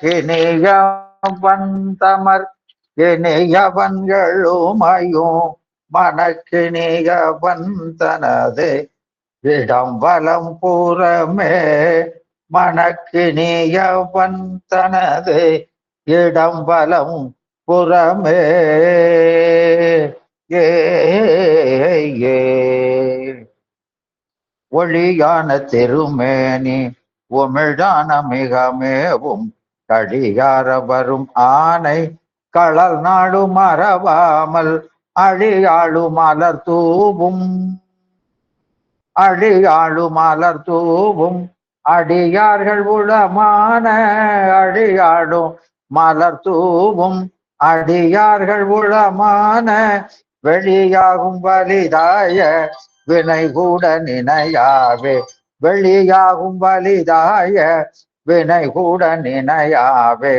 கிணியவன் தமர் கிணியவன்களுமையும் மனக்கிணியவன் தனது இடம் வலம் புறமே மனக்கிணியவன் தனது இடம் வலம் புறமே ஏ ஒளியான திருமேனி உமிழான மிகமேவும் கழியார வரும் ஆனை களல் நாடு மறவாமல் அழியாழு மலர் தூவும் அழியாழு மலர் தூவும் அடியார்கள் உளமான அழியாடும் மலர் தூவும் அடியார்கள் உளமான வெளியாகும் வலிதாய வினை கூட நினையாவே வெளியாகும் வலிதாய வினை கூட நினையாவே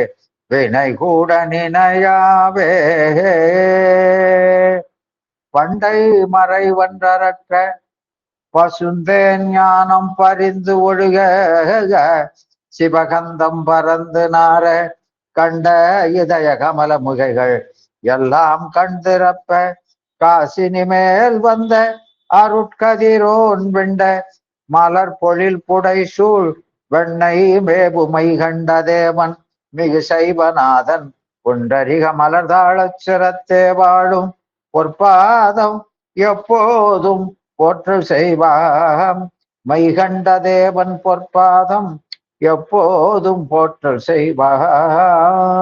வினை கூட நினையாவே பண்டை மறைவன்றற்ற பசுந்தேன் ஞானம் பறிந்து ஒழுக சிவகந்தம் பறந்து நார கண்ட இதய கமல முகைகள் எல்லாம் கண்திறப்ப காசினி மேல் வந்த அருட்கதிரோன் விண்ட மலர் பொழில் புடை சூழ் வெண்ணை மேபுமை கண்ட தேவன் மிகு சைவநாதன் குண்டரிக மலர்தாழச் சிரத்தே வாழும் பொற்பாதம் எப்போதும் போற்று செய்வாம் மைகண்ட தேவன் பொற்பாதம் எப்போதும் போற்றல் செய்வாம்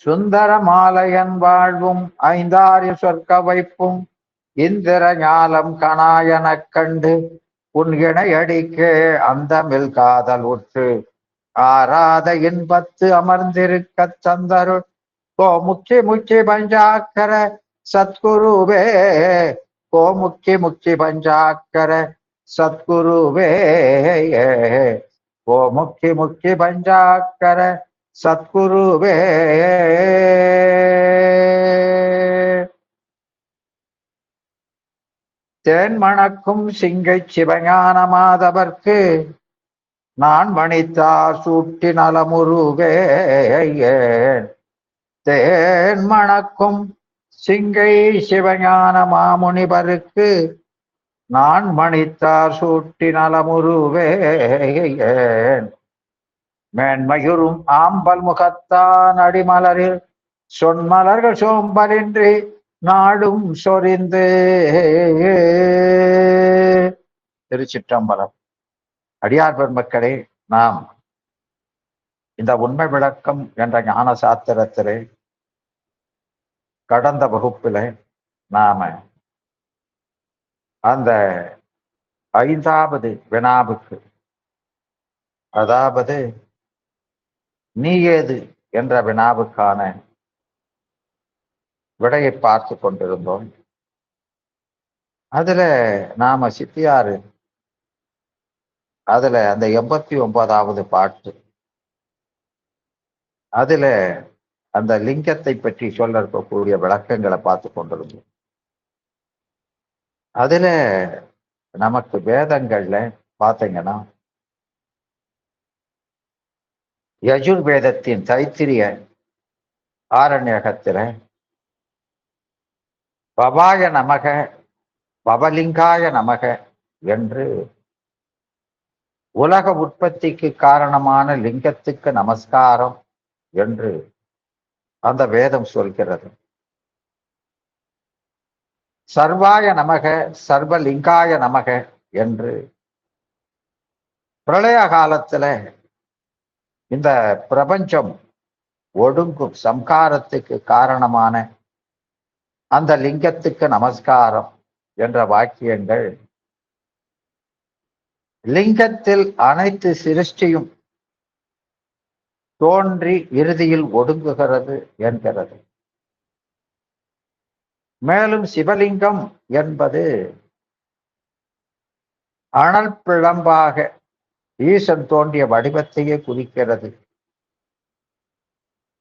சுந்தர மாலையன் வாழ்வும் ஐந்தாரில் சொற்க வைப்பும் இந்திர ஞாலம் கணாயனக் கண்டு உன் இணையடிக்கே அந்தமில் காதல் உற்று ஆராத இன்பத்து அமர்ந்திருக்கச் சந்தருள் கோமுக்கி முக்கி பஞ்சாக்கர சத்குருவே கோமுக்கி முக்கி பஞ்சாக்கர சத்குருவே கோமுக்கி முக்கி பஞ்சாக்கர சத்குருவே தேன்மணக்கும் சிங்கை சிவஞான மாதவர்க்கு நான் மணித்தார் சூட்டி நலமுருவே தேன்மணக்கும் சிங்கை சிவஞான மாமுனிவருக்கு நான் மணித்தார் சூட்டி நலமுருவே மேன்மையுறும் ஆம்பல் முகத்தான் அடிமலரில் சொன்மலர்கள் சோம்பலின்றி நாடும் சொரிந்து திருச்சிற்றம்பலம். அடியார் பெருமக்களே, நாம் இந்த உண்மை விளக்கம் என்ற ஞான சாத்திரத்திலே கடந்த வகுப்பில நாம அந்த 5வது வினாவுக்கு, அதாவது நீ ஏது என்ற வினாவுக்கான விடையை பார்த்து கொண்டிருந்தோம். அதுல நாம சித்தியாரு அதுல அந்த 89வது பாட்டு, அதுல அந்த லிங்கத்தை பற்றி சொல்ல இருக்கக்கூடிய விளக்கங்களை பார்த்து கொண்டிருந்தோம். அதுல நமக்கு வேதங்கள்ல பார்த்தீங்கன்னா யஜுர்வேதத்தின் தைத்திரிய ஆரண்யகத்தில பவாய நமக பவலிங்காய நமக என்று உலக உற்பத்திக்கு காரணமான லிங்கத்துக்கு நமஸ்காரம் என்று அந்த வேதம் சொல்கிறது. சர்வாய நமக சர்வலிங்காய நமக என்று பிரளய காலத்துல இந்த பிரபஞ்சம் ஒடுங்கும் சம்காரத்துக்கு காரணமான அந்த லிங்கத்துக்கு நமஸ்காரம் என்ற வாக்கியங்கள் லிங்கத்தில் அனைத்து சிருஷ்டியும் தோன்றி இறுதியில் ஒடுங்குகிறது என்கிறது. மேலும் சிவலிங்கம் என்பது அனல் பிழம்பாக ஈசன் தோன்றிய வடிவத்தையே குறிக்கிறது,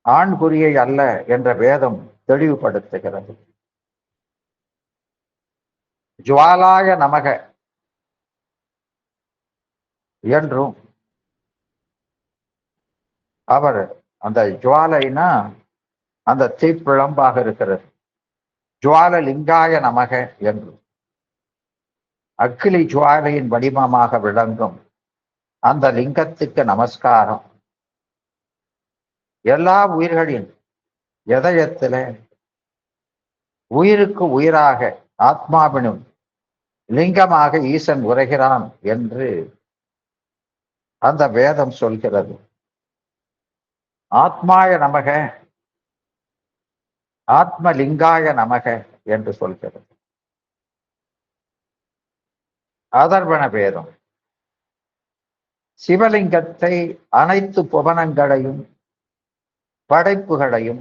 ஆண்குறியை அல்ல என்ற வேதம் தெளிவுபடுத்துகிறது. ஜுவாலாய நமக என்றும் அவர் அந்த ஜுவாலைனா அந்த தீப்பிழம்பாக இருக்கிறது. ஜுவால லிங்காய நமக என்று அக்கிலி ஜுவாலையின் வடிவமாக விளங்கும் அந்த லிங்கத்துக்கு நமஸ்காரம். எல்லா உயிர்களின் இதயத்தில உயிருக்கு உயிராக ஆத்மாவினும் லிங்கமாக ஈசன் உரைகிறான் என்று அந்த வேதம் சொல்கிறது. ஆத்மாய நமக, ஆத்மலிங்காய நமக என்று சொல்கிறது அதர்வண வேதம். சிவலிங்கத்தை அனைத்து புவனங்களையும் படைப்புகளையும்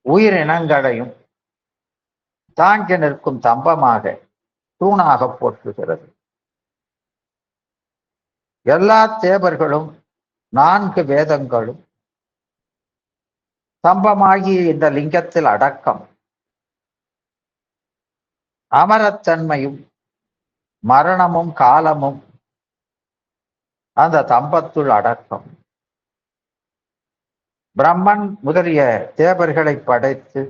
உயிரினங்களையும் தாங்கி நிற்கும் தம்பமாக தூணாக போற்றுகிறது. எல்லா தேவர்களும் 4 வேதங்களும் தம்பமாகிய இந்த லிங்கத்தில் அடக்கம். அமரத்தன்மையும் மரணமும் காலமும் அந்த தம்பத்துள் அடக்கம். பிரம்மன் முதலிய தேவர்களை படைத்து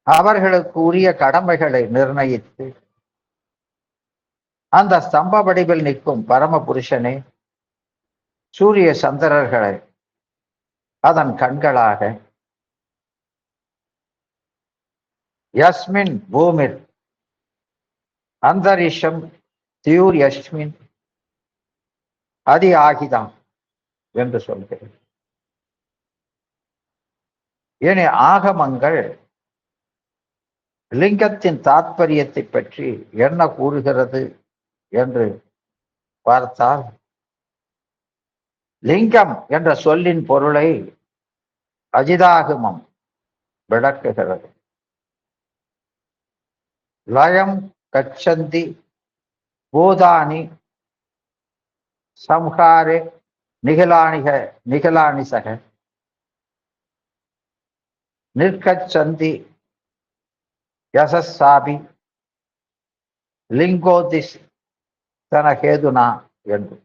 அவர்களுக்கு உரிய கடமைகளை நிர்ணயித்து அந்த ஸ்தம்ப வடிவில் நிற்கும் பரமபுருஷனே சூரிய சந்திரர்களை அதன் கண்களாக, யஸ்மின் பூமிர் அந்தரிஷம் தியூர் யஸ்மின் அதி ஆகிதான் என்று சொல்கிறேன். இனி ஆகமங்கள் லிங்கத்தின் தாத்பரியத்தை பற்றி என்ன கூறுகிறது என்று பார்த்தால், லிங்கம் என்ற சொல்லின் பொருளை அஜிதாகமம் விளக்குகிறது. லயம் கச்சந்தி பூதானி சம்ஹாரே நிகலானிசக நிற்கச்சந்தி யசஸ்ஸாபி லிங்கோதிஸ் தனகேதுனா என்று.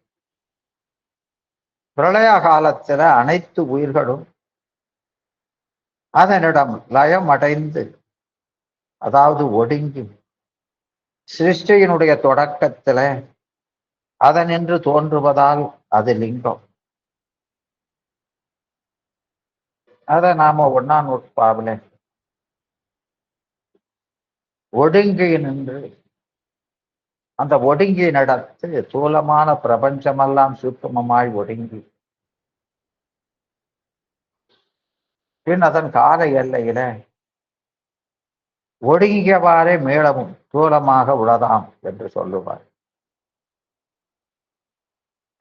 பிரளய காலத்தில் அனைத்து உயிர்களும் அதனிடம் லயம் அடைந்து, அதாவது ஒடுங்கி, சிருஷ்டியினுடைய தொடக்கத்தில் அதனின்று தோன்றுவதால் அது லிங்கம். அதை நாம 1ஆம் நூற்பாவில ஒடுங்கி நின்று அந்த ஒடுங்கி நடத்து தூலமான பிரபஞ்சமெல்லாம் சூட்சுமமாய் ஒடுங்கி பின் அதன் கால எல்லையில ஒடுங்கியவாறே மீளவும் தூலமாக உளதாம் என்று சொல்லுவார்.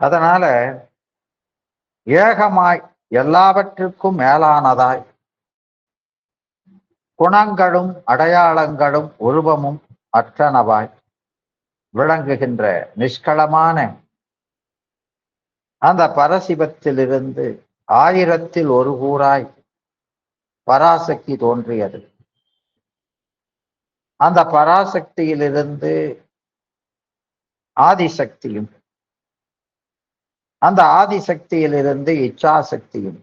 அதனால ஏகமாய் எல்லாவற்றுக்கும் மேலானதாய் குணங்களும் அடையாளங்களும் உருவமும் அற்றனவாய் விளங்குகின்ற நிஷ்களமான அந்த பரசிவத்திலிருந்து 1000ல் ஒரு கூறாய் பராசக்தி தோன்றியது. அந்த பராசக்தியிலிருந்து ஆதிசக்தியும், அந்த ஆதிசக்தியிலிருந்து இச்சாசக்தியும்,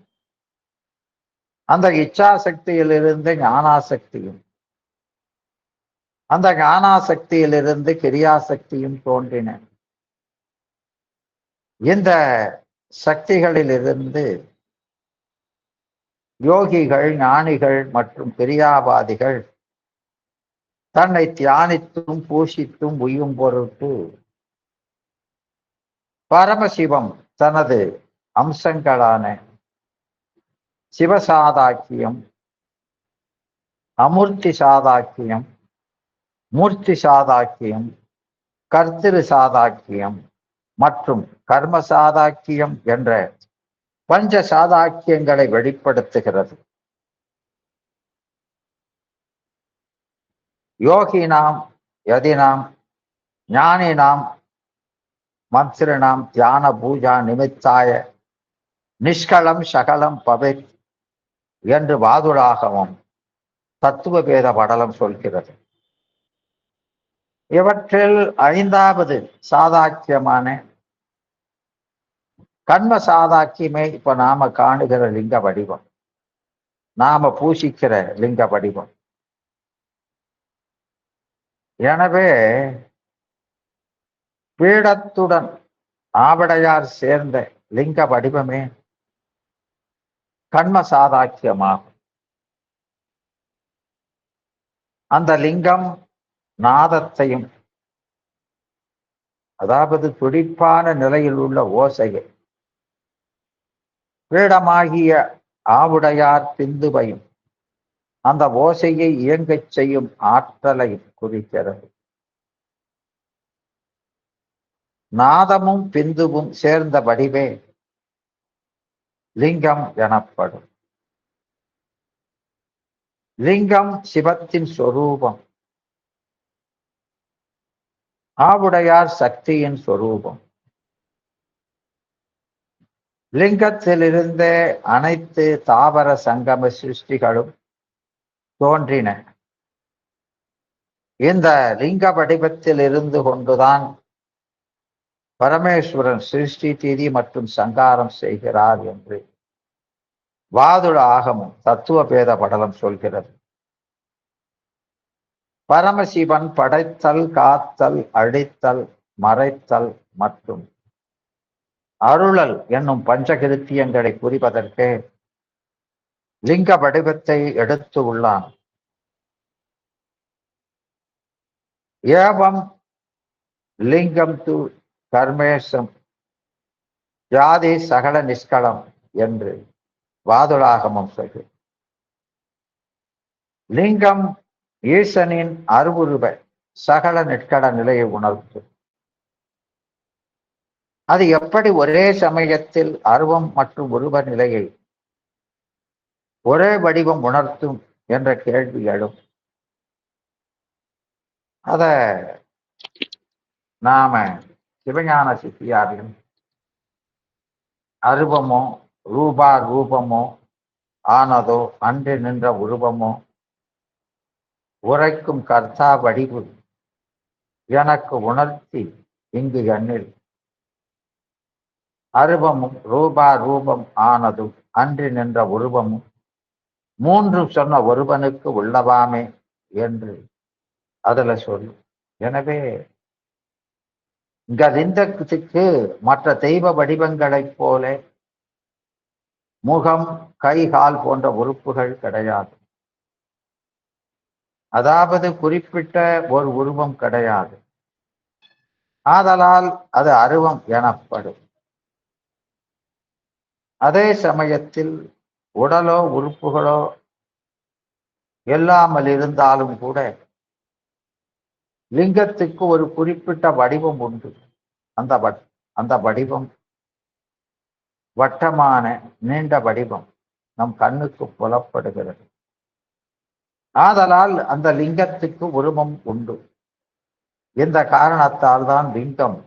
அந்த இச்சாசக்தியிலிருந்து ஞானாசக்தியும், அந்த ஞானாசக்தியிலிருந்து கிரியாசக்தியும் தோன்றின. இந்த சக்திகளிலிருந்து யோகிகள், ஞானிகள் மற்றும் கிரியாவாதிகள் தன்னை தியானித்தும் பூஷித்தும் உய்யும் பொருட்டு பரமசிவம் தனது அம்சங்களான சிவசாதாக்கியம், அமூர்த்தி சாதாக்கியம், மூர்த்தி சாதாக்கியம், கர்த்திரு சாதாக்கியம் மற்றும் கர்ம சாதாக்கியம் என்ற பஞ்ச சாதாக்கியங்களை வெளிப்படுத்துகிறது. யோகினாம் யதினாம் ஞானினாம் மந்திரினாம் தியான பூஜா நிமித்தாய நிஷ்கலம் சகலம் பவித் என்று வாதுளாகவும் தத்துவ பேத படலம் சொல்கிறது. இவற்றில் 5வது சாதாக்கியமான கண்ம சாதாக்கியமே இப்ப நாம காணுகிற லிங்க வடிவம், நாம பூசிக்கிற லிங்க வடிவம். எனவே பீடத்துடன் ஆவடையார் சேர்ந்த லிங்க வடிவமே கண்ம சாதாக்கியமாகும். அந்த லிங்கம் நாதத்தையும், அதாவது துடிப்பான நிலையில் உள்ள ஓசையை, பீடமாகிய ஆவுடையார் பிந்துவையும், அந்த ஓசையை இயங்கச் செய்யும் ஆற்றலையும் குறிக்கிறது. நாதமும் பிந்துவும் சேர்ந்த வடிவே லிங்கம் எனப்படும். லிங்கம் சிவத்தின் சொரூபம், ஆவுடையார் சக்தியின் சொரூபம். லிங்கத்திலிருந்தே அனைத்து தாவர சங்கம சிருஷ்டிகளும் தோன்றின. இந்த லிங்க வடிவத்தில் இருந்து கொண்டுதான் பரமேஸ்வரன் சிருஷ்டி திதி மற்றும் சங்காரம் செய்கிறார் என்று வாதுள ஆகமும் தத்துவ பேத படலம் சொல்கிறது. பரமசிவன் படைத்தல், காத்தல், அழித்தல், மறைத்தல் மற்றும் அருளல் என்னும் பஞ்சகிருத்தியங்களை புரிவதற்கு லிங்க வடிவத்தை எடுத்து உள்ளான். ஏவம் லிங்கம் து கர்மேசம் ஜாதி சகல நிஷ்களம் என்று வாதுளாகமம் சொல்கிறது. லிங்கம் ஈசனின் அருவுருவ சகல நிற்கட நிலையை உணர்த்தும். அது எப்படி ஒரே சமயத்தில் அருவம் மற்றும் உருவ நிலையை ஒரே வடிவம் உணர்த்தும் என்ற கேள்வி எழும். அத நாம சிவஞான சித்தியாரின் அருவமோ ரூபமோ ஆனதோ அன்று நின்ற உருவமோ உரைக்கும் கர்த்தா வடிவு எனக்கு உணர்த்தி இங்கு எண்ணில் அருவமும் ரூபம் ஆனதும் அன்றி நின்ற உருவமும் மூன்று சொன்ன ஒருவனுக்கு உள்ளவாமே என்று அதுல சொல்லும். எனவே இங்க லிங்கத்துக்கு மற்ற தெய்வ வடிவங்களைப் போல முகம், கை, கால் போன்ற உறுப்புகள் கிடையாது. அதாவது குறிப்பிட்ட ஒரு உருவம் கிடையாது. ஆதலால் அது அருவம் எனப்படும். அதே சமயத்தில் உடலோ உறுப்புகளோ இல்லாமல் இருந்தாலும் கூட லிங்கத்துக்கு ஒரு குறிப்பிட்ட வடிவம் உண்டு. அந்த வடிவம் வட்டமான நீண்ட வடிவம் நம் கண்ணுக்கு புலப்படுகிறது. ஆதலால் அந்த லிங்கத்துக்கு உருவம் உண்டு. இந்த காரணத்தால் தான் லிங்கம்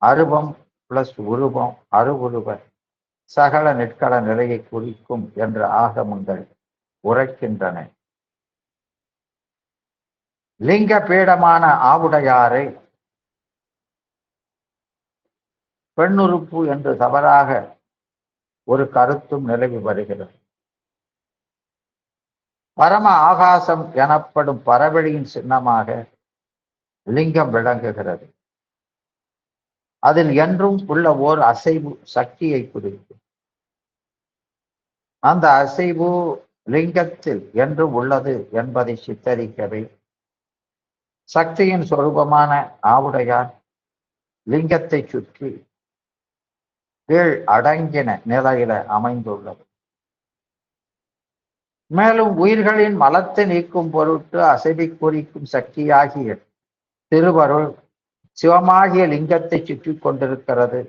அருவம் பிளஸ் உருவம், அருவுருவ சகல நிற்கல நிலையை குறிக்கும் என்ற ஆகமங்கள் உரைக்கின்றன. லிங்க பீடமான ஆவுடையாரை பெண்ணுறுப்பு என்று தவறாக ஒரு கருத்தும் நிலவி வருகிறது. பரம ஆகாசம் எனப்படும் பரவெளியின் சின்னமாக லிங்கம் விளங்குகிறது. அதில் என்றும் உள்ள ஓர் அசைவு சக்தியை குறிக்கும். அந்த அசைவு லிங்கத்தில் என்றும் உள்ளது என்பதை சித்தரிக்கவே சக்தியின் சொரூபமான ஆவுடையார் லிங்கத்தை சுற்றி கீழ் அடங்கின நிலையில அமைந்துள்ளது. மேலும் உயிர்களின் மலத்தை நீக்கும் பொருட்டு அசைவை குறிக்கும் சக்தியாகிய திருவருள் சிவமாகிய லிங்கத்தை சுற்றி கொண்டிருக்கிறது.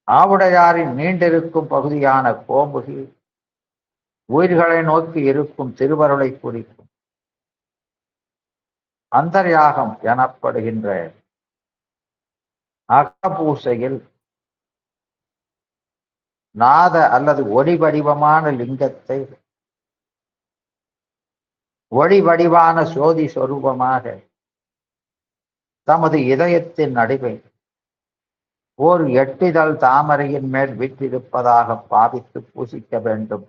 ஆவுடையாரின் நீண்டிருக்கும் பகுதியான கோமுகி உயிர்களை நோக்கி இருக்கும் திருவருளை குறிக்கும். அந்தர்யாகம் எனப்படுகின்ற அகப்பூசையில் நாத அல்லது ஒளி வடிவமான லிங்கத்தை ஒளி வடிவான சோதி சொரூபமாக தமது இதயத்தின் நடுவே ஓர் எட்டிதழ் தாமரையின் மேல் வீற்றிருப்பதாக பாவித்து பூசிக்க வேண்டும்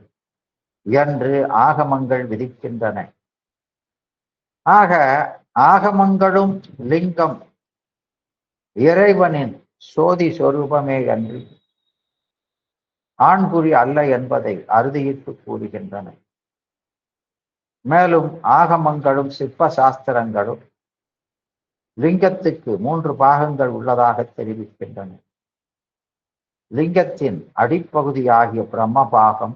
என்று ஆகமங்கள் விதிக்கின்றன. ஆக ஆகமங்களும் லிங்கம் இறைவனின் சோதி சொரூபமே அன்றி ஆண்குறி அல்ல என்பதை அறுதியிட்டு கூறுகின்றன. மேலும் ஆகமங்களும் சிற்ப சாஸ்திரங்களும் லிங்கத்துக்கு 3 பாகங்கள் உள்ளதாக தெரிவிக்கின்றன. லிங்கத்தின் அடிப்பகுதியாகிய பிரம்ம பாகம்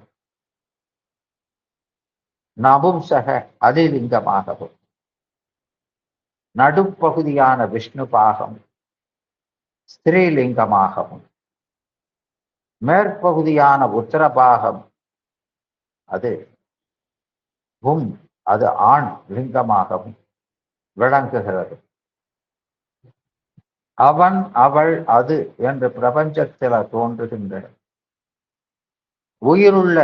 நபும்சக அதிலிங்கமாகவும், நடுப்பகுதியான விஷ்ணு பாகம் ஸ்திரீலிங்கமாகவும், மேற்பகுதியான உத்தரபாகம் அது ஆண் லிங்கமாகவும் விளங்குகிறது. அவன் அவள் அது என்று பிரபஞ்சத்தில் தோன்றுகின்றன. உயிருள்ள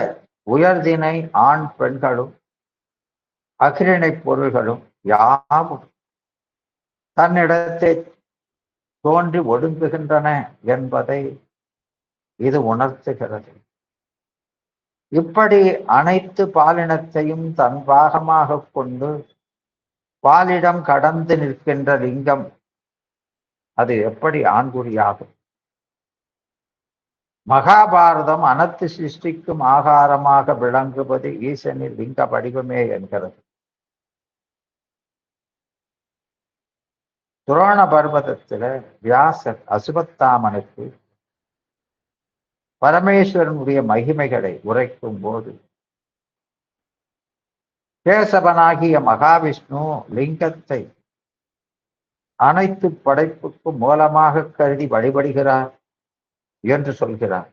உயர்தினை ஆண் பெண்களும் அகிரிணை பொருள்களும் யாவும் தன்னிடத்தை தோன்றி ஒடுங்குகின்றன என்பதை இது உணர்த்துகிறது. இப்படி அனைத்து பாலினத்தையும் தன் பாகமாக கொண்டு பாலிடம் கடந்து நிற்கின்ற லிங்கம் அது எப்படி ஆண்குறியாகும்? மகாபாரதம் அனைத்து சிருஷ்டிக்கும் ஆகாரமாக விளங்குவது ஈசனின் லிங்க வடிவமே என்கிறது. துரோண பர்வதத்தில வியாசர் அசுவத்தாமனுக்கு பரமேஸ்வரனுடைய மகிமைகளை உரைக்கும் போது கேசவனாகிய மகாவிஷ்ணு லிங்கத்தை அனைத்து படைப்புக்கும் மூலமாக கருதி வழிபடுகிறார் என்று சொல்கிறார்.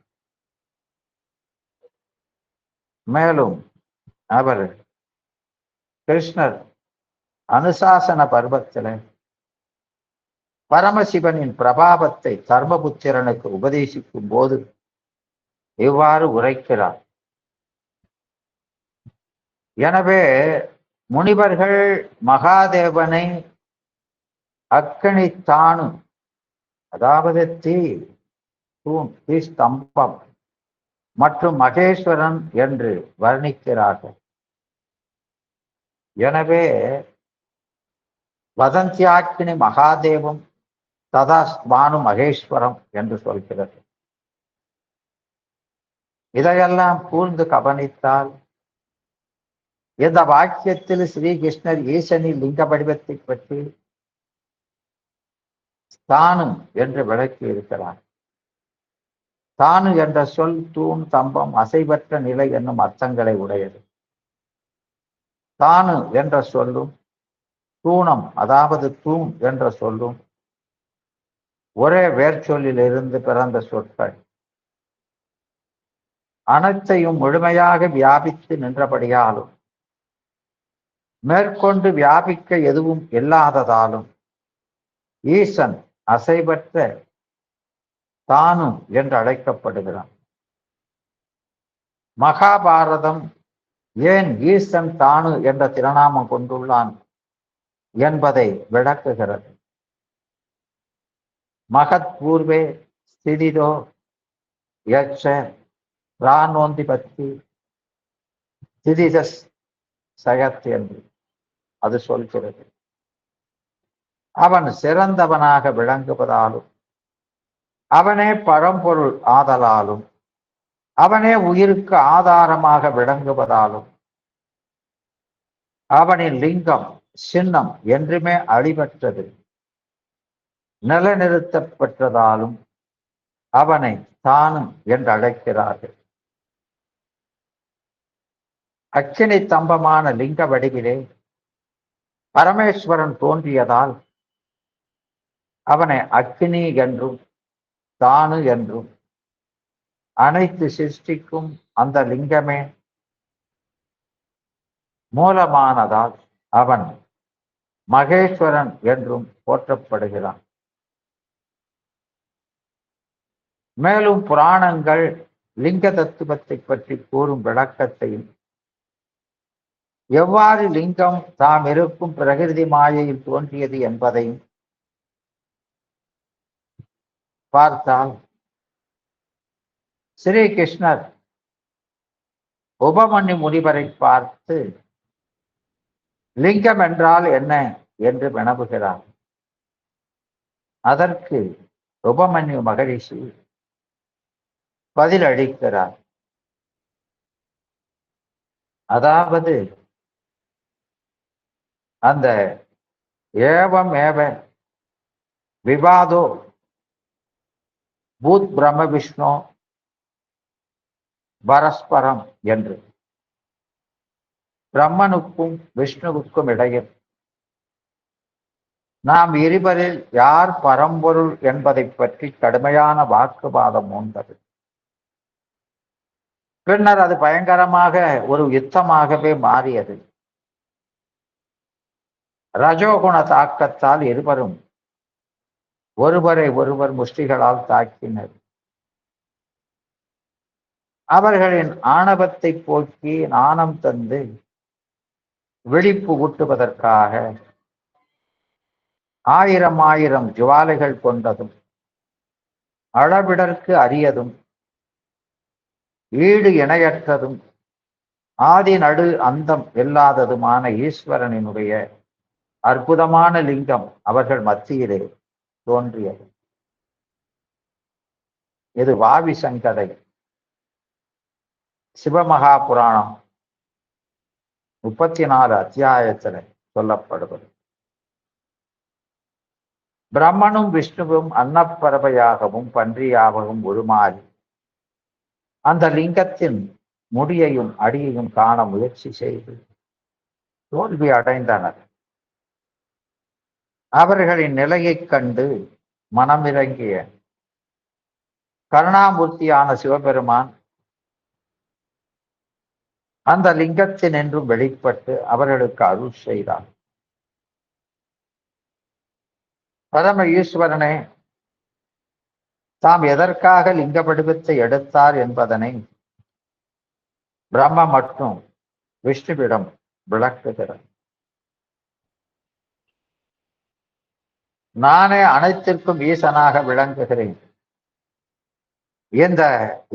மேலும் அவர் கிருஷ்ணர் அனுசாசன பர்வத்தில் பரமசிவனின் பிரபாவத்தை தர்மபுத்திரனுக்கு உபதேசிக்கும் போது இவ்வாறு உரைக்கிறார். எனவே முனிவர்கள் மகாதேவனை அக்கணித்தானு, அதாவது தீ ஸ்தம்பம் மற்றும் மகேஸ்வரன் என்று வர்ணிக்கிறார்கள். எனவே வதந்தியாக்கினி மகாதேவம் ததா ஸ்மானு மகேஸ்வரம் என்று சொல்கிறது. இதையெல்லாம் கூர்ந்து கவனித்தால் இந்த வாக்கியத்தில் ஸ்ரீகிருஷ்ணர் ஈசனின் லிங்க வடிவத்தை பற்றி தானு என்று விளக்கி இருக்கிறார். தானு என்ற சொல் தூண், தம்பம், அசைவற்ற நிலை என்னும் அர்த்தங்களை உடையது. தானு என்ற சொல்லும் தூணம், அதாவது தூண் என்ற சொல்லும் ஒரே வேர்ச்சொல்லில் இருந்து பிறந்த சொற்கள். அனைத்தையும் முழுமையாக வியாபித்து நின்றபடியாலும் மேற்கொண்டு வியாபிக்க எதுவும் இல்லாததாலும் ஈசன் அசைவற்ற தானு என்று அழைக்கப்படுகிறான். மகாபாரதம் ஏன் ஈசன் தானு என்ற திருநாமம் கொண்டுள்ளான் என்பதை விளக்குகிறது. மகத் பூர்வே ஸ்திதிதோ யட்ச ரானோந்தி பக்தி திதிதஸ் சயத் என்று அது சொல்கிறது. அவன் சிறந்தவனாக விளங்குவதாலும் அவனே பரம்பொருள் ஆதலாலும் அவனே உயிருக்கு ஆதாரமாக விளங்குவதாலும் அவனின் லிங்கம் சின்னம் என்றுமே அழிவற்றது நிலைநிறுத்தப்பட்டதாலும் அவனை தானும் என்று அழைக்கிறார்கள். அக்கினி தம்பமான லிங்க வடிவிலே பரமேஸ்வரன் தோன்றியதால் அவனை அக்கினி என்றும் தானு என்றும், அனைத்து சிருஷ்டிக்கும் அந்த லிங்கமே மூலமானதால் அவன் மகேஸ்வரன் என்றும் போற்றப்படுகிறான். மேலும் புராணங்கள் லிங்க தத்துவத்தை பற்றி கூறும் விளக்கத்தையும் எவ்வாறு லிங்கம் தாம் இருக்கும் பிரகிருதி மாயையில் தோன்றியது என்பதையும் பார்த்தால் ஸ்ரீகிருஷ்ணர் உபமன்யு முனிவரை பார்த்து லிங்கம் என்றால் என்ன என்று வினவுகிறார். அதற்கு உபமன்யு மகரிஷி பதிலளிக்கிறார். அதாவது அந்த ஏவம் ஏவ விவாதோ பூத் பிரம்ம விஷ்ணு பரஸ்பரம் என்று பிரம்மனுக்கும் விஷ்ணுவுக்கும் இடையில் நாம் இருவரில் யார் பரம்பொருள் என்பதை பற்றி கடுமையான வாக்குவாதம் உண்டது. பின்னர் அது பயங்கரமாக ஒரு யுத்தமாகவே மாறியது. ரஜோகுண தாக்கத்தால் இருவரும் ஒருவரை ஒருவர் முஷ்டிகளால் தாக்கினர். அவர்களின் ஆணவத்தை போக்கி நாணம் தந்து விழிப்பு ஊட்டுவதற்காக ஆயிரம் ஆயிரம் ஜுவாலைகள் கொண்டதும் அளவிடற்கு அரியதும் ஈடு இணையற்றதும் ஆதி நடு அந்தம் இல்லாததுமான ஈஸ்வரனினுடைய அற்புதமான லிங்கம் அவர்கள் மத்தியிலே தோன்றியது. இது வாவி சங்கதை சிவமகா புராணம் 34 அத்தியாயத்தில் சொல்லப்படுவது. பிரம்மனும் விஷ்ணுவும் அன்னப்பறவையாகவும் பன்றியாகவும் உருமாறி அந்த லிங்கத்தின் முடியையும் அடியையும் காண முயற்சி செய்து தோல்வி அடைந்தனர். அவர்களின் நிலையைக் கண்டு மனமிறங்கிய கருணாமூர்த்தியான சிவபெருமான் அந்த லிங்கத்தினின்றும் வெளிப்பட்டு அவர்களுக்கு அருள் செய்தார். பரம ஈஸ்வரனே தாம் எதற்காக லிங்க வடிவத்தை எடுத்தார் என்பதனை பிரம்ம மற்றும் விஷ்ணுவிடம் விளக்குகிறார். நானே அனைத்திற்கும் ஈசனாக விளங்குகிறேன். இந்த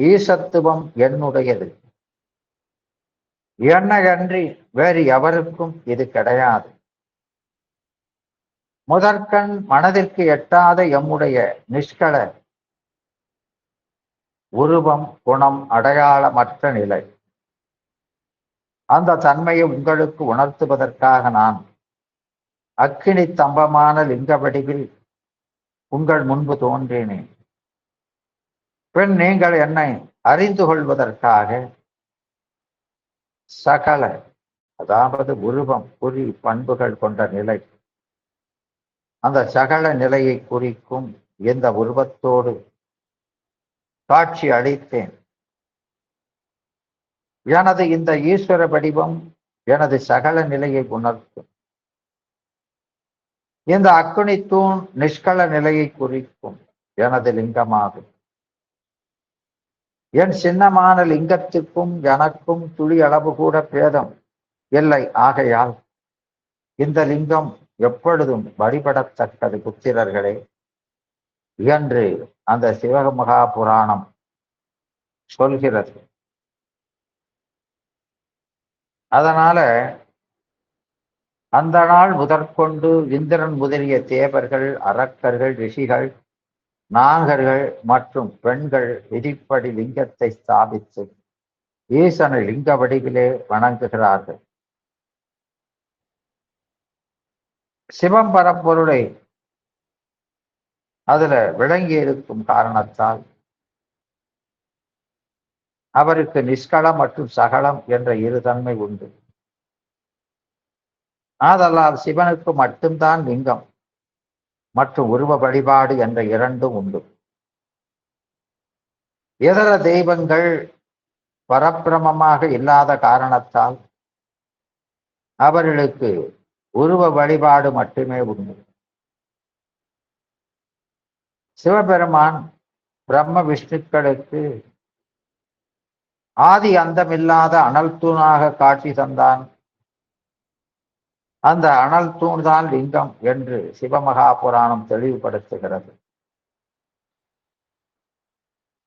ஈசத்துவம் என்னுடையது. என்னையன்றி வேறு எவருக்கும் இது கிடையாது. முதற்கண் மனதிற்கு எட்டாத எம்முடைய நிஷ்கள உருவம் குணம் அடையாளமற்ற நிலை. அந்த தன்மையை உங்களுக்கு உணர்த்துவதற்காக நான் அக்கினி தம்பமான லிங்க வடிவில் உங்கள் முன்பு தோன்றினேன். பின் நீங்கள் என்னை அறிந்து கொள்வதற்காக சகல அதாவது உருவம் குறி பண்புகள் கொண்ட நிலை அந்த சகல நிலையை குறிக்கும் இந்த உருவத்தோடு காட்சி அளித்தேன். எனது இந்த ஈஸ்வர வடிவம் எனது சகல நிலையை உணர்த்தும். இந்த அக்குனி தூண் நிஷ்கள நிலையை குறிக்கும் எனது லிங்கமாகும். என் சின்னமான லிங்கத்திற்கும் எனக்கும் துளி அளவு கூட பேதம் இல்லை. ஆகையால் இந்த லிங்கம் எப்பொழுதும் வழிபடத்தக்கது புத்திரர்களே என்று அந்த சிவமகா புராணம் சொல்கிறது. அதனால அந்த நாள் முதற்கொண்டு இந்திரன் முதலிய தேவர்கள் அரக்கர்கள் ரிஷிகள் நாகர்கள் மற்றும் பெண்கள் விதிப்படி லிங்கத்தை ஸ்தாபித்து ஈசனை லிங்க வடிவிலே வணங்குகிறார்கள். சிவம் பரப்பொருளை அதுல விளங்கி இருக்கும் காரணத்தால் அவருக்கு நிஷ்களம் மற்றும் சகலம் என்ற இரு தன்மை உண்டு. ஆதலால் சிவனுக்கு மட்டும்தான் லிங்கம் மற்றும் உருவ வழிபாடு என்ற இரண்டும் உண்டு. இதர தெய்வங்கள் பரபிரமமாக இல்லாத காரணத்தால் அவர்களுக்கு உருவ வழிபாடு மட்டுமே உண்டு. சிவபெருமான் பிரம்ம விஷ்ணுக்களுக்கு ஆதி அந்தமில்லாத அனல் தூணாக காட்சி தந்தான். அந்த அனல் தூண் தான் லிங்கம் என்று சிவமகா புராணம் தெளிவுபடுத்துகிறது.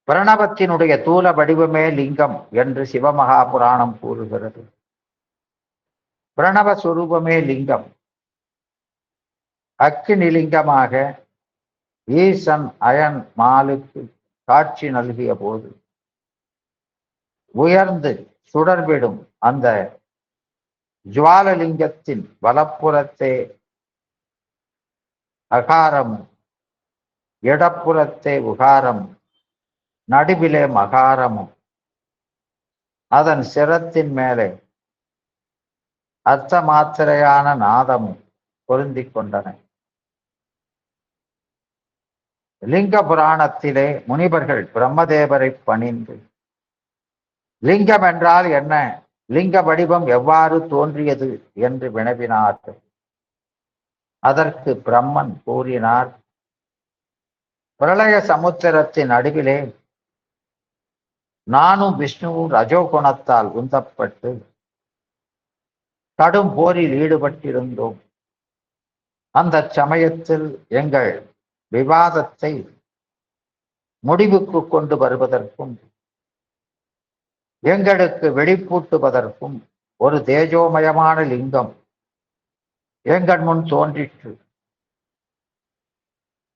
பிரணவத்தினுடைய தூல வடிவமே லிங்கம் என்று சிவமகாபுராணம் கூறுகிறது. பிரணவ சுரூபமே லிங்கம். அக்கினிலிங்கமாக ஈசன் அயன் மாலுக்கு காட்சி நல்கிய போது உயர்ந்து சுடர்விடும் அந்த ஜுவாலலிங்கத்தின் வலப்புறத்தே அகாரம், இடப்புறத்தே உகாரம், நடுவிலே மகாரமும், அதன் சிரத்தின் மேலே அர்த்த மாத்திரையான நாதமும் பொருந்திக் கொண்டன. லிங்க புராணத்திலே முனிவர்கள் பிரம்மதேவரை பணிந்து லிங்கம் என்றால் என்ன, லிங்க வடிவம் எவ்வாறு தோன்றியது என்று வினவினார்கள். அதற்கு பிரம்மன் கூறினார், பிரளய சமுத்திரத்தின் நடுவிலே நானும் விஷ்ணுவும் ரஜோகுணத்தால் உந்தப்பட்டு கடும் போரில் ஈடுபட்டிருந்தோம். அந்த சமயத்தில் எங்கள் விவாதத்தை முடிவுக்கு கொண்டு வருவதற்கும் எங்களுக்கு வெளிப்பூட்டுவதற்கும் ஒரு தேஜோமயமான லிங்கம் எங்கள் முன் தோன்றிற்று.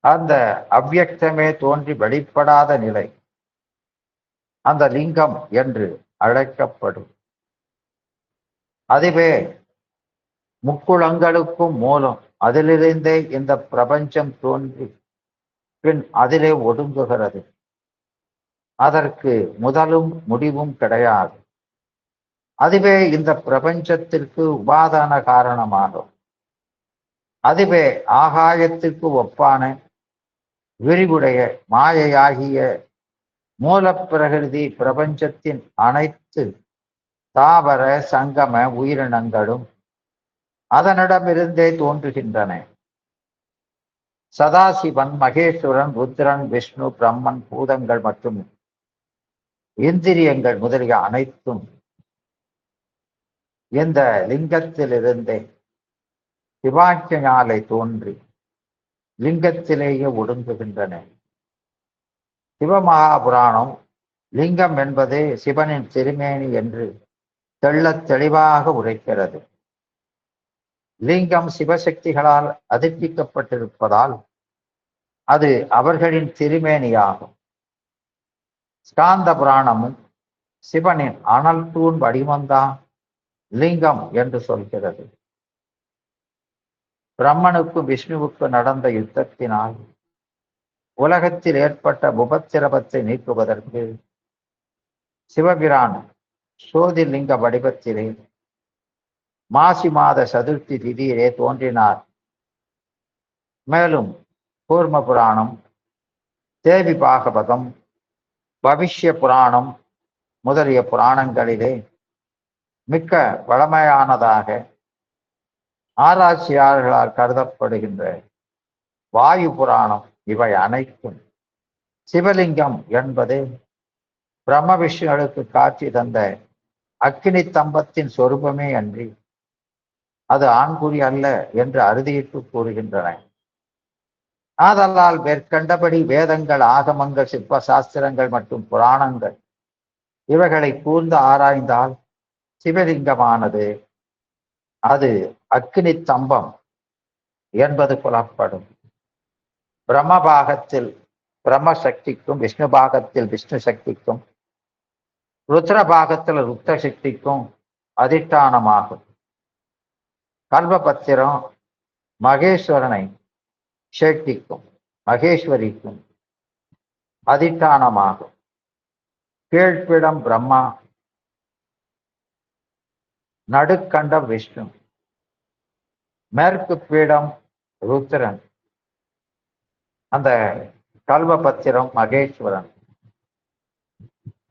அந்த அவ்வியக்தமே தோன்றி வெளிப்படாத நிலை அந்த லிங்கம் என்று அழைக்கப்படும். அதுவே முக்குளங்களுக்கும் மூலம். அதிலிருந்தே இந்த பிரபஞ்சம் தோன்றி பின் அதிலே ஒடுங்குகிறது. அதற்கு முதலும் முடிவும் கிடையாது. அதுவே இந்த பிரபஞ்சத்திற்கு உபாதான காரணமாகும். அதுவே ஆகாயத்திற்கு ஒப்பான விரிவுடைய மாயையாகிய மூலப்பிரகிருதி பிரபஞ்சத்தின் அனைத்து தாவர சங்கம உயிரினங்களும் அதனிடமிருந்தே தோன்றுகின்றன. சதாசிவன், மகேஸ்வரன், ருத்ரன், விஷ்ணு, பிரம்மன், பூதங்கள் மற்றும் இந்திரியங்கள் முதலிய அனைத்தும் இந்த லிங்கத்திலிருந்தே சிவாக்கியாலை தோன்றி லிங்கத்திலேயே ஒடுங்குகின்றன. சிவமகாபுராணம் லிங்கம் என்பதே சிவனின் திருமேனி என்று தெள்ளத் தெளிவாக உரைக்கிறது. லிங்கம் சிவசக்திகளால் அதிர்ப்பிக்கப்பட்டிருப்பதால் அது அவர்களின் திருமேனியாகும். ஸ்காந்த புராணமும் சிவனின் அனல் தூண் வடிவம்தான் லிங்கம் என்று சொல்கிறது. பிரம்மனுக்கும் விஷ்ணுவுக்கு நடந்த யுத்தத்தினால் உலகத்தில் ஏற்பட்ட உபத்திரவத்தை நீக்குவதற்கு சிவபிரான் சோதிலிங்க வடிவத்திலே மாசி மாத சதுர்த்தி திதியிலே தோன்றினார். மேலும் கூர்ம புராணம், தேவி பாகவதம், பவிஷ்ய புராணம் முதலிய புராணங்களிலே மிக்க வளமையானதாக ஆராய்ச்சியாளர்களால் கருதப்படுகின்ற வாயு புராணம் இவை அனைத்தும் சிவலிங்கம் என்பது பிரம்ம விஷ்ணுகளுக்கு காட்சி தந்த அக்கினி தம்பத்தின் சொரூபமே அன்றி அது ஆண்குறி அல்ல என்று அறுதியிட்டு கூறுகின்றன. ஆதலால் மேற்கண்டபடி வேதங்கள், ஆகமங்கள், சிற்ப சாஸ்திரங்கள் மற்றும் புராணங்கள் இவைகளை கூர்ந்து ஆராய்ந்தால் சிவலிங்கமானது அது அக்கினி தம்பம் என்பது புலப்படும். பிரம்ம பாகத்தில் பிரம்ம சக்திக்கும், விஷ்ணு பாகத்தில் விஷ்ணு சக்திக்கும், ருத்ர பாகத்தில் ருத்ர சக்திக்கும் அதிஷ்டானமாகும். கல்பபத்திரம் மகேஸ்வரனை சக்திக்கும் மகேஸ்வரிக்கும் அதிஷ்டானமாகும். கீழ்ப்பிடம் பிரம்மா, நடுக்கண்டம் விஷ்ணு, மேற்கு பீடம் ருத்ரன், அந்த கல்பபத்திரம் மகேஸ்வரன்,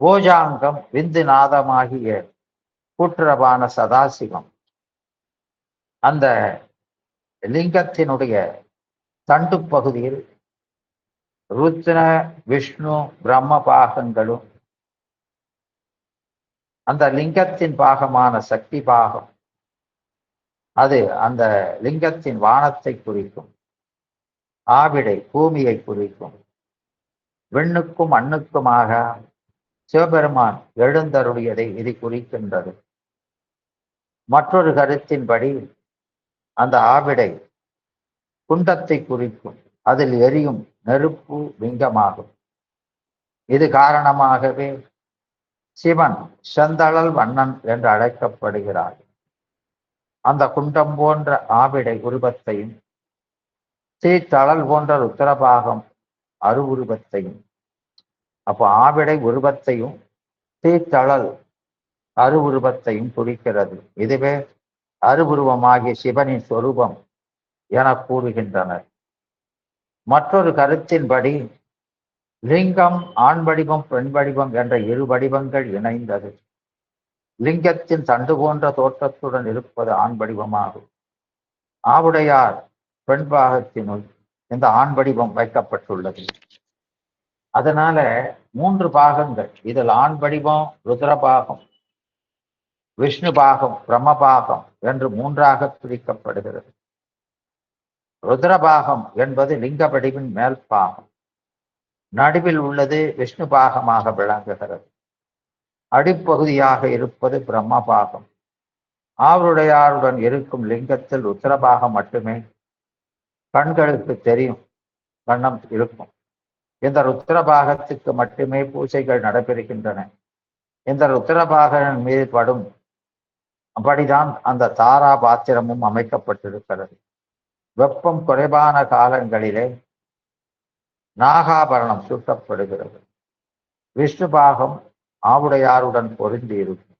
போஜாங்கம் விந்துநாதமாகிய கூட்டுறவான சதாசிவம். அந்த லிங்கத்தினுடைய தண்டு பகுதியில் ருத்ர, விஷ்ணு, பிரம்ம பாகங்களும் அந்த லிங்கத்தின் பாகமான சக்தி பாகம் அது அந்த லிங்கத்தின் வானத்தை குறிக்கும். ஆவிடை பூமியை குறிக்கும். விண்ணுக்கும் மண்ணுக்குமாக சிவபெருமான் எழுந்தருளியதை இது குறிக்கின்றது. மற்றொரு கருத்தின்படி அந்த ஆவிடை குண்டத்தை குறிக்கும். அதில் எரியும் நெருப்பு லிங்கமாகும். இது காரணமாகவே சிவன் செந்தழல் வண்ணன் என்று அழைக்கப்படுகிறார். அந்த குண்டம் போன்ற ஆவிடை உருவத்தையும் தீத்தழல் போன்ற ருத்திரபாகம் அருவுருவத்தையும், அப்போ ஆவிடை உருவத்தையும் தீத்தழல் அருவுருவத்தையும் குறிக்கிறது. இதுவே அருவுருவமாகிய சிவனின் சொரூபம் என கூறுகின்றனர். மற்றொரு கருத்தின்படி லிங்கம் ஆண் வடிவம் பெண் வடிவம் என்ற இரு வடிவங்கள் இணைந்தது. லிங்கத்தின் தண்டு போன்ற தோற்றத்துடன் இருப்பது ஆண் வடிவமாகும். ஆவுடையார் பெண் பாகத்தினுள் இந்த ஆண் வடிவம் வைக்கப்பட்டுள்ளது. அதனால 3 பாகங்கள், இதில் ஆண் வடிவம் ருத்ரபாகம், விஷ்ணு பாகம், பிரம்மபாகம் என்று 3ஆக பிரிக்கப்படுகிறது. ருத்ரபாகம் என்பது லிங்க வடிவின் மேல் பாகம். நடுவில் உள்ளது விஷ்ணு பாகமாக விளங்குகிறது. அடிப்பகுதியாக இருப்பது பிரம்மபாகம். ஆவுடையாருடன் இருக்கும் லிங்கத்தில் ருத்ரபாகம் மட்டுமே கண்களுக்கு தெரியும் வண்ணம் இருக்கும். இந்த ருத்ரபாகத்துக்கு மட்டுமே பூஜைகள் நடைபெறுகின்றன. இந்த ருத்ரபாகன் மீது படும் அப்படிதான் அந்த தாரா பாத்திரமும் அமைக்கப்பட்டிருக்கிறது. வெப்பம் குறைவான காலங்களிலே நாகாபரணம் சூட்டப்படுகிறது. விஷ்ணுபாகம் ஆவுடையாருடன் பொருந்தி இருக்கும்.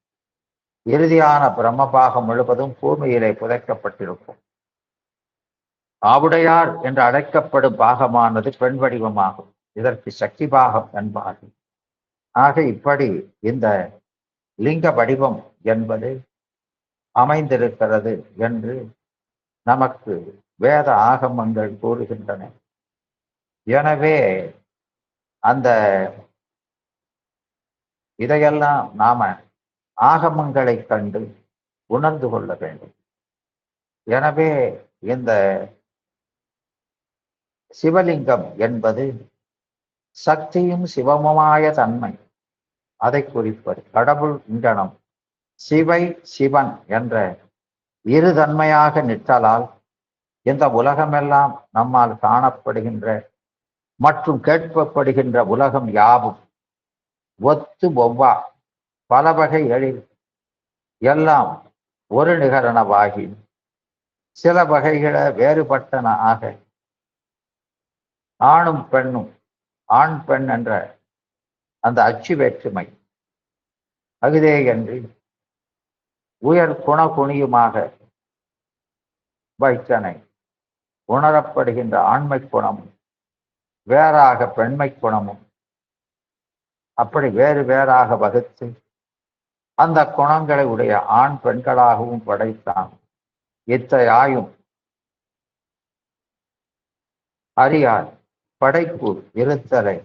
இறுதியான பிரம்மபாகம் முழுவதும் பூமியிலே புதைக்கப்பட்டிருக்கும். ஆவுடையார் என்று அழைக்கப்படும் பாகமானது பெண் வடிவமாகும். இதற்கு சக்தி பாகம் என்பார்கள். ஆக இப்படி இந்த லிங்க வடிவம் என்பது அமைந்திருக்கிறது என்று நமக்கு வேத ஆகமங்கள் கூறுகின்றன. எனவே அந்த இதையெல்லாம் நாம ஆகமங்களை கண்டு உணர்ந்து கொள்ள வேண்டும். எனவே இந்த சிவலிங்கம் என்பது சக்தியும் சிவமுமாய தன்மை அதை குறிப்பது. கடவுள் இங்கனம் சிவை சிவன் என்ற இரு தன்மையாக நிற்றலால் இந்த உலகமெல்லாம் நம்மால் காணப்படுகின்ற மற்றும் கேட்கப்படுகின்ற உலகம் யாவும் ஒத்து ஒவ்வா பல வகைகளில் எல்லாம் ஒரு நிகரணவாகி சில வகைகளை வேறுபட்டன ஆக ஆணும் பெண்ணும் ஆண் பெண் என்ற அந்த அச்சு வேற்றுமை அகுதே என்று உயர் குணகுணியுமாக வைத்தனை உணரப்படுகின்ற ஆண்மை குணமும் வேறாக பெண்மை குணமும் அப்படி வேறு வேறாக வகுத்து அந்த குணங்களை உடைய ஆண் பெண்களாகவும் படைத்தான். இத்தையாயும் அறியார் படைப்பு இருத்தலை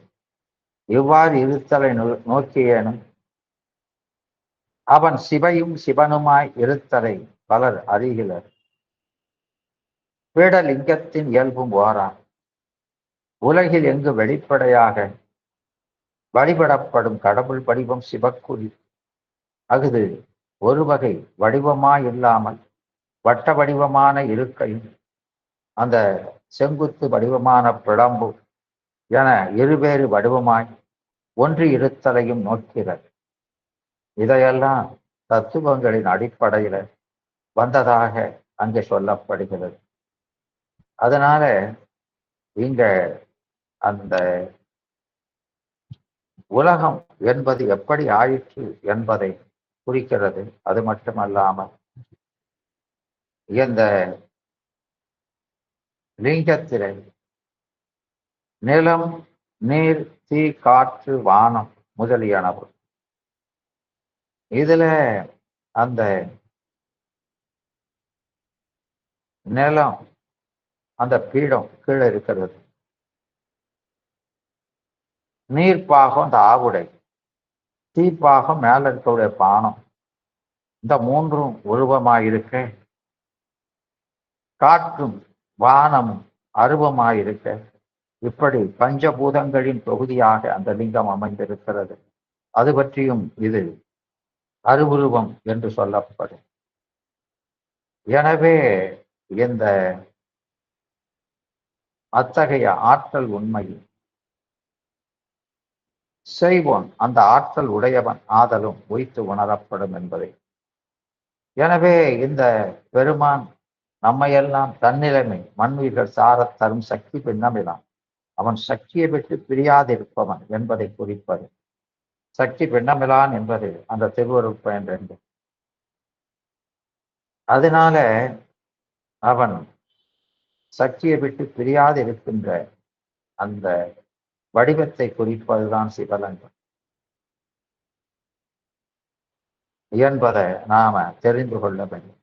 இவ்வாறு இருத்தலை நோக்கியேனும் அவன் சிவையும் சிவனுமாய் இருத்தலை பலர் அறிகிறார். பீடலிங்கத்தின் இயல்பும் ஓரான். உலகில் எங்கு வெளிப்படையாக வழிபடப்படும் கடவுள் வடிவம் சிவக்குறி. அஃது ஒரு வகை வடிவமாய் இல்லாமல் வட்ட வடிவமான இருக்கையும் அந்த செங்குத்து வடிவமான பிளம்பு என இருவேறு வடிவமாய் ஒன்று இருத்தலையும் நோக்கிறது. இதையெல்லாம் தத்துவங்களின் அடிப்படையில் வந்ததாக அங்கே சொல்லப்படுகிறது. அதனால இங்க அந்த உலகம் என்பது எப்படி ஆயிற்று என்பதை குறிக்கிறது. அது மட்டுமல்லாமல் இந்த லிங்கத்திலே நிலம், நீர், தீ, காற்று, வானம் முதலியனவு. இதுல அந்த நிலம் அந்த பீடம் கீழே இருக்கிறது. நீர்ப்பாகம் அந்த ஆவுடை, தீப்பாகம் மேல இருக்கக்கூடிய பானம். இந்த மூன்றும் உருவமாயிருக்க காற்றும் வானமும் அருவமாயிருக்க இப்படி பஞ்சபூதங்களின் தொகுதியாக அந்த லிங்கம் அமைந்திருக்கிறது. அது பற்றியும் இது அருவுருவம் என்று சொல்லப்படும். எனவே இந்த அத்தகைய ஆற்றல் உண்மையில் செய்வோன் அந்த ஆற்றல் உடையவன் ஆதலும் உய்த்து உணரப்படும் என்பதை. எனவே இந்த பெருமான் நம்மையெல்லாம் தன்னிலைமை மண்ணுயிர்கள் சாரத் தரும் சக்தி பின்னமிலாம் அவன் சக்தியை விட்டு பிரியாதிருப்பவன் என்பதை குறிப்பது. சக்தி பின்னமிலான் என்பது அந்த திருவருட் பயன் 2. அதனால அவன் சக்தியை விட்டு பிரியாது இருக்கின்ற அந்த வடிவத்தை குறிப்பதுதான் சிவலிங்கம் என்பதை நாம தெரிந்து கொள்ள வேண்டும்.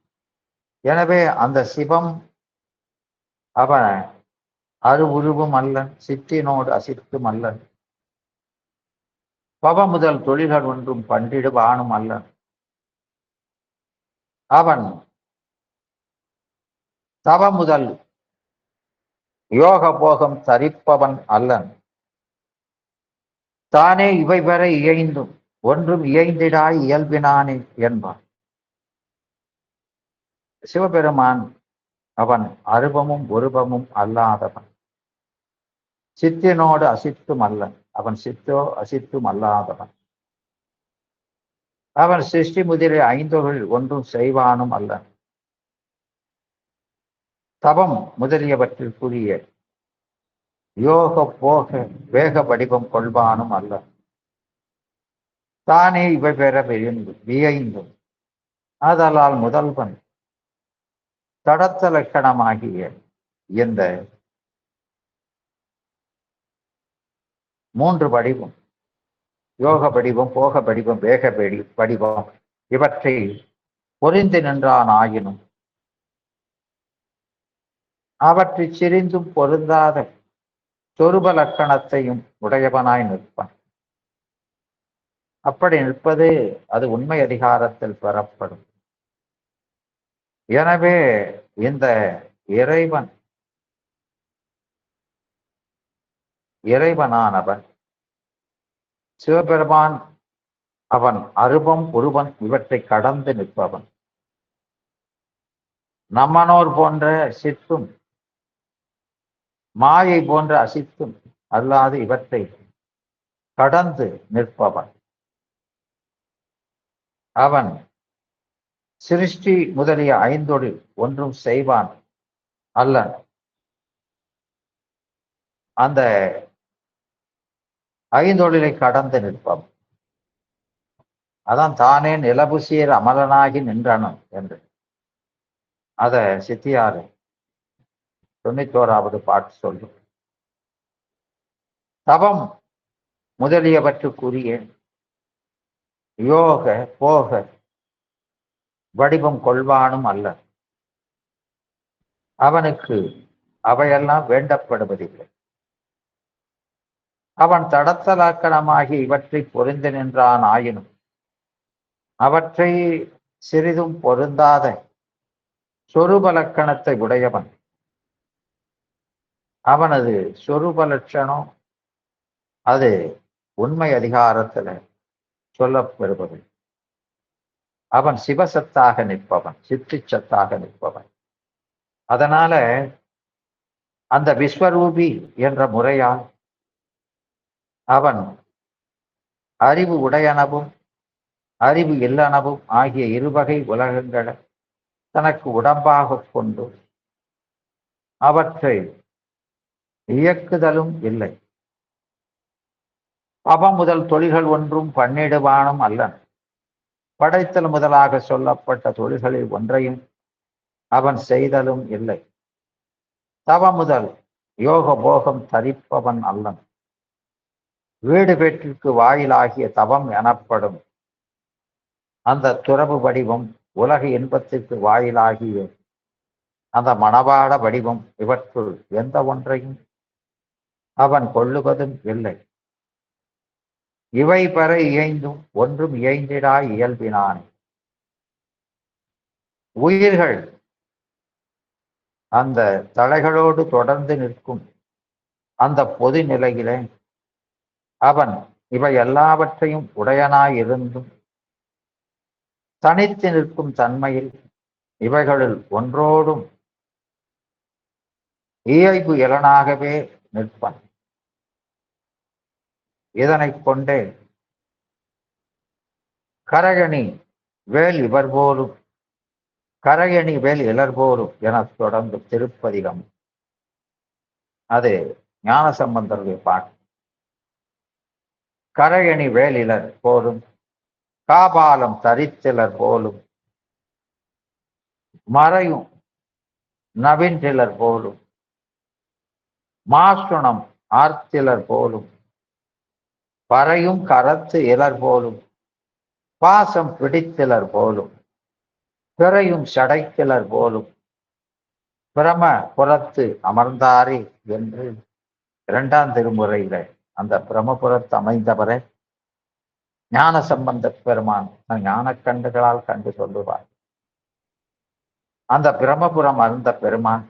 எனவே அந்த சிவம் அவன் அருவுருவும் அல்லன், சித்தினோடு அசித்தும் அல்லன், பவ முதல் தொழில்கள் ஒன்றும் பண்டிடுவானும் அல்லன். அவன் தவ முதல் யோக போகம் தரிப்பவன் அல்லன். தானே இவை வரை இயைந்தும் ஒன்றும் இயைந்திடாய் இயல்பினானே என்பான். சிவபெருமான் அவன் அருபமும் உருவமும் அல்லாதவன், சித்தினோடு அசித்தும் அல்லன். அவன் சித்தோ அசித்தும் அல்லாதவன். அவன் சிருஷ்டி முதலிய ஐந்தொழில் ஒன்றும் செய்வானும் அல்லன். தவம் முதலியவற்றிற்குரிய யோக போக வேக வடிவம் கொள்வானும் அல்ல. தானே இவை பெற வியைந்தும் ஆதலால் முதல்வன் தடத்த லட்சணமாகிய இந்த 3 வடிவம், யோக வடிவம், போக வடிவம், வேக வடிவம் இவற்றை பொறிந்து நின்றான் ஆயினும் அவற்றை சிறிந்தும் பொருந்தாத சொருப லட்சணத்தையும் உடையவனாய் நிற்பான். அப்படி நிற்பது அது உண்மை அதிகாரத்தில் பெறப்படும். எனவே இந்த இறைவனானவன் சிவபெருமான் அவன் அருபம் உருவன் இவற்றை கடந்து நிற்பவன். நம்மனோர் போன்ற சித்தும் மாயை போன்ற அசித்தும் அல்லாது இவற்றை கடந்து நிற்பவன். அவன் சிருஷ்டி முதலிய ஐந்தொழில் ஒன்றும் செய்வான் அல்லன். அந்த ஐந்தொழிலை கடந்து நிற்பவன். அதான் தானே நிலவு சீர் அமலனாகி நின்றனும் என்று அத சித்தியாறு 91வது பாட்டு சொல்லும். தவம் முதலியவற்றுக்குரிய யோக போக வடிவம் கொள்வானும் அல்ல. அவனுக்கு அவையெல்லாம் வேண்டப்படுவதில்லை. அவன் தடத்தலாக்கணமாகி இவற்றை பொருந்து நின்றான் ஆயினும் அவற்றை சிறிதும் பொருந்தாத சொரூப லட்சணத்தை உடையவன். அவனது சொரூப லட்சணம் அது உண்மை அதிகாரத்துல சொல்லப்பெறுவது. அவன் சிவசத்தாக நிற்பவன், சித்தி சத்தாக நிற்பவன். அதனால அந்த விஸ்வரூபி என்ற முறையால் அவன் அறிவு உடையனவும் அறிவு இல்லனவும் ஆகிய இருவகை உலகங்களை தனக்கு உடம்பாக கொண்டு அவற்றை இயக்குதலும் இல்லை. அவ முதல் தொழில்கள் ஒன்றும் பண்ணிடுவானும் அல்லன். படைத்தல் முதலாக சொல்லப்பட்ட தொழில்களில் ஒன்றையும் அவன் செய்தலும் இல்லை. தவ முதல் யோக போகம் தரிப்பவன் அல்லன். வீடு பேற்றிற்கு வாயிலாகிய தவம் எனப்படும் அந்த துறவு வடிவம், உலக இன்பத்திற்கு வாயிலாகிய அந்த மணவாட வடிவம் இவற்றுள் எந்த ஒன்றையும் அவன் கொள்ளுவதும் இல்லை. இவை பெற இயைந்தும் ஒன்றும் இயைந்திடாய் இயல்பினான். உயிர்கள் அந்த தலைகளோடு தொடர்ந்து நிற்கும் அந்த பொது நிலையிலே அவன் இவை எல்லாவற்றையும் உடையனாயிருந்தும் தனித்து நிற்கும் தன்மையில் இவைகளில் ஒன்றோடும் இயல்பு இலனாகவே நிற்பன். இதனைக் கொண்டே கரையணி வேல் இவர் போலும் கரையணி வேல் இலர் போலும் எனத் தொடர்ந்து திருப்பதிகம். அது ஞானசம்பந்தருடைய பாட்டு. கரையணி வேல் இலர் போலும் காபாலம் தரித்திலர் போலும் மறையும் நவின்றிலர் போலும் மாசுணம் ஆர்த்திலர் போலும் பறையும் கரத்து இலர் போலும் பாசம் பிடித்திலர் போலும் பிறையும் சடைத்திலர் போலும் பிரம புறத்து அமர்ந்தாரே என்று 2ஆம் திருமுறையில அந்த பிரமபுரத்து அமைந்தவரை ஞான சம்பந்த பெருமான் ஞான கண்டுகளால் கண்டு சொல்லுவார். அந்த பிரமபுரம் அருந்த பெருமான்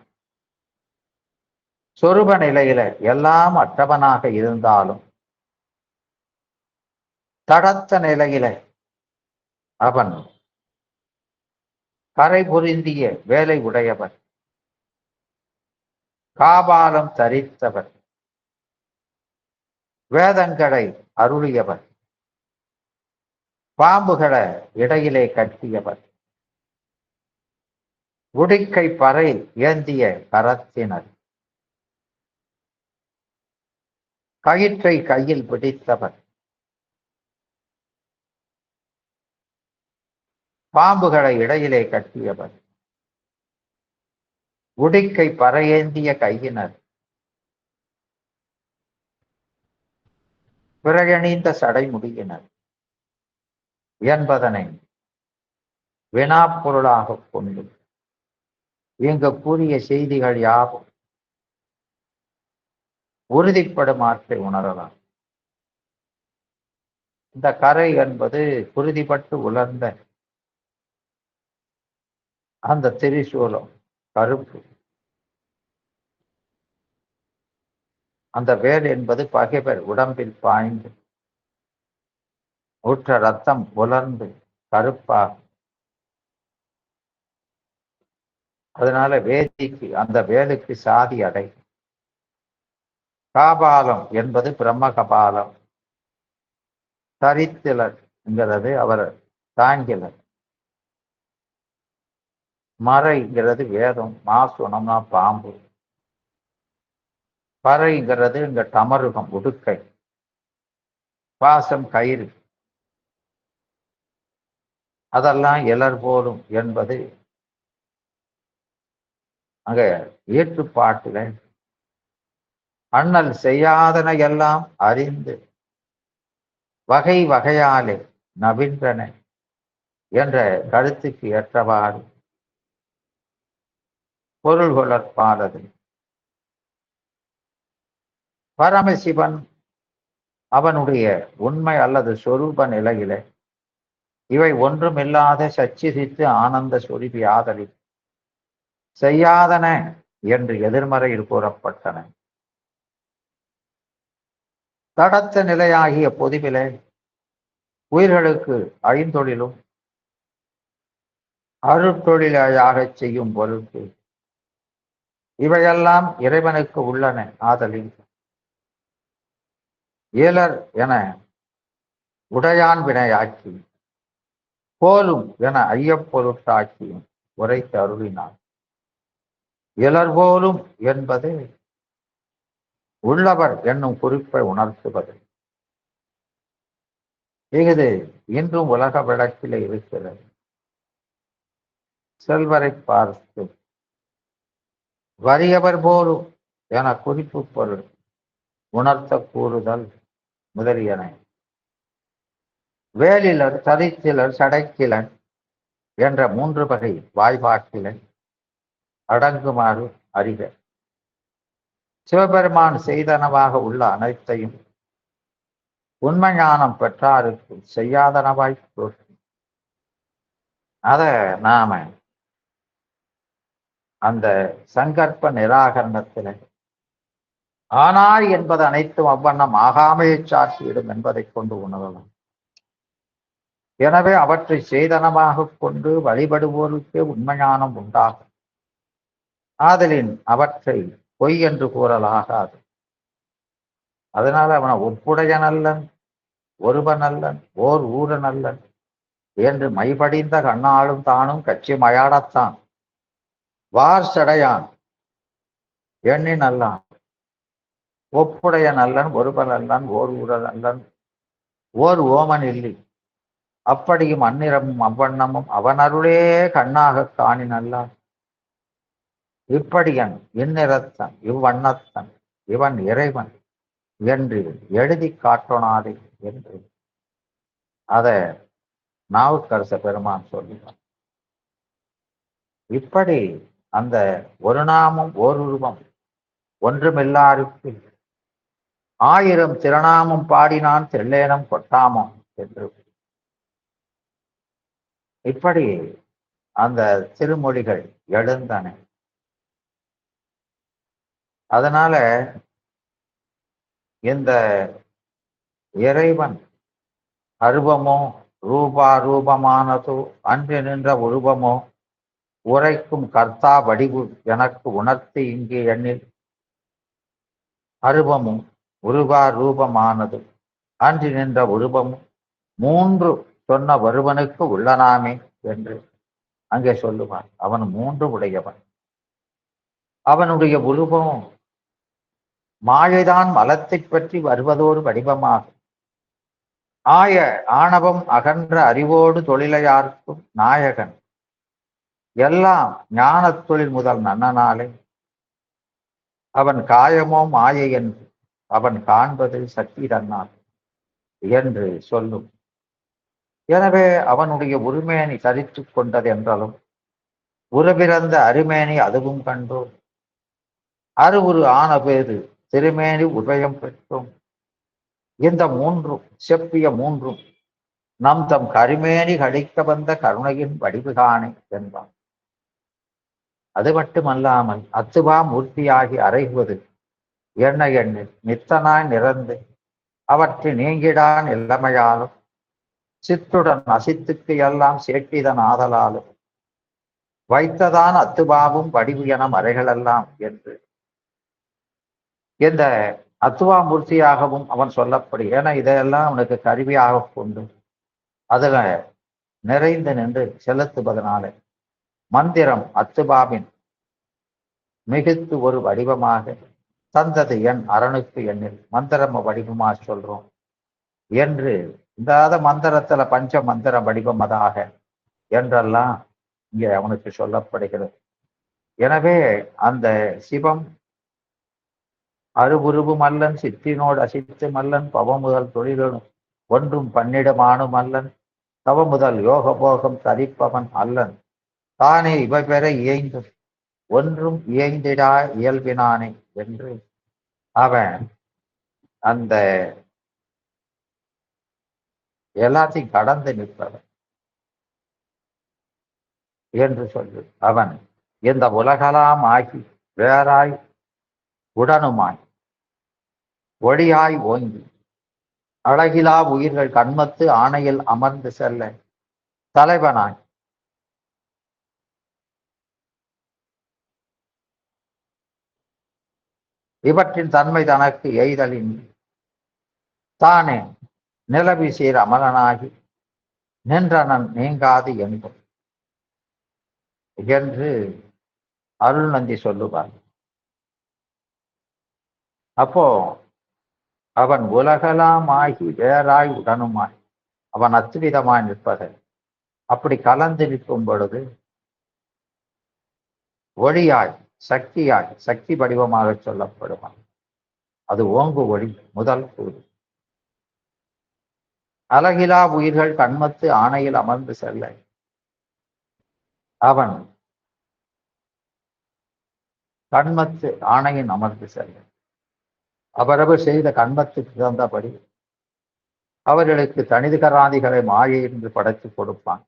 சொரூப நிலையில எல்லாம் அற்றவனாக இருந்தாலும் தடத்த நிலையில அவன் கரை பொருந்திய வேலை உடையவர், காபாலம் தரித்தவர், வேதங்களை அருளியவர், பாம்புகளை இடையிலே கட்டியவர், உடிக்கை பறை ஏந்திய கரத்தினர், கயிற்றை கையில் பிடித்தவர், பாம்புகளை இடையிலே கட்டியவர், உடிக்கை பறையேந்திய கையினர், பிறையணிந்த சடைமுடியினர் என்பதனை வினாப்பொருளாக கொண்டு இங்கு கூறிய செய்திகள் யாவும் உறுதிப்படுமாற்றை உணரலாம். இந்த கரை என்பது குருதிப்பட்டு உலர்ந்த அந்த திரிசூலம் கருப்பு. அந்த வேல் என்பது பகைவர் உடம்பில் பாய்ந்து ஊற்ற ரத்தம் உலர்ந்து கருப்பாக. அதனால வேதிக்கு அந்த வேலுக்கு சாதி அடை. காபாலம் என்பது பிரம்ம கபாலம். தரித்திலர் என்கிறது அவர் தாங்கிலர். மறைங்கிறது வேதம். மாசுணம்னா பாம்பு. பறைங்கிறது இங்க டமருகம் உடுக்கை. பாசம் கயிறு. அதெல்லாம் இலர் போலும் என்பது அங்க ஏற்றுப்பாட்டில அண்ணல் செய்யாதன எல்லாம் அறிந்து வகை வகையாலே நவின்றன என்ற கருத்துக்கு ஏற்றவாறு பொருள் கொள்ளற்பாலது. பரமசிவன் அவனுடைய உண்மை அல்லது சொரூப நிலையிலே இவை ஒன்றுமில்லாத சச்சிதித்து ஆனந்த சொருபி ஆதலில் செய்யாதன என்று எதிர்மறையில் கூறப்பட்டன. தடத்த நிலையாகிய பொதுவிலே உயிர்களுக்கு ஐந்தொழிலும் அருட்தொழிலாக செய்யும் பொருட்டு இவையெல்லாம் இறைவனுக்கு உள்ளன ஆதலில் இயலர் என உடையான் வினையாக்கி போலும் என ஐயப்பொருட்டாக்கியும் உரைத்து அருளினார். இயலர் போலும் என்பது உள்ளவர் என்னும் குறிப்பை உணர்த்துவது. இது இன்றும் உலக விளக்கிலே இருக்கிறது. செல்வரை பார்த்து வறியவர் போலும் என குறிப்பு பொருள் உணர்த்த கூறுதல் முதலியன வேலிலர், தரித்திலர், சடைக்கிலன் என்ற 3 வகை வாய்பாட்டிலன் அடங்குமாறு அறிக. சிவபெருமான் செய்தனவாக உள்ள அனைத்தையும் உண்மை ஞானம் பெற்றாருக்கு செய்யாதனவாய் தோற்றும். அத நாம அந்த சங்கற்ப நிராகரணத்துல ஆனாய் என்பது அனைத்தும் அவ்வண்ணம் ஆகாமையை சாற்றிவிடும் என்பதைக் கொண்டு உணரலாம். எனவே அவற்றை சேதனமாக கொண்டு வழிபடுவோருக்கே உண்மையானம் உண்டாகும். ஆதலின் அவற்றை பொய் என்று கூறலாகாது. அதனால அவனை ஒப்புடைய நல்லன், ஒருவன் அல்லன், ஓர் ஊரன் அல்லன் என்று மைபடிந்த கண்ணாலும் தானும் கட்சி மயாடத்தான் வார் சடையான் எண்ணி நல்லான், ஒப்புடைய நல்லன், ஒருவன் அல்லன், ஓர் ஊரன் அல்லன், ஓர் ஓமன் இல்லை. அப்படியும் அந்நிறமும் அவ்வண்ணமும் அவனருளே கண்ணாகக் காணின் அல்லான். இப்படியன் இந்நிறத்தன் இவ்வண்ணத்தன் இவன் இறைவன் என்று எழுதி காட்டொணாதே என்று அதை நாவுக்கரச பெருமான் சொல்லுவார். இப்படி அந்த ஒரு நாமம் ஓர் உருவம் ஒன்றுமில்லாருக்கு 1000 திருநாமம் பாடினான் தெல்லேனம் கொட்டாமோ என்று இப்படி அந்த திருமொழிகள் எழுந்தன. அதனால இந்த இறைவன் அருவமோ ரூபாரூபமானதோ அன்று நின்ற உருவமோ உரைக்கும் கர்த்தா வடிவு எனக்கு உணர்த்தி இங்கே எண்ணில் அருவமும் உருவாரூபமானது அன்று நின்ற உருவமும் 3 சொன்ன வருவனுக்கு உள்ளனாமே என்று அங்கே சொல்லுவான். அவன் 3 உடையவன். அவனுடைய உருவம் மாயைதான் மலத்தை பற்றி வருவதோடு வடிவமாகும். ஆணவம் அகன்ற அறிவோடு தொழிலையார்க்கும் நாயகன் எல்லாம் ஞானத் தொழில் முதல் நன்னனாலே அவன் காயமோ மாயை என்று அவன் காண்பது சக்தி தன்னான் என்று சொல்லும். எனவே அவனுடைய உருமேனி தரித்து கொண்டது என்றாலும் உருபிறந்த அருமேனி அதுவும் கண்டோம். அருவுரு ஆன பேரு திருமேனி உபயம் பெற்றோம். இந்த 3 செப்பிய 3 நம் தம் கருமேனி கழிக்க வந்த கருணையின் வடிவு காணே என்பான். அது மட்டுமல்லாமல் அத்துவா மூர்த்தியாகி அறைகுவது எண்ண எண்ணில் நித்தனாய் நிறந்து அவற்றை நீங்கிடான் இளமையாலும் சித்துடன் அசித்துக்கு எல்லாம் சேட்டிதன் ஆதலாலும் வைத்ததான் அத்துவாவும் வடிவு என மறைகளெல்லாம் என்று இந்த அத்துவா மூர்த்தியாகவும் அவன் சொல்லப்படி. ஏன்னா இதையெல்லாம் அவனுக்கு கருவியாக கொண்டு அதுல நிறைந்து நின்று செலுத்துவதனால மந்திரம் அத்துபாவின் மிகுத்து ஒரு வடிவமாக தந்தது என் அரணுக்கு எண்ணில் மந்திரம் வடிவமாக சொல்றோம் என்று இந்த மந்திரத்துல பஞ்ச மந்திர வடிவம் அதாக என்றெல்லாம் இங்கே அவனுக்கு சொல்லப்படுகிறது. எனவே அந்த சிவம் அருவுருவு மல்லன் சித்தினோடு அசித்து மல்லன் பவமுதல் தொழிலும் ஒன்றும் பன்னிடமானும் அல்லன் தவமுதல் யோகபோகம் தரிப்பவன் அல்லன் தானே இவை பெற இயைந்தும் ஒன்றும் இயைந்திடா இயல்பினானே என்று அவன் அந்த எல்லாத்தையும் கடந்து நிற்பவன் என்று சொல்லு. அவன் இந்த உலகலாம் ஆகி வேறாய் உடனுமாய் ஒளியாய் ஓங்கி அழகிலா உயிர்கள் கண்மத்து ஆணையில் அமர்ந்து செல்ல தலைவனாய் இவற்றின் தன்மை தனக்கு எய்தலின் தானே நிலவி சீர் அமலனாகி நின்றனன் நீங்காது என்பது என்று அருள்நந்தி சொல்லுவார். அப்போ அவன் உலகலாம் ஆகி வேறாய் உடனுமாய் அவன் அத்விதமாய் நிற்பதை அப்படி கலந்து நிற்கும் பொழுது ஒளியாய் சக்தியாய் சக்தி வடிவமாக சொல்லப்படுவான். அது ஓங்கு ஒளி முதல் கூறு. அழகிலா உயிர்கள் கண்மத்து ஆணையில் அமர்ந்து செல்ல அவன் கண்மத்து ஆணையின் அமர்ந்து செல்ல அவரவர் செய்த கண்மத்துக்கு தகுந்தபடி அவர்களுக்கு தனிதுகராதிகளை மாயை என்று படைத்து கொடுப்பான்.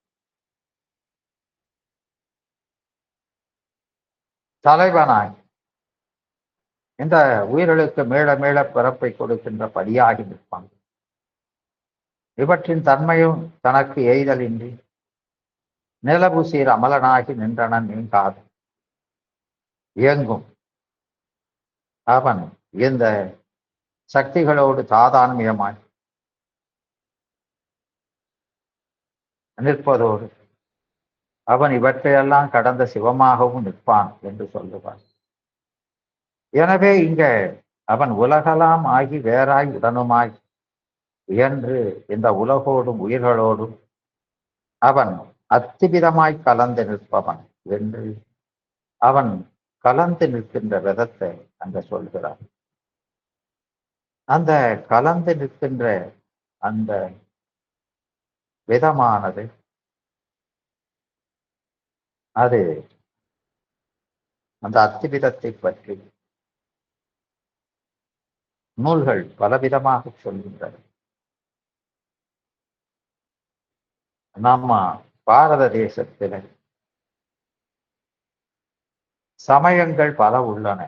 தலைவனாய் இந்த உயிர்களுக்கு மீள மீள பிறப்பை கொடுக்கின்ற படியாகி நிற்பான். இவற்றின் தன்மையும் தனக்கு எய்தலின்றி நிலவு சீர் அமலனாகி நின்றனன் நீங்காது இயங்கும் அவன் இந்த சக்திகளோடு தாதான்மியமாய் நிற்பதோடு அவன் இவற்றையெல்லாம் கடந்த சிவமாகவும் நிற்பான் என்று சொல்லுவான். எனவே இங்க அவன் உலகலாம் ஆகி வேறாய் உடனுமாய் என்று இந்த உலகோடும் உயிர்களோடும் அவன் அத்திவிதமாய் கலந்து நிற்பவன் என்று அவன் கலந்து நிற்கின்ற விதத்தை அங்க சொல்கிறார். அந்த கலந்து நிற்கின்ற அந்த விதமானது அது அந்த அத்திவிதத்தை பற்றி நூல்கள் பலவிதமாக சொல்கின்றன. நம்ம பாரத தேசத்தில் சமயங்கள் பல உள்ளன.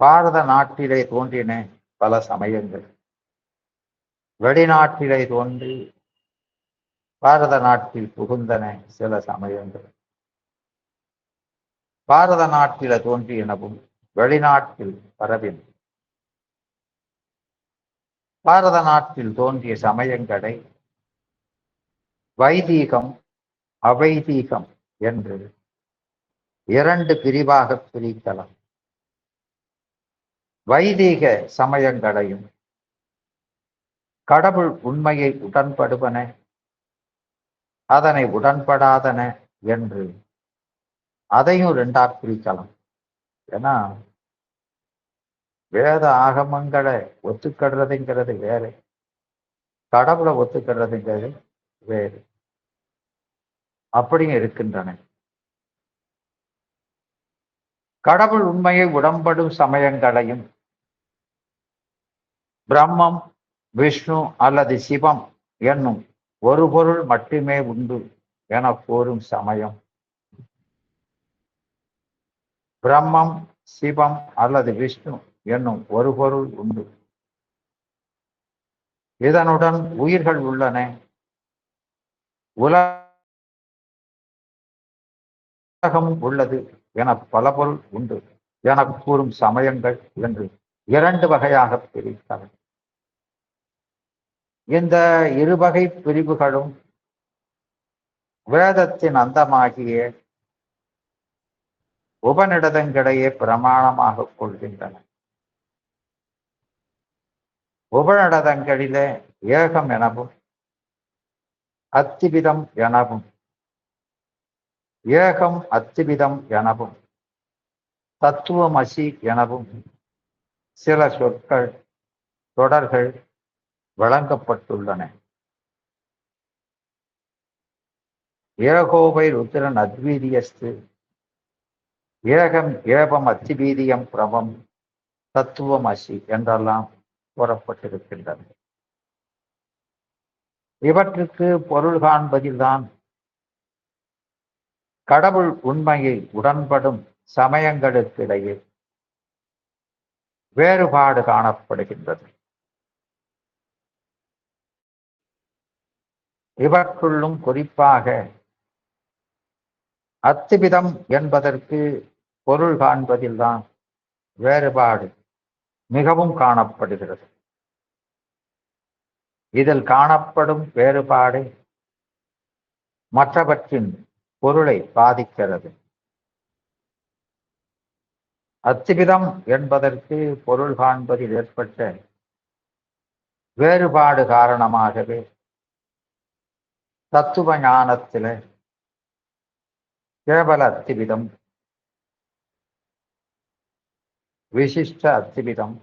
பாரத நாட்டிலே தோன்றின பல சமயங்கள், வெளிநாட்டிலே தோன்றி பாரத நாட்டில் புகுந்தன சில சமயங்கள். பாரத நாட்டில தோன்றியனவும் வெளிநாட்டில் பரவின. பாரத நாட்டில் தோன்றிய சமயங்களை வைதீகம் அவைதீகம் என்று இரண்டு பிரிவாக பிரிக்கலாம். வைதீக சமயங்களையும் கடவுள் உண்மையை உடன்படுவன அதனை உடன்படாதன என்று அதையும் ரெண்டா பிரிக்கலாம். ஏன்னா வேத ஆகமங்களை ஒத்துக்கடுறதுங்கிறது வேறு, கடவுளை ஒத்துக்கிறதுங்கிறது வேறு. அப்படியும் இருக்கின்றன. கடவுள் உண்மையை உடன்படும் சமயங்களையும் பிரம்மம் விஷ்ணு அல்லது சிவம் என்னும் ஒரு பொருள் மட்டுமே உண்டு என கூறும் சமயம், பிரம்மம் சிவம் அல்லது விஷ்ணு என்னும் ஒரு பொருள் உண்டு, இதனுடன் உயிர்கள் உள்ளன, உலகம் உள்ளது என பல பொருள் உண்டு என கூறும் சமயங்கள் என்று இரண்டு வகையாக பிரித்தனர். இந்த இருவகை பிரிவுகளும் வேதத்தின் அந்தமாகிய உபநிடதங்களையே பிரமாணமாக கொள்கின்றன. உபநிடதங்களிலே ஏகம் எனவும் அத்திவிதம் எனவும் ஏகம் அத்திவிதம் எனவும் தத்துவமசி எனவும் சில சொற்கள் தொடர்கள் வழங்கப்பட்டுள்ளன. ஏகோபை ருத்திரன் அத்வீதியஸ்து ஏகம் ஏவம் அத்திவீதியம் பிரமம் தத்துவமசி என்றெல்லாம் கூறப்பட்டிருக்கின்றன. இவற்றுக்கு பொருள் காண்பதில்தான் கடவுள் உண்மையை உடன்படும் சமயங்களுக்கிடையே வேறுபாடு காணப்படுகின்றது. இவற்றுள்ளும் குறிப்பாக அத்திவிதம் என்பதற்கு பொருள் காண்பதில்தான் வேறுபாடு மிகவும் காணப்படுகிறது. இதில் காணப்படும் வேறுபாடு மற்றவற்றின் பொருளை பாதிக்கிறது. அத்திவிதம் என்பதற்கு பொருள் காண்பதில் ஏற்பட்ட வேறுபாடு காரணமாகவே தத்துவ ஞானத்திலே கேவல அத்திவிதம், விசிஷ்ட அத்திவிதம்,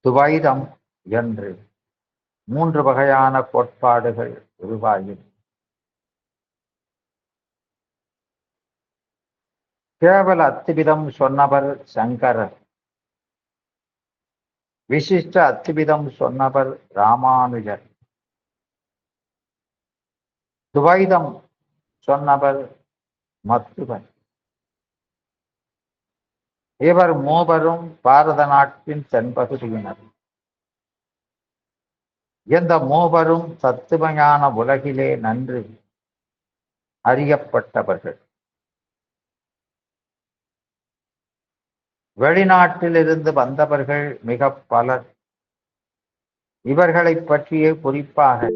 துவைதம் என்று மூன்று வகையான கோட்பாடுகள் உருவாகி கேவல அத்திவிதம் சொன்னவர் சங்கரர், விசிஷ்ட அத்திவிதம் சொன்னவர் ராமானுஜர், துவைதம் சொன்னவர் மத்துவன். இவர் மூவரும் பாரத நாட்டின் தென்பகுதியினர். இந்த மூவரும் தத்துவஞான உலகிலே நன்கு அறியப்பட்டவர்கள். வெளிநாட்டிலிருந்து வந்தவர்கள் மிக பலர் இவர்களைப் பற்றியே, குறிப்பாக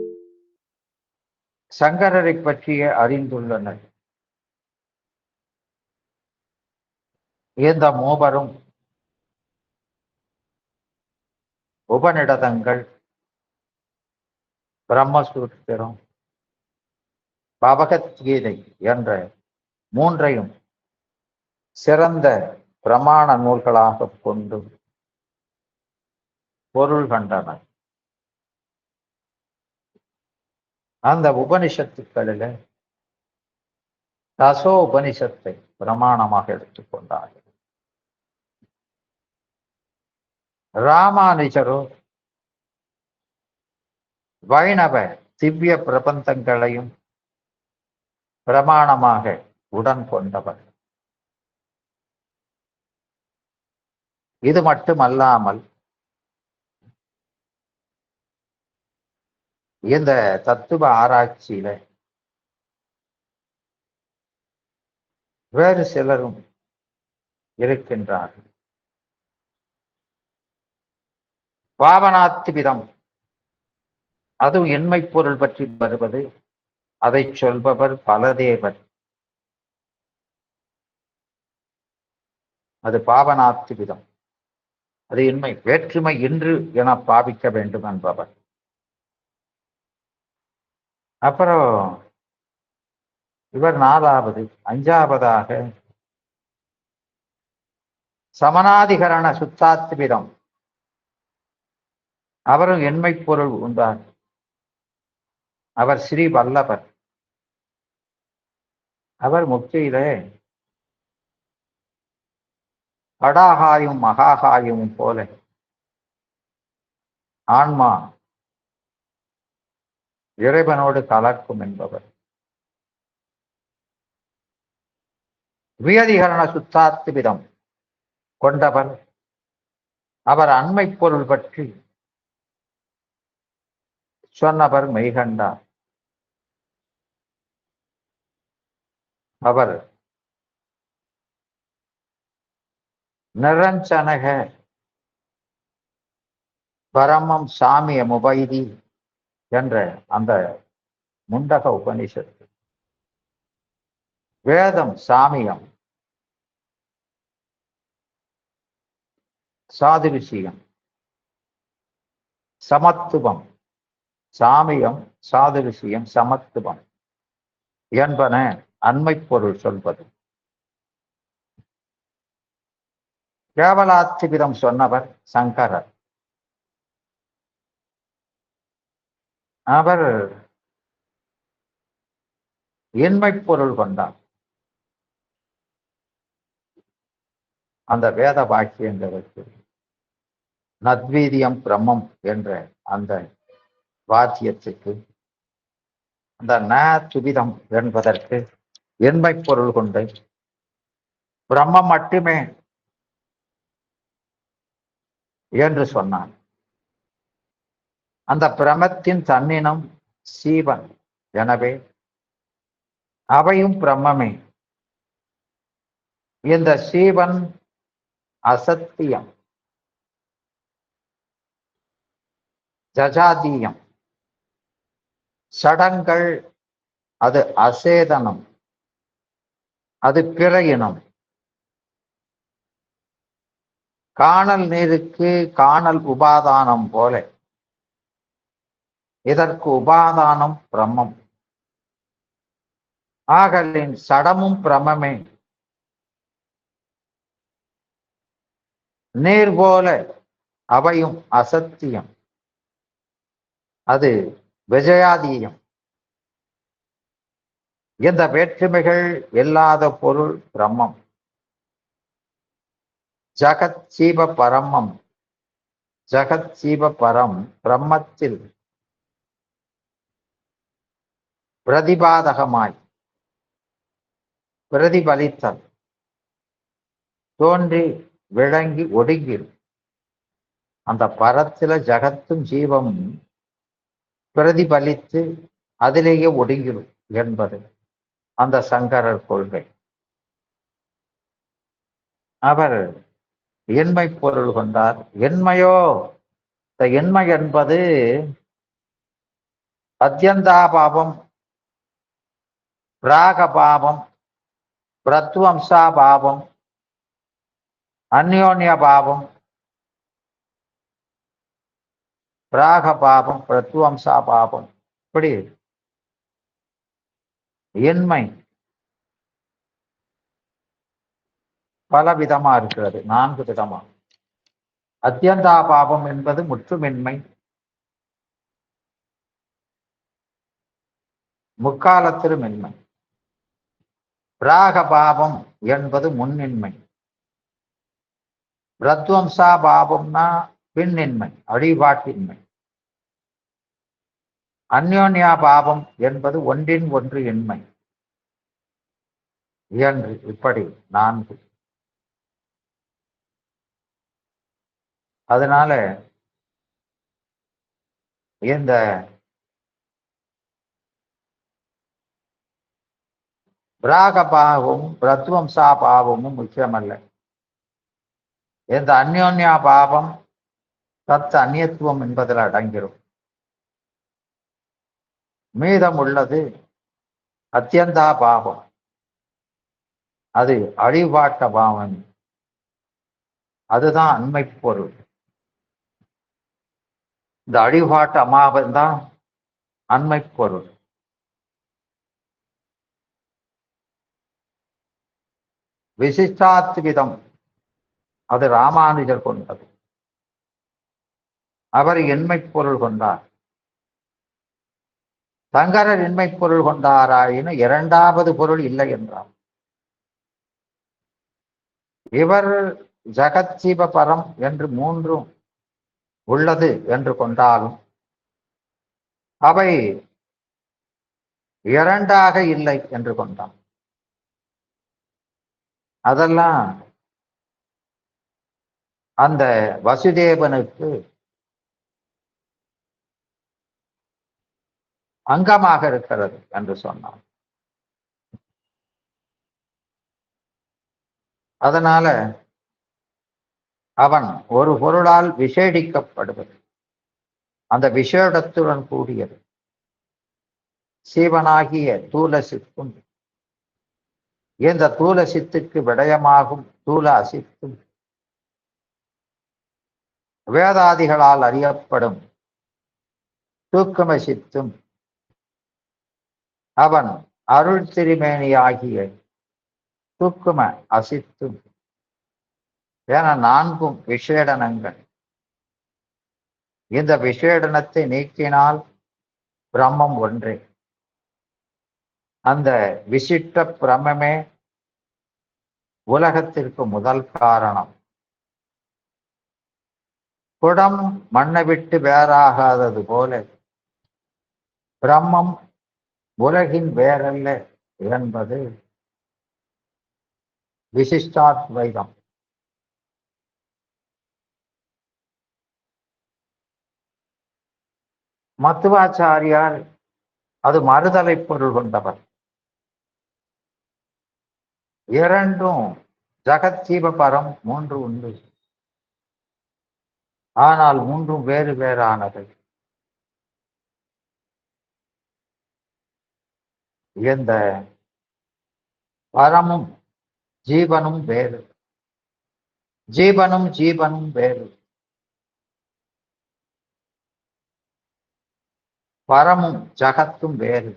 சங்கரரை பற்றியே அறிந்துள்ளனர். இந்த மூவரும் உபநிடதங்கள், பிரம்மசூத்திரம், பகவத்கீதை என்ற மூன்றையும் சிறந்த பிரமாண நூல்களாக கொண்டு பொருள் கண்டனர். அந்த உபனிஷத்துக்களில் தசோ உபனிஷத்தை பிரமாணமாக எடுத்துக்கொண்டார்கள். ராமானுஜரோ வைணவ திவ்ய பிரபந்தங்களையும் பிரமாணமாக உடன் கொண்டவர். இது மட்டுமல்லாமல் இந்த தத்துவ ஆராய்ச்சியில வேறு சிலரும் இருக்கின்றார்கள். பாவனாத்திவிதம், அதுவும் எண்மை பொருள் பற்றி வருவது, அதை சொல்பவர் பலதேவர். அது பாவனாத்திவிதம், அது இன்மை, வேற்றுமை இன்று என பாவிக்க வேண்டும் என்பவர். அப்புறம் இவர் நாலாவது. அஞ்சாவதாக சமனாதிகரண சுத்தாத்விதம், அவரும் எண்மை பொருள் உண்டார். அவர் ஸ்ரீ வல்லவர். அவர் முக்தியிலே கடாகாயும் மகாகாயும் போல ஆன்மா இறைவனோடு கலக்கும் என்பவர். வியதிகரண சுத்தாத்விதம் கொண்டவர். அவர் அண்மை பொருள் பற்றி சொன்னவர் மெய்கண்டார். அவர் நிரஞ்சனக பரமம் சாமிய முபைதி என்ற அந்த முண்டக உபனிஷத்து, வேதம் சாமியம், சாதுரிசியம், சமத்துவம், சாமியம், சாதுரிசியம், சமத்துவம் என்பன அண்மை பொருள் சொல்வது. கேவலாத்திவிதம் சொன்னவர் சங்கரர். அவர் எண்மை பொருள் கொண்டார். அந்த வேத வாக்கியங்களுக்கு நத்வீதியம் பிரம்மம் என்ற அந்த வாக்கியத்துக்கு, அந்த ந துவிதம் என்பதற்கு எண்மை பொருள் கொண்டு பிரம்மம் மட்டுமே என்று சொன்னார். அந்த பிரமத்தின் தன்னினம் சீவன். எனவே அவையும் பிரம்மமே. இந்த சீவன் அசத்தியம், ஜஜாதீயம், சடங்கள், அது அசேதனம், அது பிற இனம். காணல் நீருக்கு காணல் உபாதானம் போல இதற்கு உபாதானம் பிரம்மம். ஆகலின் சடமும் பிரம்மமே. நீர் போல அவையும் அசத்தியம், அது விஜயாதீயம். இந்த வேற்றுமைகள் இல்லாத பொருள் பிரம்மம். ஜகத் சீவ பரமம், ஜகத் சீவ பரம் பிரம்மத்தில் பிரதிபாதகமாய் பிரதிபலித்தல், தோன்றி விளங்கி ஒடுங்கிடும். அந்த பரத்தில ஜகத்தும் ஜீவமும் பிரதிபலித்து அதிலேயே ஒடுங்கிடும் என்பது அந்த சங்கரர் கொள்கை. அவர் எண்மை பொருள் கொண்டார். எண்மையோ, இந்த எண்மை என்பது அத்தியந்தாபாவம், பிராகபாவம், பிரத்வம்சாபாவம், அந்யோன்ய பாவம், பிராகபாவம், பிரத்வம்சாபாவம், இப்படி எண்மை பல விதமா இருக்கிறது. 4 விதமா. அத்தியந்தாபாவம் என்பது முற்றுமென்மை, முக்காலத்திலும் மென்மை. பிராகபாவம் என்பது முன்னின்மை. பிரத்வம்சாபாவம்னா பின்னின்மை, அழிபாட்டின்மை. அந்யோன்யா பாவம் என்பது ஒன்றின் ஒன்று எண்மை என்று இப்படி 4. அதனால இந்த பிராகபாவமும் பிரத்வம்சா பாவமும் முக்கியமல்ல. இந்த அந்யோன்யா பாவம் தத் அந்நியத்துவம் என்பதில் அடங்கிடும். மீதம் உள்ளது அத்தியந்தா பாவம், அது அழிவாட்ட பாவம், அதுதான் அண்மை பொருள். இந்த அழிவாட்ட அமாவன் தான் அண்மை பொருள். விசிஷ்டாத்விதம் அது ராமானுஜர் கொண்டது. அவர் எண்மை பொருள் கொண்டார். சங்கரர் எண்மை பொருள் கொண்டாராயினும் 2வது பொருள் இல்லை என்றார். இவர் ஜகத் ஜீவ பரம் என்று 3 உள்ளது என்று கொண்டாலும் அவை 2ஆக இல்லை என்று கொண்டார். அதெல்லாம் அந்த வசுதேவனுக்கு அங்கமாக இருக்கிறது என்று சொன்னார். அதனால அவன் ஒரு பொருளால் விசேடிக்கப்படுவது, அந்த விசேடத்துடன் கூடியது. சீவனாகிய தூல சித்தும் இந்த தூல சித்துக்கு விடயமாகும் தூல அசித்தும் வேதாதிகளால் அறியப்படும் தூக்கம சித்தும் அவன் அருள் திருமேனியாகிய தூக்கும அசித்தும் என 4 விசேடனங்கள். இந்த விசேடனத்தை நீக்கினால் பிரம்மம் ஒன்றே. அந்த விசிஷ்ட பிரம்மே உலகத்திற்கு முதல் காரணம். குடம் மண்ணை விட்டு வேறாகாதது போல பிரம்மம் உலகின் வேறல்ல என்பது விசிஷ்டாத்வைதம். மத்துவாச்சாரியார் அது மறுதலை பொருள் கொண்டவர். 2 ஜகத் ஜீவ பரம் 3 உண்டு, ஆனால் 3 வேறு வேறானது. இந்த பரமும் ஜீவனும் வேறு, ஜீவனும் வேறு. பரமும் ஜகத்தும் வேறு,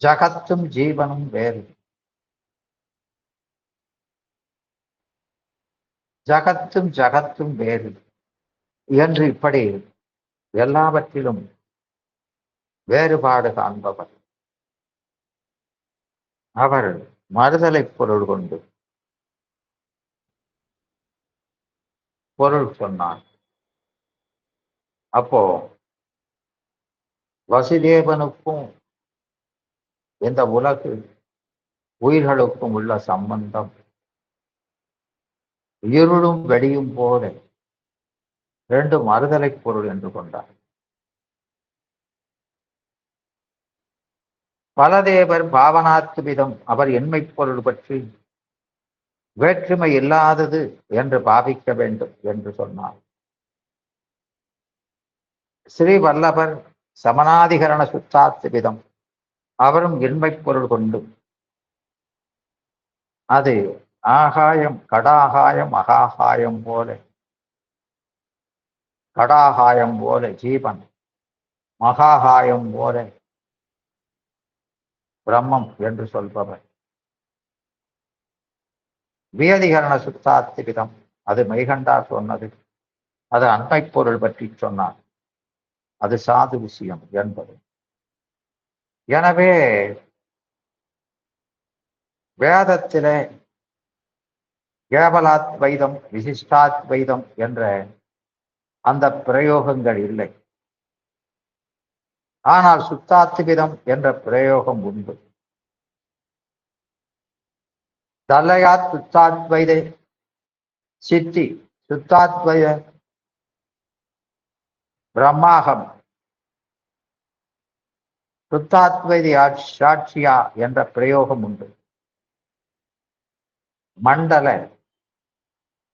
ஜகத்தும் ஜீவனும் வேறு. ஜகத்தும் வேறு என்று இப்படி எல்லாவற்றிலும் வேறுபாடு காண்பவர். அவர் மறுதலை பொருள் கொண்டு பொருள் சொன்னார். அப்போ வசுதேவனுக்கும் இந்த உலகு உயிர்களுக்கும் உள்ள சம்பந்தம் இருளும் வெடியும் போல இரண்டு மறுதலை பொருள் என்று கொண்டார். பலதேவர் பாவனாத்விதம் அவர் எண்மை பொருள் பற்றி வேற்றுமை இல்லாதது என்று பாவிக்க வேண்டும் என்று சொன்னார். ஸ்ரீ வல்லபர் சமனாதிகரண சுத்தாத்விதம் அவரும் எண்மை பொருள் கொண்டு அது ஆகாயம் கடாகாயம் அகாகாயம் போல கடாகாயம் போல ஜீவன் மகாகாயம் போல பிரம்மம் என்று சொல்பவர். வியதிகரண சுத்தாத்விதம் அது மெய்கண்டார் சொன்னது, அது அண்மை பொருள் பற்றி சொன்னார், அது சாது விஷயம் என்பது. எனவே வேதத்திலே கேவலாத்வைதம் விசிஷ்டாத்வைதம் என்ற அந்த பிரயோகங்கள் இல்லை. ஆனால் சுத்தாத்விதம் என்ற பிரயோகம் உண்டு. தலயாத் சுத்தாத்வைத சித்தி சுத்தாத்வைத பிரம்மாகம் சுத்தாத்வைதி சாட்சியா என்ற பிரயோகம் உண்டு. மண்டல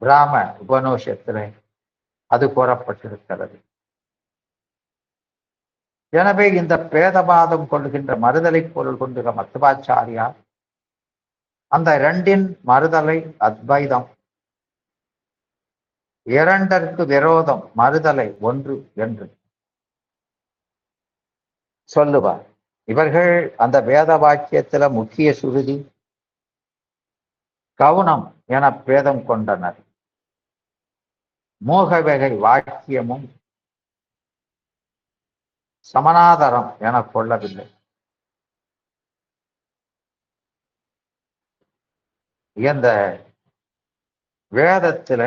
பிராம உபநிஷத்திலே அது கூறப்பட்டிருக்கிறது. எனவே இந்த பேதவாதம் கொள்கின்ற மறுதலை பொருள் கொண்டுள்ள மத்துவாச்சாரியார் அந்த இரண்டின் மறுதலை அத்வைதம், இரண்டற்கு விரோதம் மறுதலை ஒன்று என்று சொல்லுவார். இவர்கள் அந்த வேத வாக்கியத்தில முக்கிய சுருதி கவுனம் என பேதம் கொண்டனர். மோகவகை வாக்கியமும் சமனாதரம் என கொள்ளவில்லை. இந்த வேதத்தில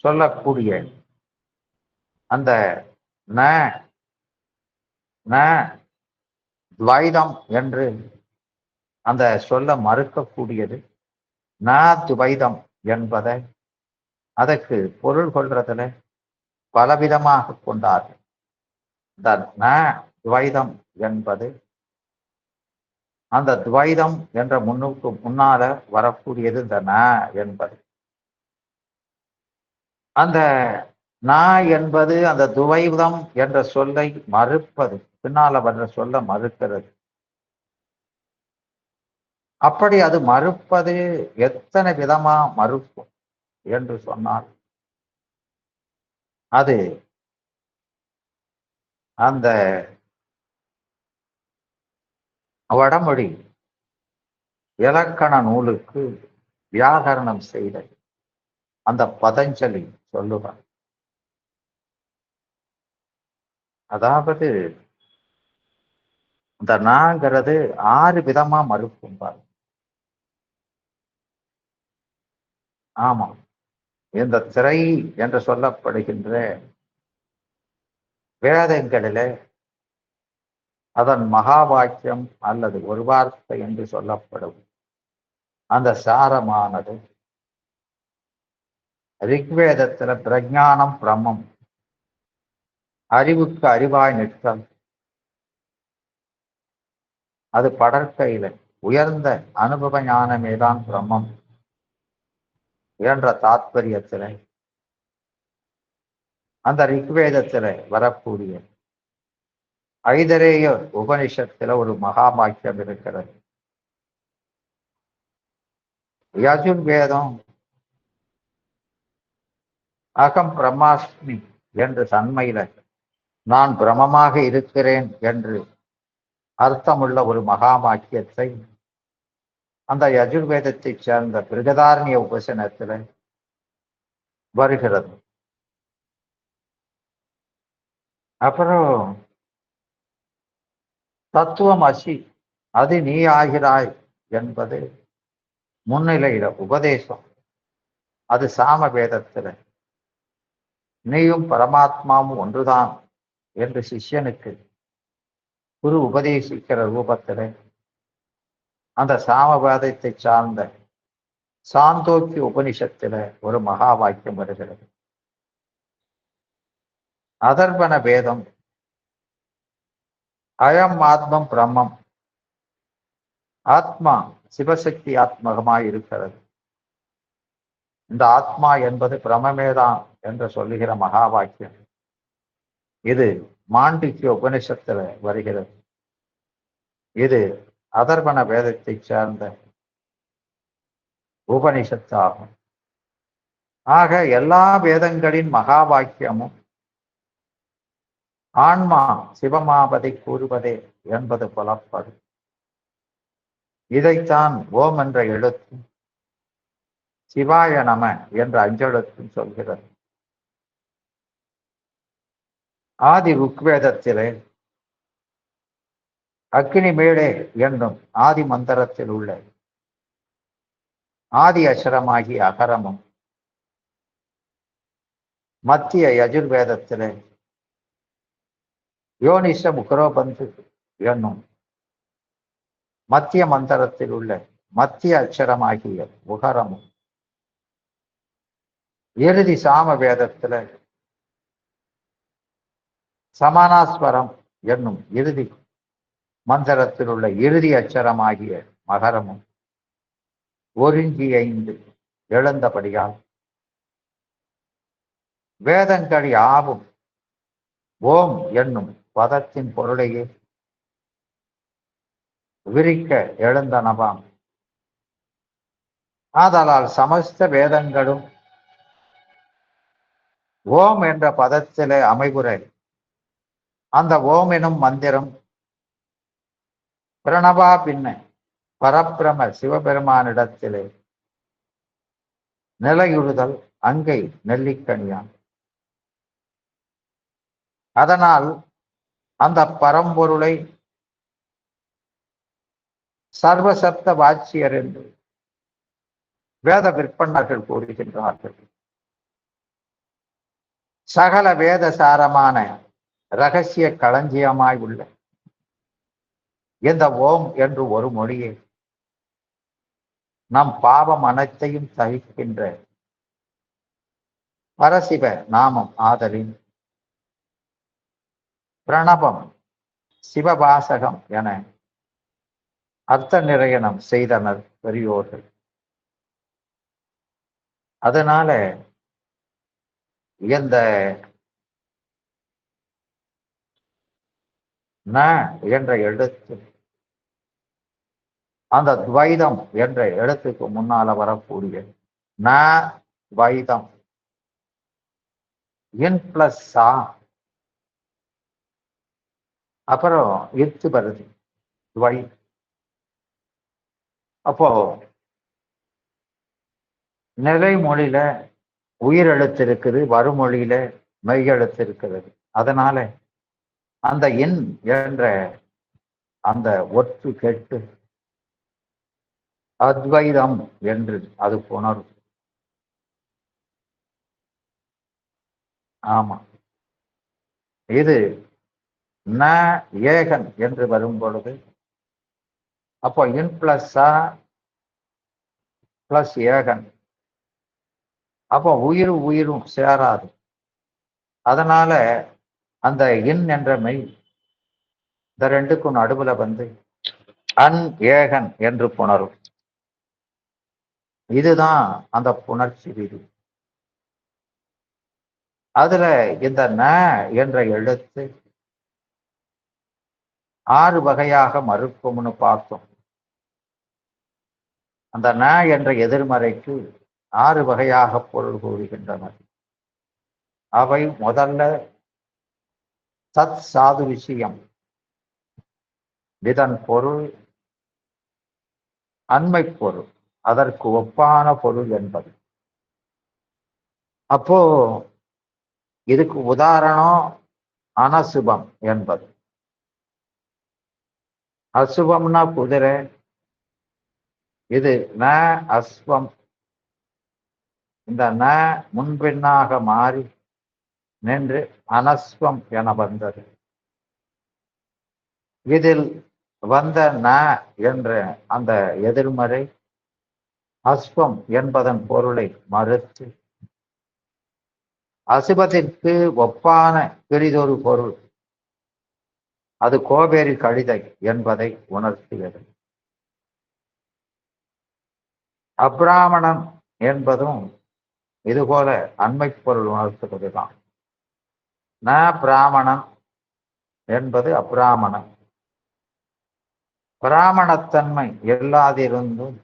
சொல்லக்கூடிய அந்த துவைதம் என்று அந்த சொல்ல மறுக்கக்கூடியது துவைதம் என்பதை அதற்கு பொருள் கொள்றதுல பலவிதமாக கொண்டார்கள். இந்த துவைதம் என்பது அந்த துவைதம் என்ற முன்னுக்கு முன்னால வரக்கூடியது இந்த என்பது. அந்த என்பது அந்த துவைதம் என்ற சொல்லை மறுப்பது, பின்னால வர்ற சொல்ல மறுக்கிறது. அப்படி அது மறுப்பது எத்தனை விதமா மறுக்கும் என்று சொன்னால் அது அந்த வடமொழி இலக்கண நூலுக்கு வியாகரணம் செய்த அந்த பதஞ்சலி சொல்லுவார். அதாவது இந்த நாங்கிறது 6 விதமா மறுக்கும் பாரு. ஆமா, இந்த திரை என்று சொல்லப்படுகின்ற வேதங்களிலே அதன் மகா வாக்கியம் அல்லது ஒரு வார்த்தை என்று சொல்லப்படும் அந்த சாரமானது ரிக்வேதத்துல பிரஞானம் பிரம்மம், அறிவுக்கு அறிவாய் நிற்றல், அது படற்கையில உயர்ந்த அனுபவ ஞானமேதான் பிரம்மம் என்ற தாத்பரியத்தில அந்த ரிக்வேதத்தில வரக்கூடிய ஐதரேய உபனிஷத்துல ஒரு மகா வாக்கியம் இருக்கிறது. யஜுர்வேதம் அகம் பிரம்மாஸ்மி என்று தன்மையில நான் பிரமமாக இருக்கிறேன் என்று அர்த்தமுள்ள ஒரு மகா வாக்கியத்தை அந்த யஜுர்வேதத்தை சேர்ந்த பிருகதாரண்ய உபசனத்தில் வருகிறது. அப்புறம் தத்துவம் அசி, அது நீ ஆகிறாய் என்பது முன்னிலையில உபதேசம். அது சாம வேதத்தில் நீயும் பரமாத்மாவும் ஒன்றுதான் என்று சிஷ்யனுக்கு குரு உபதேசிக்கிற ரூபத்தில் அந்த சாமவேதத்தை சார்ந்த சாந்தோக்கிய உபனிஷத்துல ஒரு மகா வாக்கியம் வருகிறது. அதர்வன வேதம் அயம் ஆத்மம் பிரம்மம், ஆத்மா சிவசக்தி ஆத்மகமாய் இருக்கிறது. இந்த ஆத்மா என்பது பிரமமேதான் என்று சொல்லுகிற மகா வாக்கியம் இது மாண்டிக்ய உபனிஷத்துல வருகிறது. இது அதர்வன வேதத்தை சேர்ந்த உபனிஷத்து ஆகும். ஆக எல்லா வேதங்களின் மகா வாக்கியமும் ஆன்மா சிவமாவதை கூறுவதே என்பது புலப்படும். இதைத்தான் ஓம் என்ற எழுத்தும் சிவாய நம என்ற அஞ்செழுத்தும் சொல்கிறது. ஆதி ருக்வேதத்திலே அக்னி மேடே என்னும் ஆதி மந்திரத்தில் உள்ள ஆதி அக்ஷரமாகிய அகரமும், மத்திய யஜுர்வேதத்திலே யோனிஷ முகரோபந்து என்னும் மத்திய மந்திரத்தில் உள்ள மத்திய அக்ஷரமாகிய உகரமும், இறுதி சாம வேதத்துல சமானாஸ்வரம் என்னும் இறுதி மந்திரத்தில் உள்ள இறுதி அச்சரமாகிய மகரமும் ஒருங்கியைந்து எழுந்தபடியால் வேதங்கள் யாவும் ஓம் என்னும் பதத்தின் பொருளையே விரிக்க எழுந்தனவாம். ஆதலால் சமஸ்த வேதங்களும் ஓம் என்ற பதத்திலே அமைவுரை. அந்த ஓம் எனும் மந்திரம் பிரணவா பின்ன பரப்பிரம சிவபெருமானிடத்திலே நிலையுறுதல் அங்கை நெல்லிக்கனியான். அதனால் அந்த பரம்பொருளை சர்வசப்த வாட்சியர் என்று வேத விற்பனர்கள் கூறுகின்றார்கள். சகல வேத சாரமான இரகசிய களஞ்சியமாய் உள்ள இந்த ஓம் என்று ஒரு மொழியை நம் பாவம் அனைத்தையும் சகிக்கின்ற பரசிவ நாமம் ஆதலின் பிரணவம் சிவபாசகம் என அர்த்த நிரயணம் செய்தனர் பெரியோர்கள். அதனால இந்த ந என்ற எழுத்து அந்த துவைதம் என்ற எழுத்துக்கு முன்னால வரக்கூடிய ந துவைதம் இன் பிளஸ் சா, அப்புறம் இத்து வருது துவை. அப்போ நிலை மொழியில உயிரெழுத்து இருக்குது, வருமொழியில மெய்யெழுத்து இருக்கிறது. அதனால அந்த எண் என்ற அந்த ஒற்று கெட்டு அத்வைதம் என்று அது புணரும். ஆமா, இது ந ஏகன் என்று வரும் பொழுது அப்போ இன் பிளஸ் ஆ பிளஸ் ஏகன், அப்போ உயிரும் சேராது. அதனால அந்த இன் என்ற மெய் இந்த ரெண்டுக்கும் நடுவுல வந்து அன் ஏகன் என்று புணரும். இதுதான் அந்த புணர்ச்சி விதி. அதுல இந்த ந என்ற எழுத்து 6 வகையாக மறுக்கும்னு பார்த்தோம். அந்த ந என்ற எதிர்மறைக்கு 6 வகையாக பொருள் கூறுகின்றனர். அவை முதல்ல சத் சாது விஷயம், இதன் பொருள் அண்மை பொருள், அதற்கு ஒப்பான பொருள் என்பது. அப்போ இதுக்கு உதாரணம் அனசுபம் என்பது. அசுபம்னா குதிரை, இது ந அஸ்வம். இந்த ந முன்பின்னாக மாறி நின்று அனஸ்வம் என வந்தது. இதில் வந்த ந என்ற அந்த எதிர்மறை அஸ்வம் என்பதன் பொருளை மறுத்து அசுபத்திற்கு ஒப்பான பெரிதொரு பொருள் அது கோவேரி கழுதை என்பதை உணர்த்தியது. அப்பிராமணன் என்பதும் இதுபோல அண்மை பொருள் உணர்த்துவதுதான். ந பிராமணன் என்பது அப்பிராமணன். பிராமணத்தன்மை இல்லாதிருந்தும்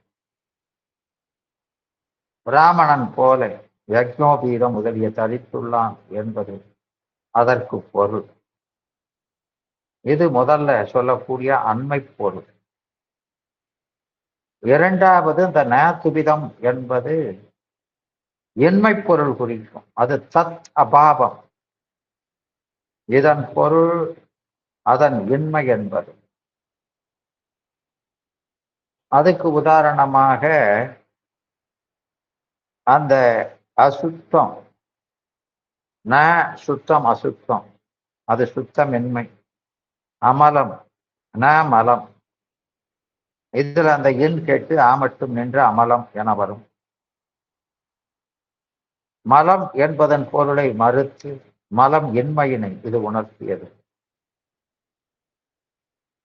பிராமணன் போல யக்ஞோபீடம் முதலிய தரித்துள்ளான் என்பது அதற்கு பொருள். இது முதல்ல சொல்லக்கூடிய அண்மை பொருள். இரண்டாவது இந்த நேத்துபிதம் என்பது இன்மை பொருள் குறிக்கும். அது தத் அபாவம். இதன் பொருள் அதன் இன்மை என்பது. அதுக்கு உதாரணமாக அந்த அசுத்தம், ந சுத்தம் அசுத்தம், அது சுத்தமின்மை. அமலம், ந மலம், இதில் அந்த எண் கேட்டு ஆ மட்டும் நின்று அமலம் என வரும். மலம் என்பதன் பொருளை மறுத்து மலம் இன்மையினை இது உணர்த்தியது.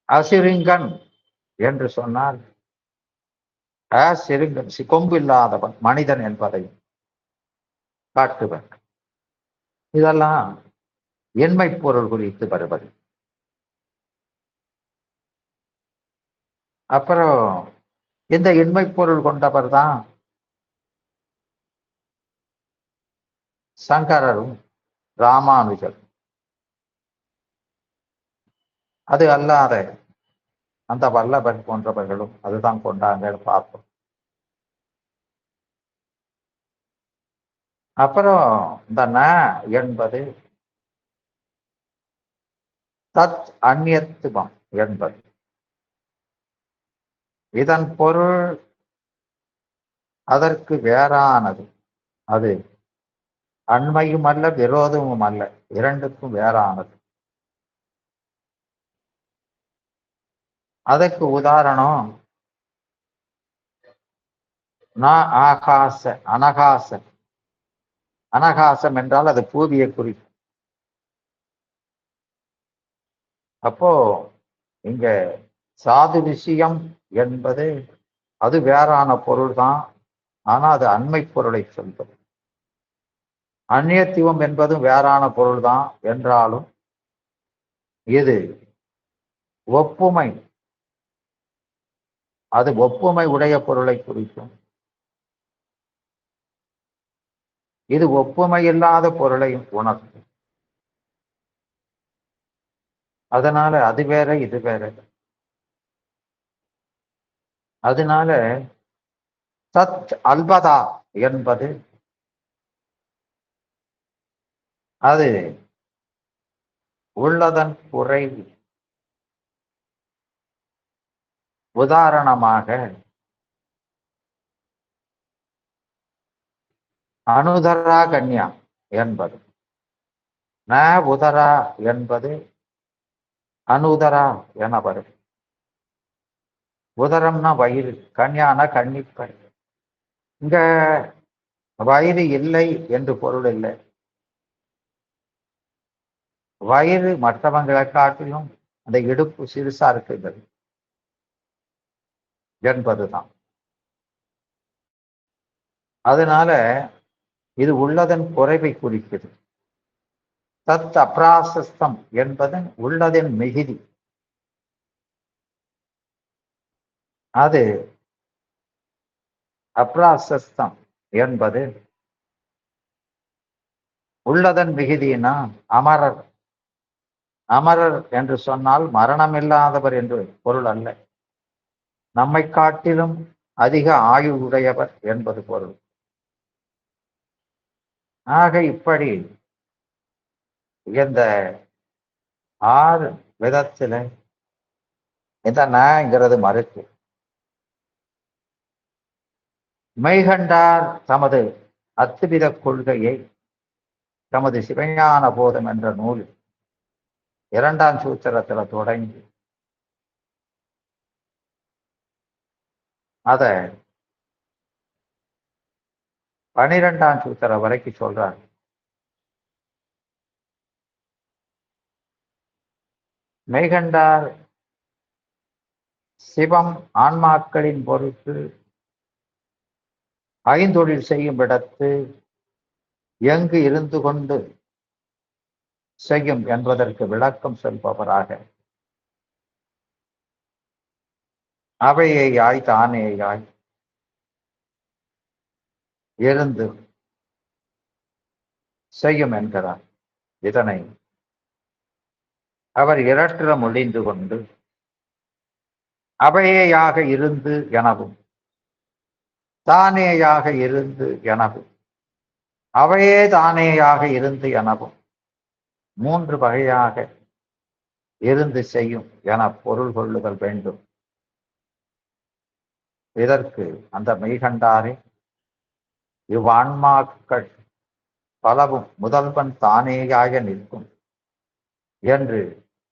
அசிரிங்கன் என்று சொன்னால் அசிரிங்கன் கொம்பு இல்லாதவன் மனிதன் என்பதை காட்டுவன். இதெல்லாம் எண்மை பொருள் குறித்து வருவது. அப்புறம் இந்த எண்மை பொருள் கொண்டவர் தான் சங்கரரும் ராமானுஜர். அது அல்லாத அந்த வல்லபன் போன்றவர்களும் அதுதான் கொண்டாங்க பார்ப்போம். அப்புறம் இந்த ந என்பது தத் அந்நியத்துவம் என்பது. இதன் பொருள் அதற்கு வேறானது. அது அண்மையும் அல்ல விரோதமும் அல்ல, இரண்டுக்கும் வேறானது. அதற்கு உதாரணம் ஆகாச அனகாச. அனகாசம் என்றால் அது பூதியை குறிக்கும். அப்போ இங்க சாது விஷயம் என்பது அது வேறான பொருள் தான். ஆனா அது அண்மை பொருளை சொல்வது. அந்நியத்துவம் என்பதும் வேறான பொருள் தான் என்றாலும் இது ஒப்புமை, அது ஒப்புமை உடைய பொருளை குறிக்கும். இது ஒப்புமை இல்லாத பொருளை உணர்த்தும். அதனால அது வேற இது வேற. அதனால சத் அல்பதா என்பது அது உள்ளதன் குறைவு. உதாரணமாக அனுதரா கன்யா என்பது. ந உதரா என்பது அனுதரா என வரும். உதரம்னா வயிறு, கன்யானா கன்னிப்பை. இங்க வயிறு இல்லை என்று பொருள் இல்லை. வயிறு மற்றவங்களை காட்டிலும் அந்த இடுப்பு சிறுசா இருக்குகிறது என்பதுதான். அதனால இது உள்ளதன் குறைவை குறிக்கிறது. தத் அப்ராசஸ்தம் என்பதன் உள்ளதன் மிகுதி. அது அப்ராசஸ்தம் என்பது உள்ளதன் மிகுதினா அமரர். அமரர் என்று சொன்னால் மரணம் இல்லாதவர் என்று பொருள் அல்ல. நம்மை காட்டிலும் அதிக ஆயுள் உடையவர் என்பது பொருள். ஆக இப்படி இந்த 6 விதத்துல இந்த நங்கிறது மறுக்கு. மெய்கண்டார் தமது அத்துவித கொள்கையை தமது சிவஞான போதம் என்ற நூலில் 2ஆம் சூத்திரத்துல தொடங்கி அத 12ஆம் சூத்திரம் வரைக்கும் சொல்றார். மெய்கண்டார் சிவம் ஆன்மாக்களின் பொருட்டு ஐந்தொழில் செய்யும் இடத்து எங்கு இருந்து கொண்டு செய்யும் என்பதற்கு விளக்கம் சொல்பவராக அவையேயாய் தானேயாய் இருந்து செய்யும் என்கிறார். இதனை அவர் இரட்டிற மொழிந்து கொண்டு அவையேயாக இருந்து எனவும் தானேயாக இருந்து எனவும் அவையே தானேயாக இருந்து எனவும் 3 வகையாக இருந்து செய்யும் என பொருள் கொள்ளுதல் வேண்டும். இதற்கு அந்த மெய்கண்டாரே இவ்வான்மாக்கள் பலவும் முதல்வன் தானேயாக நிற்கும் என்று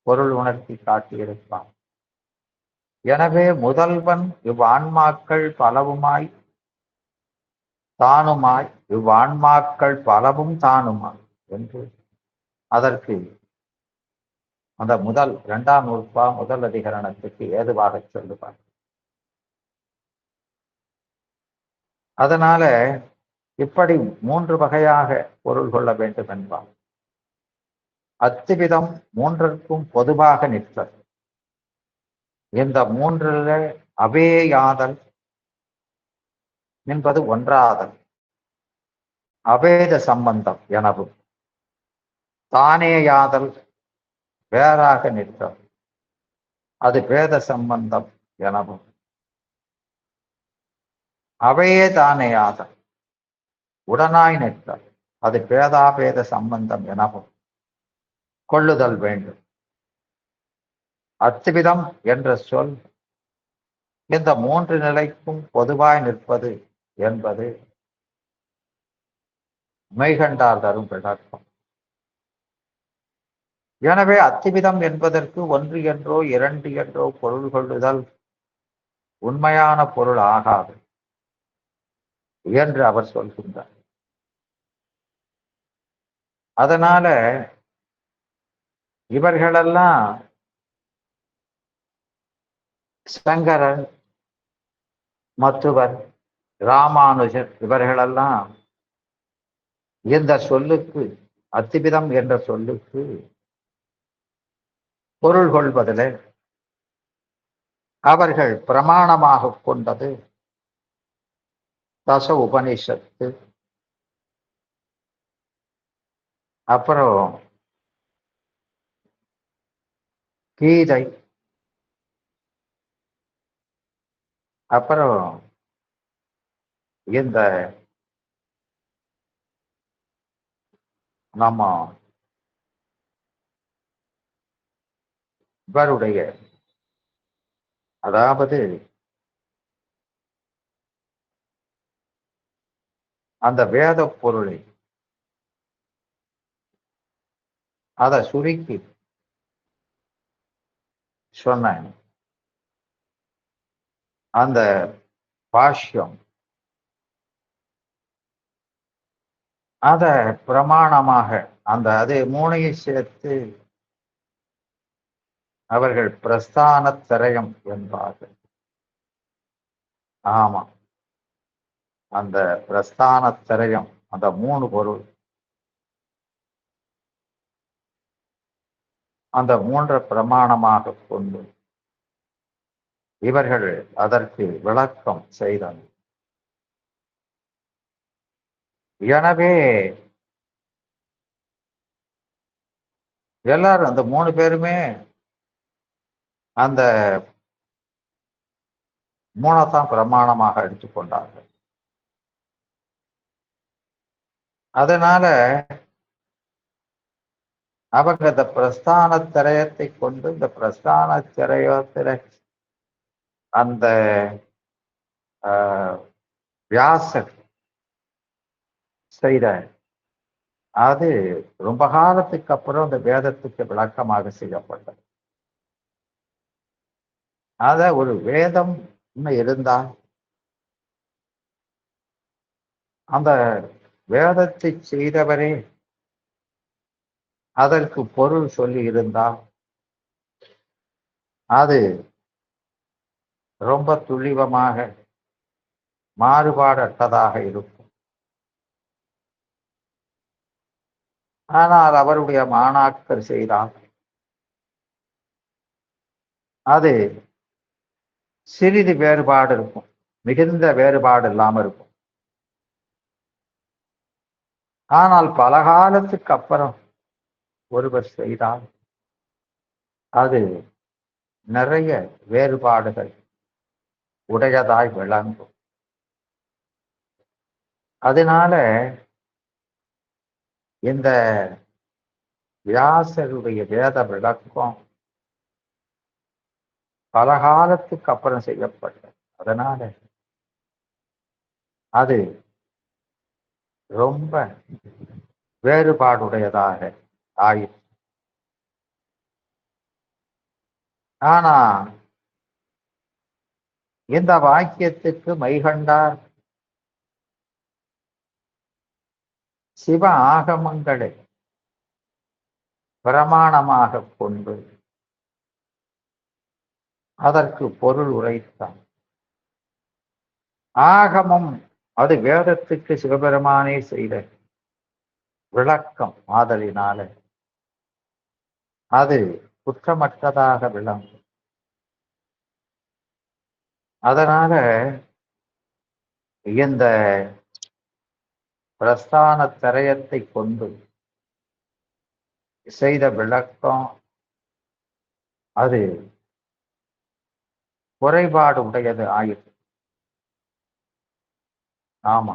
பொருள் உணர்த்தி காட்டியிருப்பார். எனவே முதல்வன் இவ்வான்மாக்கள் பலவுமாய் தானுமாய் இவ்வான்மாக்கள் பலவும் தானுமாய் என்று அதற்கு அந்த 2ஆம் நூற்பா முதல் அதிகரணத்துக்கு ஏதுவாக சொல்லுவார். அதனால இப்படி 3 வகையாக பொருள் கொள்ள வேண்டும் என்பார். அத்திவிதம் 3ற்கும் பொதுவாக நிற்கிறது. இந்த 3ல அவேயாதல் என்பது ஒன்றாதல் அபேத சம்பந்தம் எனவும் தானேயாதல் வேறாக நிற்கிறது அது பேத சம்பந்தம் எனவும் அவையே தானேயாதல் உடனாய் நிற்கிறது அது பேதாபேத சம்பந்தம் எனவும் கொள்ளுதல் வேண்டும். அத்துவிதம் என்ற சொல் இந்த 3 நிலைக்கும் பொதுவாய் நிற்பது என்பது மெய்கண்டார் தரும் விளக்கம். எனவே அத்திவிதம் என்பதற்கு 1 என்றோ 2 என்றோ பொருள் கொள்ளுதல் உண்மையான பொருள் ஆகாது என்று அவர் சொல்கின்றார். அதனால இவர்களெல்லாம் சங்கரர் மத்துவர் ராமானுஜர் இவர்களெல்லாம் இந்த சொல்லுக்கு அத்திவிதம் என்ற சொல்லுக்கு பொருள் கொள்வதில் அவர்கள் பிரமாணமாக கொண்டது தச உபனிஷத்து, அப்புறம் கீதை, அப்புறம் இந்த நம்ம இவருடைய அதாவது அந்த வேத பொருளை அதை சுருக்கி சொன்ன அந்த பாஷ்யம் அத பிரமாணமாக அந்த அது 3ஐயும் சேர்த்து அவர்கள் பிரஸ்தான திரயம் என்பார்கள். ஆமா, அந்த பிரஸ்தான திரயம் அந்த 3 பொருள் அந்த 3 பிரமாணமாக கொண்டு இவர்கள் அதற்கு விளக்கம் செய்தனர். எனவே எல்லாரும் அந்த 3 பேருமே அந்த 3ஐத்தான் பிரமாணமாக எடுத்துக்கொண்டார்கள். அதனால அவங்க இந்த பிரஸ்தான திரயத்தை கொண்டு இந்த பிரஸ்தான திரயத்தில அந்த வியாசர் செய்த அது ரொம்ப காலத்துக்கு அப்புறம் இந்த வேதத்துக்கு விளக்கமாக செய்யப்பட்டது. அத ஒரு வேதம் இருந்தால் அந்த வேதத்தை செய்தவரே அதற்கு பொருள் சொல்லி இருந்தால் அது ரொம்ப துல்லியமாக மாறுபாடற்றதாக இருக்கும். ஆனால் அவருடைய மாணாக்கர் செய்தால் அது சிறிது வேறுபாடு இருக்கும், மிகுந்த வேறுபாடு இல்லாமல் இருக்கும். ஆனால் பல காலத்துக்கு அப்புறம் ஒருவர் செய்தால் அது நிறைய வேறுபாடுகள் உடையதாய் விளங்கும். அதனால இந்த வியாசருடைய வேத விளக்கம் பல காலத்துக்கு அப்புறம் செய்யப்பட்டது. அதனால அது ரொம்ப வேறுபாடுடையதாக ஆயிற்று. ஆனா இந்த வாக்கியத்துக்கு மைகண்டார் சிவ ஆகமங்களை பிரமாணமாக கொண்டு அதற்கு பொருள் உரைத்தான். ஆகமம் அது வேதத்துக்கு சிவபெருமானே செய்த விளக்கம் ஆதலினால அது குற்றமற்றதாக விளங்கும். அதனால இந்த பிரஸ்தான திரயத்தை கொண்டு செய்த விளக்கம் அது குறைபாடு உடையது ஆயிற்று. ஆமா.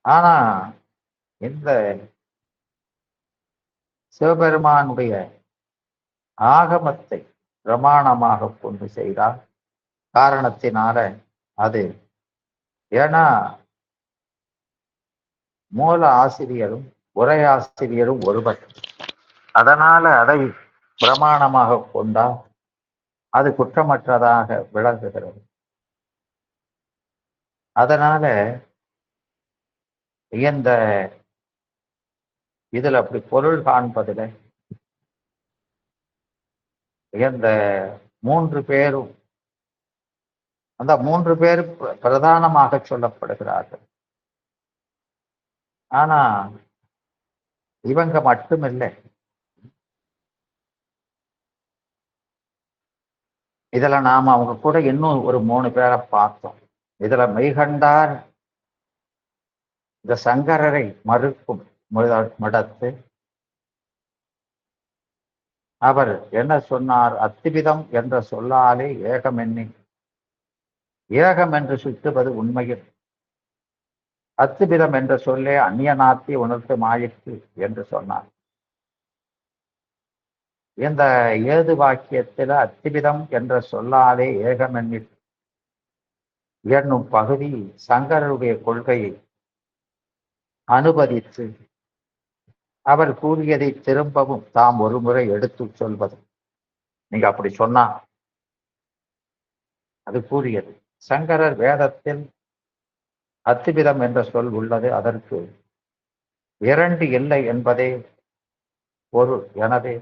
ஆனா இந்த சிவபெருமானுடைய ஆகமத்தை பிரமாணமாக கொண்டு செய்தால் காரணத்தினால அது, ஏன்னா மூல ஆசிரியரும் உரையாசிரியரும் ஒருவர், அதனால அதை பிரமாணமாக கொண்டால் அது குற்றமற்றதாக விளங்குகிறது. அதனால இந்த இதுல அப்படி பொருள் காண்பதில் இந்த 3 பேரும், அந்த 3 பேர் பிரதானமாக சொல்லப்படுகிறார்கள். ஆனா இவங்க மட்டுமில்லை, இதுல நாம அவங்க கூட இன்னும் ஒரு 3 பேரை பார்த்தோம். இதுல மெய்கண்டார் இந்த சங்கரரை மறுக்கும் மடத்து அவர் என்ன சொன்னார்? அத்திவிதம் என்ற சொல்லாலே ஏகம் எண்ணி ஏகம் என்று சுட்டுவது உண்மையில் அத்திவிதம் என்ற சொல்லே அந்நியநாத்தி உணர்த்து மாயிற்று என்று சொன்னார். இந்த ஏது வாக்கியத்தில் அத்திவிதம் என்ற சொல்லாலே ஏகம் எண்ணி என்னும் பகுதி சங்கரருடைய கொள்கையை அனுமதித்து அவர் கூறியதை திரும்பவும் தாம் ஒரு முறை எடுத்து சொல்வது. நீங்க அப்படி சொன்னா அது கூறியது. சங்கரர் வேதத்தில் அத்திவிதம் என்ற சொல் உள்ளது, அதற்கு 2 இல்லை என்பதே பொருள். எனவே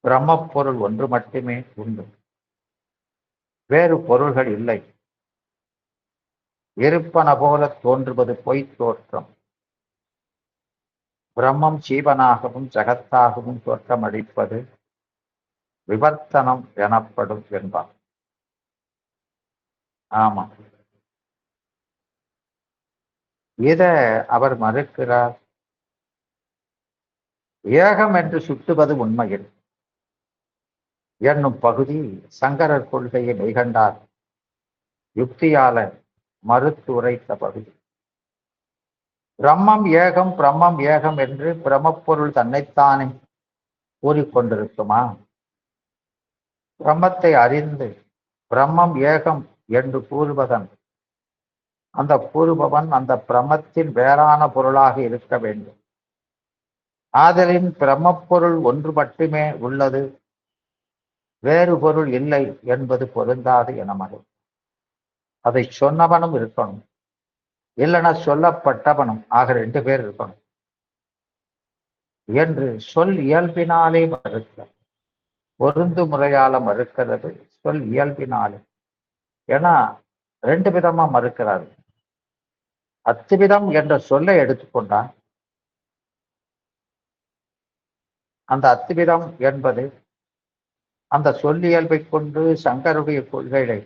பிரம்மப்பொருள் ஒன்று மட்டுமே உண்டு, வேறு பொருள்கள் இல்லை. இருப்பன போல தோன்றுவது பொய் தோற்றம். பிரம்மம் ஜீவனாகவும் ஜகத்தாகவும் தோற்றமளிப்பது விவர்த்தனம் எனப்படும் என்பார். ஆமா, இத அவர் மறுக்கிறார். ஏகம் என்று சுட்டுவது உண்மையில் என்னும் பகுதி சங்கரர் கொள்கையை மெய்கண்டார் யுக்தியால மறுத்துரைத்த பகுதி. பிரம்மம் ஏகம் என்று பிரம்மப்பொருள் தன்னைத்தானே கூறிக்கொண்டிருக்குமா? பிரம்மத்தை அறிந்து பிரம்மம் ஏகம் என்று கூறுவதன் அந்த கூறுபவன் அந்த பிரம்மத்தின் வேறான பொருளாக இருக்க வேண்டும். ஆதலின் பிரம்மப்பொருள் ஒன்று மட்டுமே உள்ளது, வேறு பொருள் இல்லை என்பது பொருந்தாது என மகள். அதை சொன்னவனும் இருக்கணும், இல்லைன்னா சொல்லப்பட்டவனும் ஆக 2 பேர் இருக்கணும் என்று சொல் இயல்பினாலே மறுக்க. பொருந்து முறையால மறுக்கிறது சொல் இயல்பினாலே. ஏன்னா 2 விதமா மறுக்கிறாரு. அத்துவிதம் என்ற சொல்லை எடுத்துக்கொண்டால் அந்த அத்துவிதம் என்பது அந்த சொல்லியல்பை கொண்டு சங்கருடைய கொள்கைகளை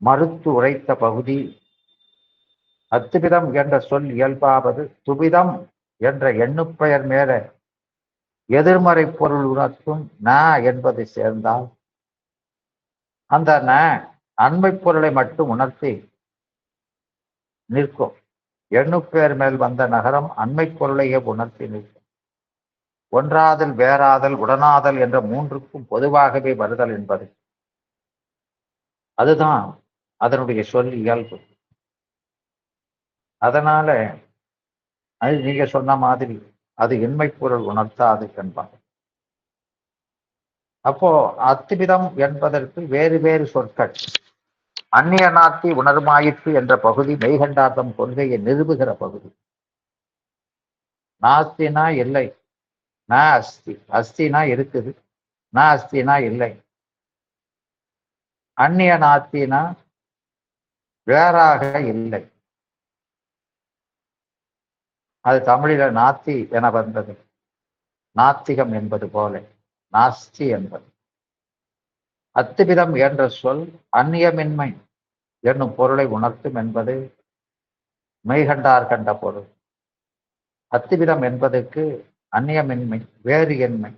மறுத்து உரைத்த பகுதி. அத்துவிதம் என்ற சொல் இயல்பாவது துவிதம் என்ற எண்ணுப்பெயர் மேல எதிர்மறை பொருள் உணர்த்தும் ந என்பது சேர்ந்தால் அந்த ந அண்மை பொருளை மட்டும் உணர்த்தி நிற்கும். எண்ணுப்பெயர் மேல் வந்த நகரம் அண்மை பொருளையே உணர்த்தி நிற்கும். ஒன்றாதல், வேறாதல், உடனாதல் என்ற 3க்கும் பொதுவாகவே வருதல் என்பது அதுதான் அதனுடைய சொல் இயல்பு. அதனால அது நீங்க சொன்ன மாதிரி அது இன்மை பொருள் உணர்த்தாது என்பார். அப்போ அத்துவிதம் என்பதற்கு வேறு வேறு சொற்கள். அந்நிய நாட்டி உணர்மாயிற்று என்ற பகுதி மெய்கண்டார்த்தம் கொள்கையை நிறுவுகிற பகுதி. நாஸ்தினா இல்லை, ந அஸ்தி, அஸ்தினா இருக்குது, ந அஸ்தினா இல்லை. அந்நிய நாத்தினா வேறாக இல்லை. அது தமிழில நாத்தி என வந்தது. நாத்திகம் என்பது போல நாஸ்தி என்பது. அத்துவிதம் என்ற சொல் அந்நியமின்மை என்னும் பொருளை உணர்த்தும் என்பது மெய்கண்டார் கண்ட பொருள். அத்துவிதம் என்பதற்கு அந்நியமின்மை, வேறு என்மை,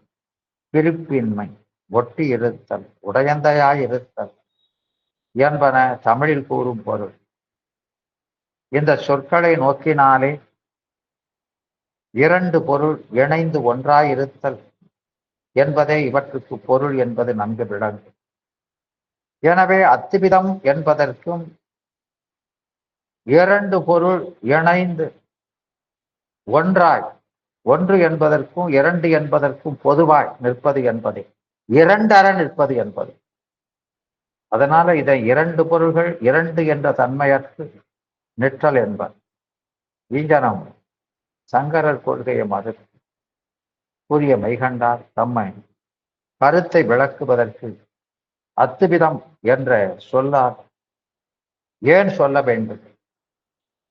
பிரிப்பின்மை, ஒட்டி இருத்தல், உடையந்தையாய் இருத்தல் என்பன தமிழில் கூறும் பொருள். இந்த சொற்களை நோக்கினாலே 2 பொருள் இணைந்து ஒன்றாய் இருத்தல் என்பதே இவற்றுக்கு பொருள் என்பது நன்கு விளங்கும். எனவே அத்துவிதம் என்பதற்கும் 2 பொருள் இணைந்து ஒன்றாய், 1 என்பதற்கும் 2 என்பதற்கும் பொதுவாய் நிற்பது என்பது 2 நிற்பது என்பது. அதனால இதை 2 பொருள்கள் 2 என்ற தன்மையற்று நிற்றல் என்பது. ஈஞ்சனம் சங்கரர் கொள்கையை மறுத்து கூறிய மெய்கண்டார் தம்மை கருத்தை விளக்குவதற்கு அத்துவிதம் என்ற சொல்லால் ஏன் சொல்ல வேண்டும்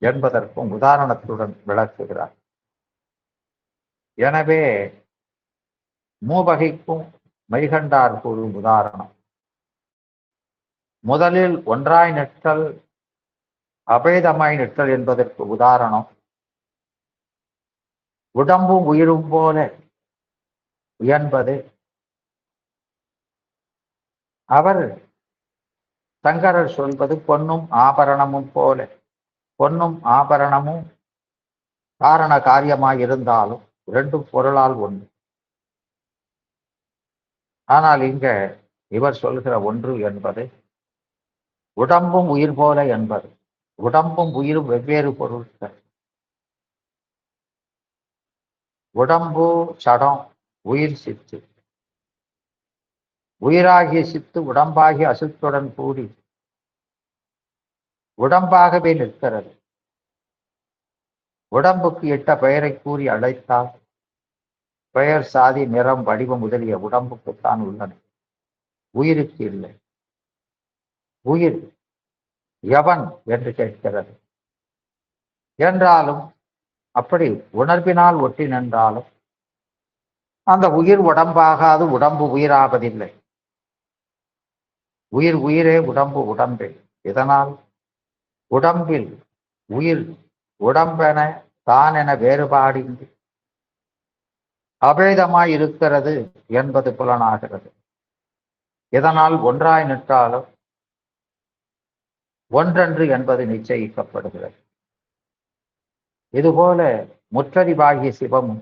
என்பதற்கும் உதாரணத்துடன் விளக்குகிறார். எனவே மூவகைக்கும் மெய்கண்டார் கூறும் உதாரணம். முதலில் ஒன்றாய் நிற்றல், அபேதமாய் நிற்றல் என்பதற்கு உதாரணம் உடம்பும் உயிரும் போல என்பது. அவர் சங்கரர் சொல்வது பொன்னும் ஆபரணமும் போல. பொன்னும் ஆபரணமும் காரண காரியமாய் இருந்தாலும் 2 பொருளால் ஒன்று. ஆனால் இங்க இவர் சொல்கிற ஒன்று என்பது உடம்பும் உயிர் போல என்பது. உடம்பும் உயிரும் வெவ்வேறு பொருட்கள். உடம்பு சடம், உயிர் சித்து. உயிராகிய சித்து உடம்பாகிய அசுத்துடன் கூடி உடம்பாகவே நிற்கிறது. உடம்புக்கு இட்ட பெயரை கூறி அழைத்தால் பெயர், சாதி, நிறம், வடிவம் முதலிய உடம்புக்குத்தான் உள்ளன, உயிருக்கு இல்லை. உயிர் எவன் என்று கேட்கிறது. என்றாலும் அப்படி உணர்வினால் ஒட்டி நின்றாலும் அந்த உயிர் உடம்பாகாது, உடம்பு உயிராவதில்லை. உயிர் உயிரே, உடம்பு உடம்பே. இதனால் உடம்பில் உயிர் உடம்பென தான் என வேறுபாடின்றி அபேதமாய் இருக்கிறது என்பது புலனாகிறது. இதனால் ஒன்றாய் நிற்றாலும் ஒன்றென்று என்பது நிச்சயிக்கப்படுகிறது. இதுபோல முற்றறிவாகிய சிவமும்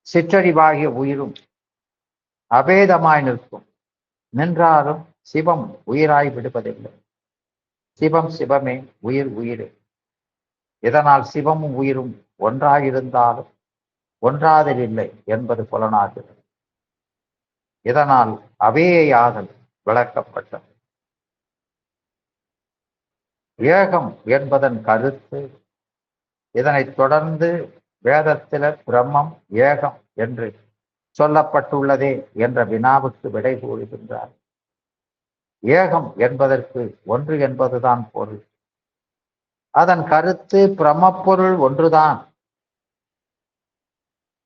சிற்றறிவாகிய உயிரும் அபேதமாய் நிற்கும். நின்றாலும் சிவம் உயிராய் விடுவதில்லை. சிவம் சிவமே, உயிர் உயிரே. இதனால் சிவமும் உயிரும் ஒன்றாயிருந்தாலும் ஒன்றாதல் இல்லை என்பது புலனாகிறது. இதனால் அவேயாதல் விளக்கப்பட்டது. ஏகம் என்பதன் கருத்து, இதனைத் தொடர்ந்து வேதத்தில பிரம்மம் ஏகம் என்று சொல்லப்பட்டுள்ளதே என்ற வினாவுக்கு விடை கூறுகின்றார். ஏகம் என்பதற்கு ஒன்று என்பதுதான் பொருள். அதன் கருத்து பிரமப்பொருள் ஒன்றுதான்,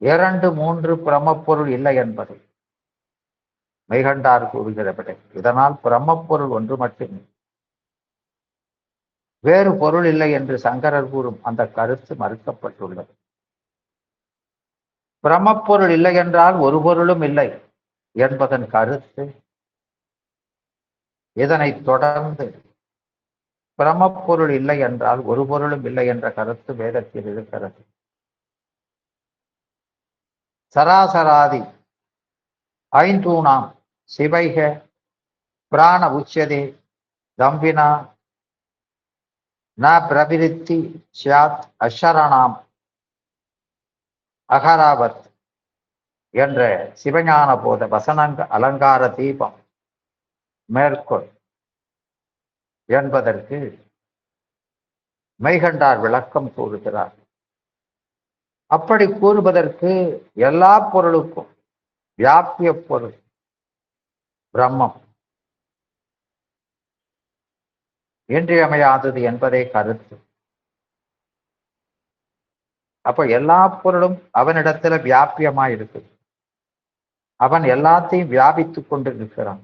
2, 3 பிரமப்பொருள் இல்லை என்பது மெய்கண்டார் கூறுகிற விடை. இதனால் பிரமப்பொருள் ஒன்று மட்டுமே, வேறு பொருள் இல்லை என்று சங்கரர் கூறும் அந்த கருத்து மறுக்கப்பட்டுள்ளது. பிரமப்பொருள் இல்லை என்றால் ஒரு பொருளும் இல்லை என்பதன் கருத்து, இதனைத் தொடர்ந்து பிரமப்பொருள் இல்லை என்றால் ஒரு பொருளும் இல்லை என்ற கருத்து வேதத்தில் இருக்கிறது. சராசராதி ஐந்தூணாம் சிவைக பிராண உச்சதே தம்பினா ந பிரவிருத்தி சியாத் அஷரணாம் அகராவத் என்ற சிவஞான போத வசனங்க அலங்கார தீபம் மேற்கொள் என்பதற்கு மெய்கண்டார் விளக்கம் கூறுகிறார். அப்படி கூறுவதற்கு எல்லா பொருளுக்கும் வியாபிய பொருள் பிரம்மம் இன்றியமையாதது என்பதே கருத்து. அப்ப எல்லா பொருளும் அவனிடத்துல வியாபியமாய் இருக்குது. அவன் எல்லாத்தையும் வியாபித்துக் கொண்டு இருக்கிறான்.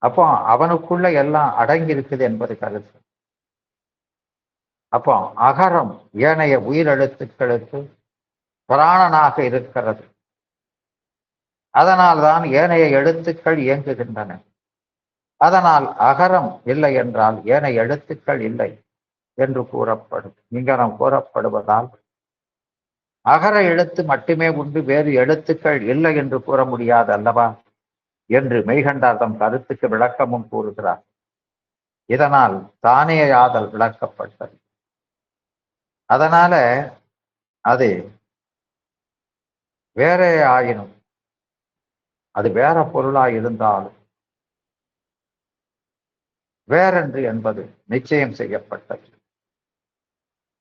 அப்போ அவனுக்குள்ள எல்லாம் அடங்கி இருக்குது என்பது கருத்து. அப்போ அகரம் ஏனைய உயிரெழுத்துக்களுக்கு பிராணனாக இருக்கிறது. அதனால்தான் ஏனைய எழுத்துக்கள் இயங்குகின்றன. அதனால் அகரம் இல்லை என்றால் ஏனைய எழுத்துக்கள் இல்லை என்று கூறப்படும். இங்கனம் கூறப்படுவதால் அகர எழுத்து மட்டுமே உண்டு, வேறு எழுத்துக்கள் இல்லை என்று கூற முடியாது அல்லவா என்று மெய்கண்டார் தம் கருத்துக்கு விளக்கமும் கூறுகிறார். இதனால் தானேயாதல் விளக்கப்பட்டது. அதனால அது வேற ஆயினும், அது வேற பொருளாய் இருந்தாலும் வேறென்று என்பது நிச்சயம் செய்யப்பட்டது.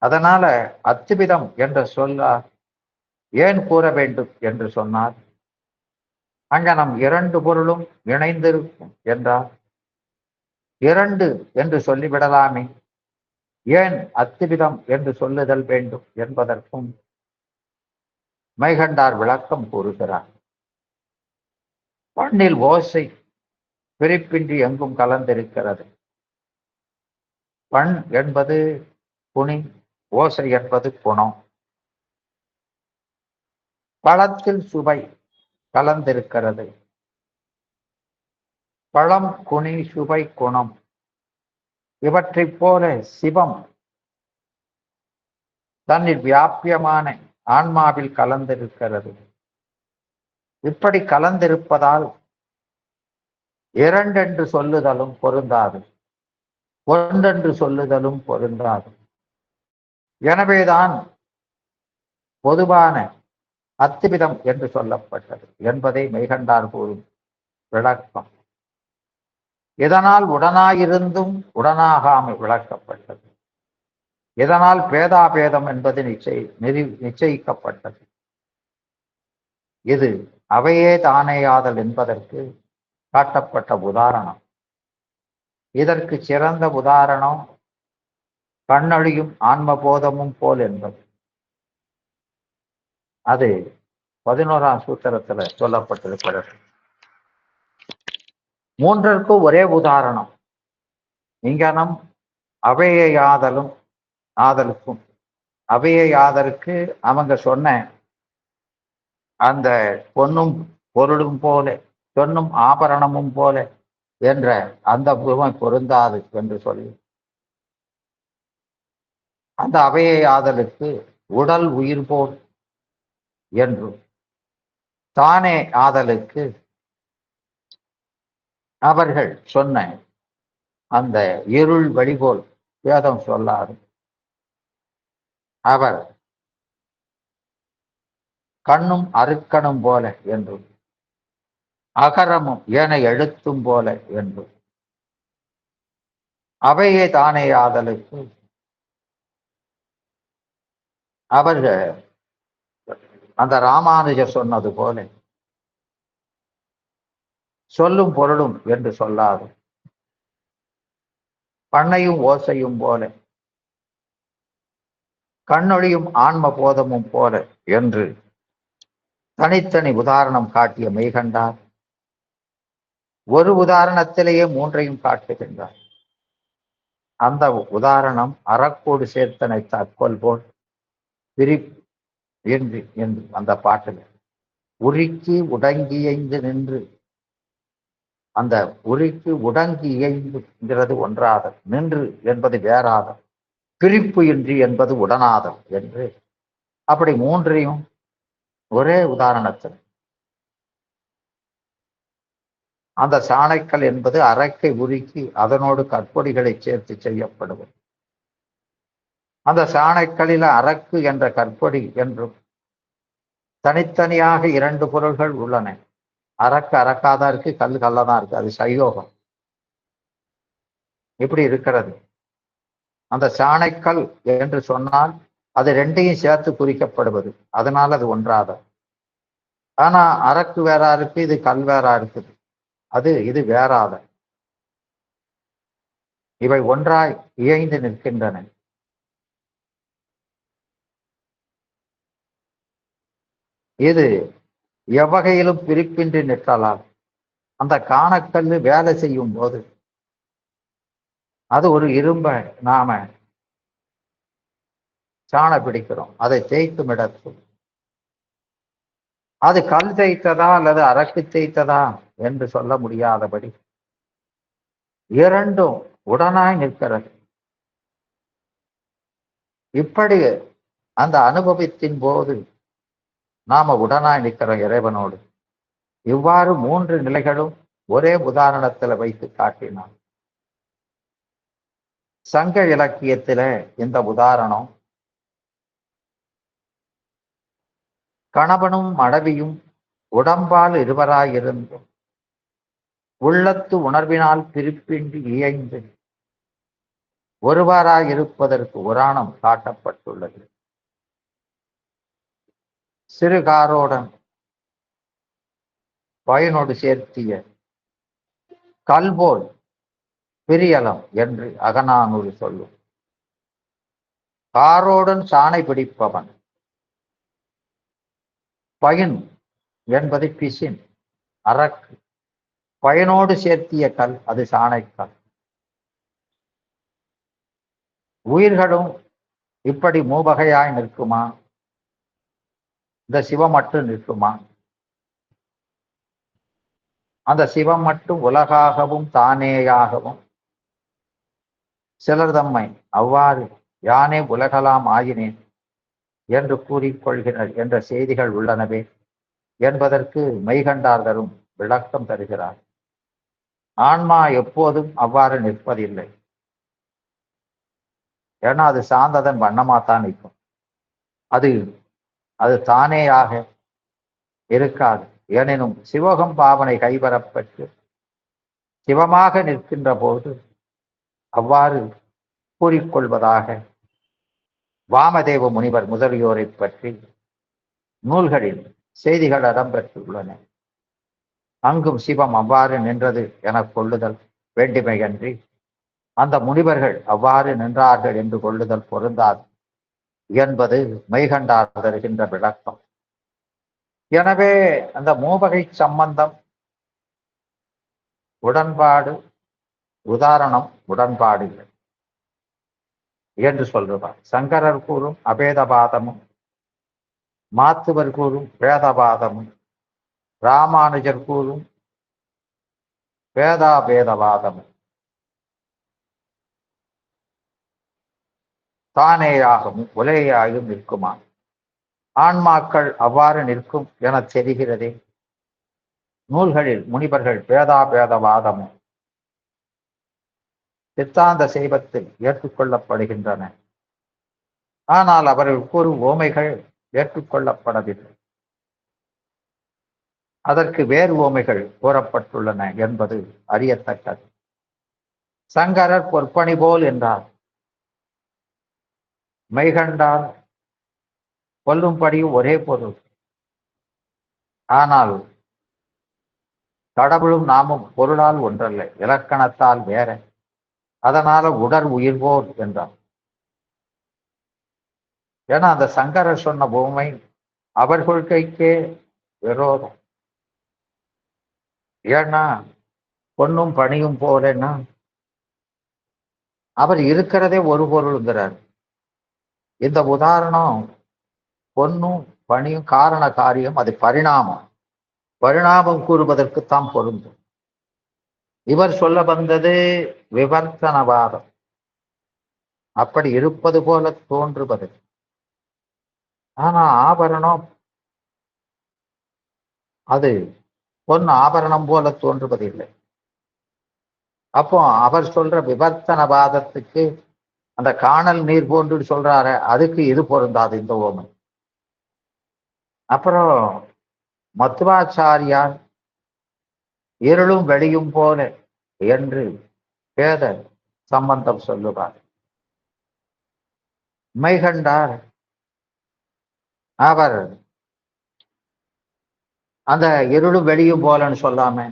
அதனால அத்துவிதம் என்ற சொல்லால் ஏன் கூற வேண்டும் என்று சொன்னால், அங்க நம் இரண்டு பொருளும் இணைந்திருக்கும் என்றால் இரண்டு என்று சொல்லிவிடலாமே, ஏன் அத்துவிதம் என்று சொல்லுதல் வேண்டும் என்பதற்கும் மெய்கண்டார் விளக்கம் கூறுகிறார். பண்ணில் ஓசை பிரிப்பின்றி எங்கும் கலந்திருக்கிறது. பண் என்பது குனி, ஓசை என்பது குணம். பழத்தில் சுவை கலந்திருக்கிறது. பழம், குனி, சுவை, குணம் இவற்றைப் போல சிவம் தன்னில் வியாபியமான ஆன்மாவில் கலந்திருக்கிறது. இப்படி கலந்திருப்பதால் இரண்டென்று சொல்லுதலும் பொருந்தாது, ஒன்றென்று சொல்லுதலும் பொருந்தாது. எனவேதான் பொதுவான அத்துவிதம் என்று சொல்லப்பட்டது என்பதை மெய்கண்டார் கூறும் விளக்கம். இதனால் உடனாயிருந்தும் உடனாகாமை விளக்கப்பட்டது. இதனால் பேதாபேதம் என்பது நிச்சயிக்கப்பட்டது. இது அவையே தானேயாதல் என்பதற்கு காட்டப்பட்ட உதாரணம். இதற்கு சிறந்த உதாரணம் கண்ணொழியும் ஆன்மபோதமும் போல் என்பது. அது 11ஆம் சூத்திரத்துல சொல்லப்பட்டிருக்கிறது. மூன்றிற்கும் ஒரே உதாரணம். இங்கனம் அவையை ஆதலுக்கும் அவையை ஆதலுக்கு அவங்க சொன்ன அந்த பொன்னும் பொருளும் போல, பொன்னும் ஆபரணமும் போல என்ற அந்த உருவம் பொருந்தாது என்று சொல்லி, அந்த அவையை ஆதலுக்கு உடல் உயிர் போல் என்றும், தானே ஆதலுக்கு அவர்கள் சொன்ன அந்த இருள் வழிபோல் வேதம் சொல்லாது. அவர் கண்ணும் அருக்கணும் போல என்றும், அகரமும் ஏனைய எழுத்தும் போல என்றும், அவையே தானே ஆதலுக்கு அவர்கள் அந்த ராமானுஜர் சொன்னது போல சொல்லும் பொருளும் என்று சொல்லாது பண்ணையும் ஓசையும் போல கண்ணொழியும் ஆன்ம போதமும் போல என்று தனித்தனி உதாரணம் காட்டிய மெய்கண்டார் ஒரு உதாரணத்திலேயே மூன்றையும் காட்டுகின்றார். அந்த உதாரணம் அறக்கோடு சேர்த்தனை தற்கொள் போல் பிரிப்பு என்று அந்த பாட்டில் உருக்கி உடங்கி இயைந்து நின்று, அந்த உருக்கி உடங்கி இயைந்துங்கிறது ஒன்றாதல், நின்று என்பது வேறாதல், பிரிப்பு இன்றி என்பது உடனாதல் என்று அப்படி மூன்றையும் ஒரே உதாரணத்தில் அந்த சாணைக்கல் என்பது அரக்கை உருக்கி அதனோடு கற்பொடிகளை சேர்த்து செய்யப்படுவது. அந்த சாணைக்கல்லில் அரக்கு என்ற கற்பொடி என்றும் தனித்தனியாக இரண்டு பொருள்கள் உள்ளன. அரக்கு அரக்காதான் இருக்கு, கல் கல்லதான் இருக்கு. அது சயோகம். இப்படி இருக்கிறது. அந்த சாணைக்கல் என்று சொன்னால் அது ரெண்டையும் சேர்த்து குறிக்கப்படுவது, அதனால் அது ஒன்றாத. ஆனா அரக்கு வேறா இருக்கு, இது கல் வேறா இருக்குது, அது இது வேறாத. இவை ஒன்றாய் இயைந்து நிற்கின்றன. இது எவ்வகையிலும் பிரிப்பின்றி நிற்கலாம். அந்த காணக்கல்லு வேலை செய்யும் போது அது ஒரு இரும்பை நாம சாண பிடிக்கிறோம், அதை தேய்க்கும் இடத்தில் அது கல் தேய்த்ததா அல்லது அரக்கு தேய்த்ததா என்று சொல்ல முடியாதபடி இரண்டும் உடனாய் நிற்கிறது. இப்படி அந்த அனுபவத்தின் போது நாம உடனாய் நிற்கிறோம் இறைவனோடு. இவ்வாறு மூன்று நிலைகளும் ஒரே உதாரணத்துல வைத்து காட்டினான். சங்க இலக்கியத்தில இந்த உதாரணம் கணவனும் மனைவியும் உடம்பால் இருவராயிருந்தும் உள்ளத்து உணர்வினால் பிரிப்பின்றி இயைந்து ஒருவராயிருப்பதற்கு உராணம் காட்டப்பட்டுள்ளது. சிறுகாரோடன் பயனோடு சேர்த்திய கல்போல் பிரியலம் என்று அகநானூறு சொல்லும். காரோடன் சாணை பிடிப்பவன், பயன் என்பது பிசின் அரக்கு, பயனோடு சேர்த்திய கல் அது சாணைக்கல். உயிர்களும் இப்படி மூவகையாய் நிற்குமா? இந்த சிவம் மட்டும் நிற்குமா? அந்த சிவம் மட்டும் உலகாகவும் தானேயாகவும் சிலர் தம்மை அவ்வாறு யானே உலகலாம் ஆயினேன் என்று கூறிக்கொள்கிறார் என்ற செய்திகள் உள்ளனவே என்பதற்கு மெய்கண்டார் தரும் விளக்கம் தருகிறார். ஆன்மா எப்போதும் அவ்வாறு நிற்பதில்லை. ஏன்னா அது சார்ந்ததன் வண்ணமாத்தான் நிற்கும். அது அது தானேயாக இருக்காது. எனினும் சிவகம் பாவனை கைவரப்பட்டு சிவமாக நிற்கின்ற போது அவ்வாறு கூறிக்கொள்வதாக வாமதேவ முனிவர் முதலியோரை பற்றி நூல்களில் செய்திகள் இடம்பெற்றுள்ளன. அங்கும் சிவம் அவ்வாறு நின்றது என கொள்ளுதல் வேண்டுமையன்றி அந்த முனிவர்கள் அவ்வாறு நின்றார்கள் என்று கொள்ளுதல் பொருந்தாது என்பது மெய்கண்டார் தருகின்ற விளக்கம். எனவே அந்த மூவகை சம்பந்தம் உடன்பாடு, உதாரணம் உடன்பாடு இல்லை என்று சொல்லுவார். சங்கரர் கூறும் அபேதபாதமும், மாத்துவர் கூறும் பேதபாதமும், ராமானுஜர் கூறும் பேதாபேதவாதமும் தானேயாகவும் உலையாயும் நிற்குமா? ஆன்மாக்கள் அவ்வாறு நிற்கும் என தெரிகிறதே. நூல்களில் முனிவர்கள் பேதாபேதவாதமும் சித்தாந்த சைவத்தில் ஏற்றுக்கொள்ளப்படுகின்றன. ஆனால் அவர்கள் கூறும் ஓமைகள் ஏற்றுக்கொள்ளப்படவில்லை. அதற்கு வேறு ஓமைகள் கூறப்பட்டுள்ளன என்பது அறியத்தக்கது. சங்கரர் பொற்பணி போல் என்றார். மெய்கண்டார் கொல்லும்படியும் ஒரே பொருள். ஆனால் கடவுளும் நாமும் பொருளால் ஒன்றல்ல, இலக்கணத்தால் வேற. அதனால உடற் உயிர் போல் என்றார். ஏன்னா அந்த சங்கரர் சொன்ன பூமை அவர் கொள்கைக்கே விரோதம். ஏன்னா பொன்னும் பணியும் போலன்னா அவர் இருக்கிறதே ஒரு பொருள்ங்கிறார். இந்த உதாரணம் பொன்னும் பணியும் காரண காரியம், அது பரிணாமம். பரிணாமம் கூறுவதற்குத்தான் பொருந்தும். இவர் சொல்ல வந்தது விவர்த்தனவாதம். அப்படி இருப்பது போல தோன்றுவது. ஆனா ஆபரணம் அது பொன் ஆபரணம் போல தோன்றுவதில்லை. அப்போ அவர் சொல்ற விவர்த்தனவாதத்துக்கு அந்த காணல் நீர் போன்று சொல்றாரு, அதுக்கு இது பொருந்தாது இந்த ஓமை. அப்புறம் மத்வாச்சாரியார் இருளும் வெளியும் போல என்று பேத சம்பந்தம் சொல்லுவார். மெய்கண்டார் அவர் அந்த இருளும் வெளியும் போலன்னு சொல்லாம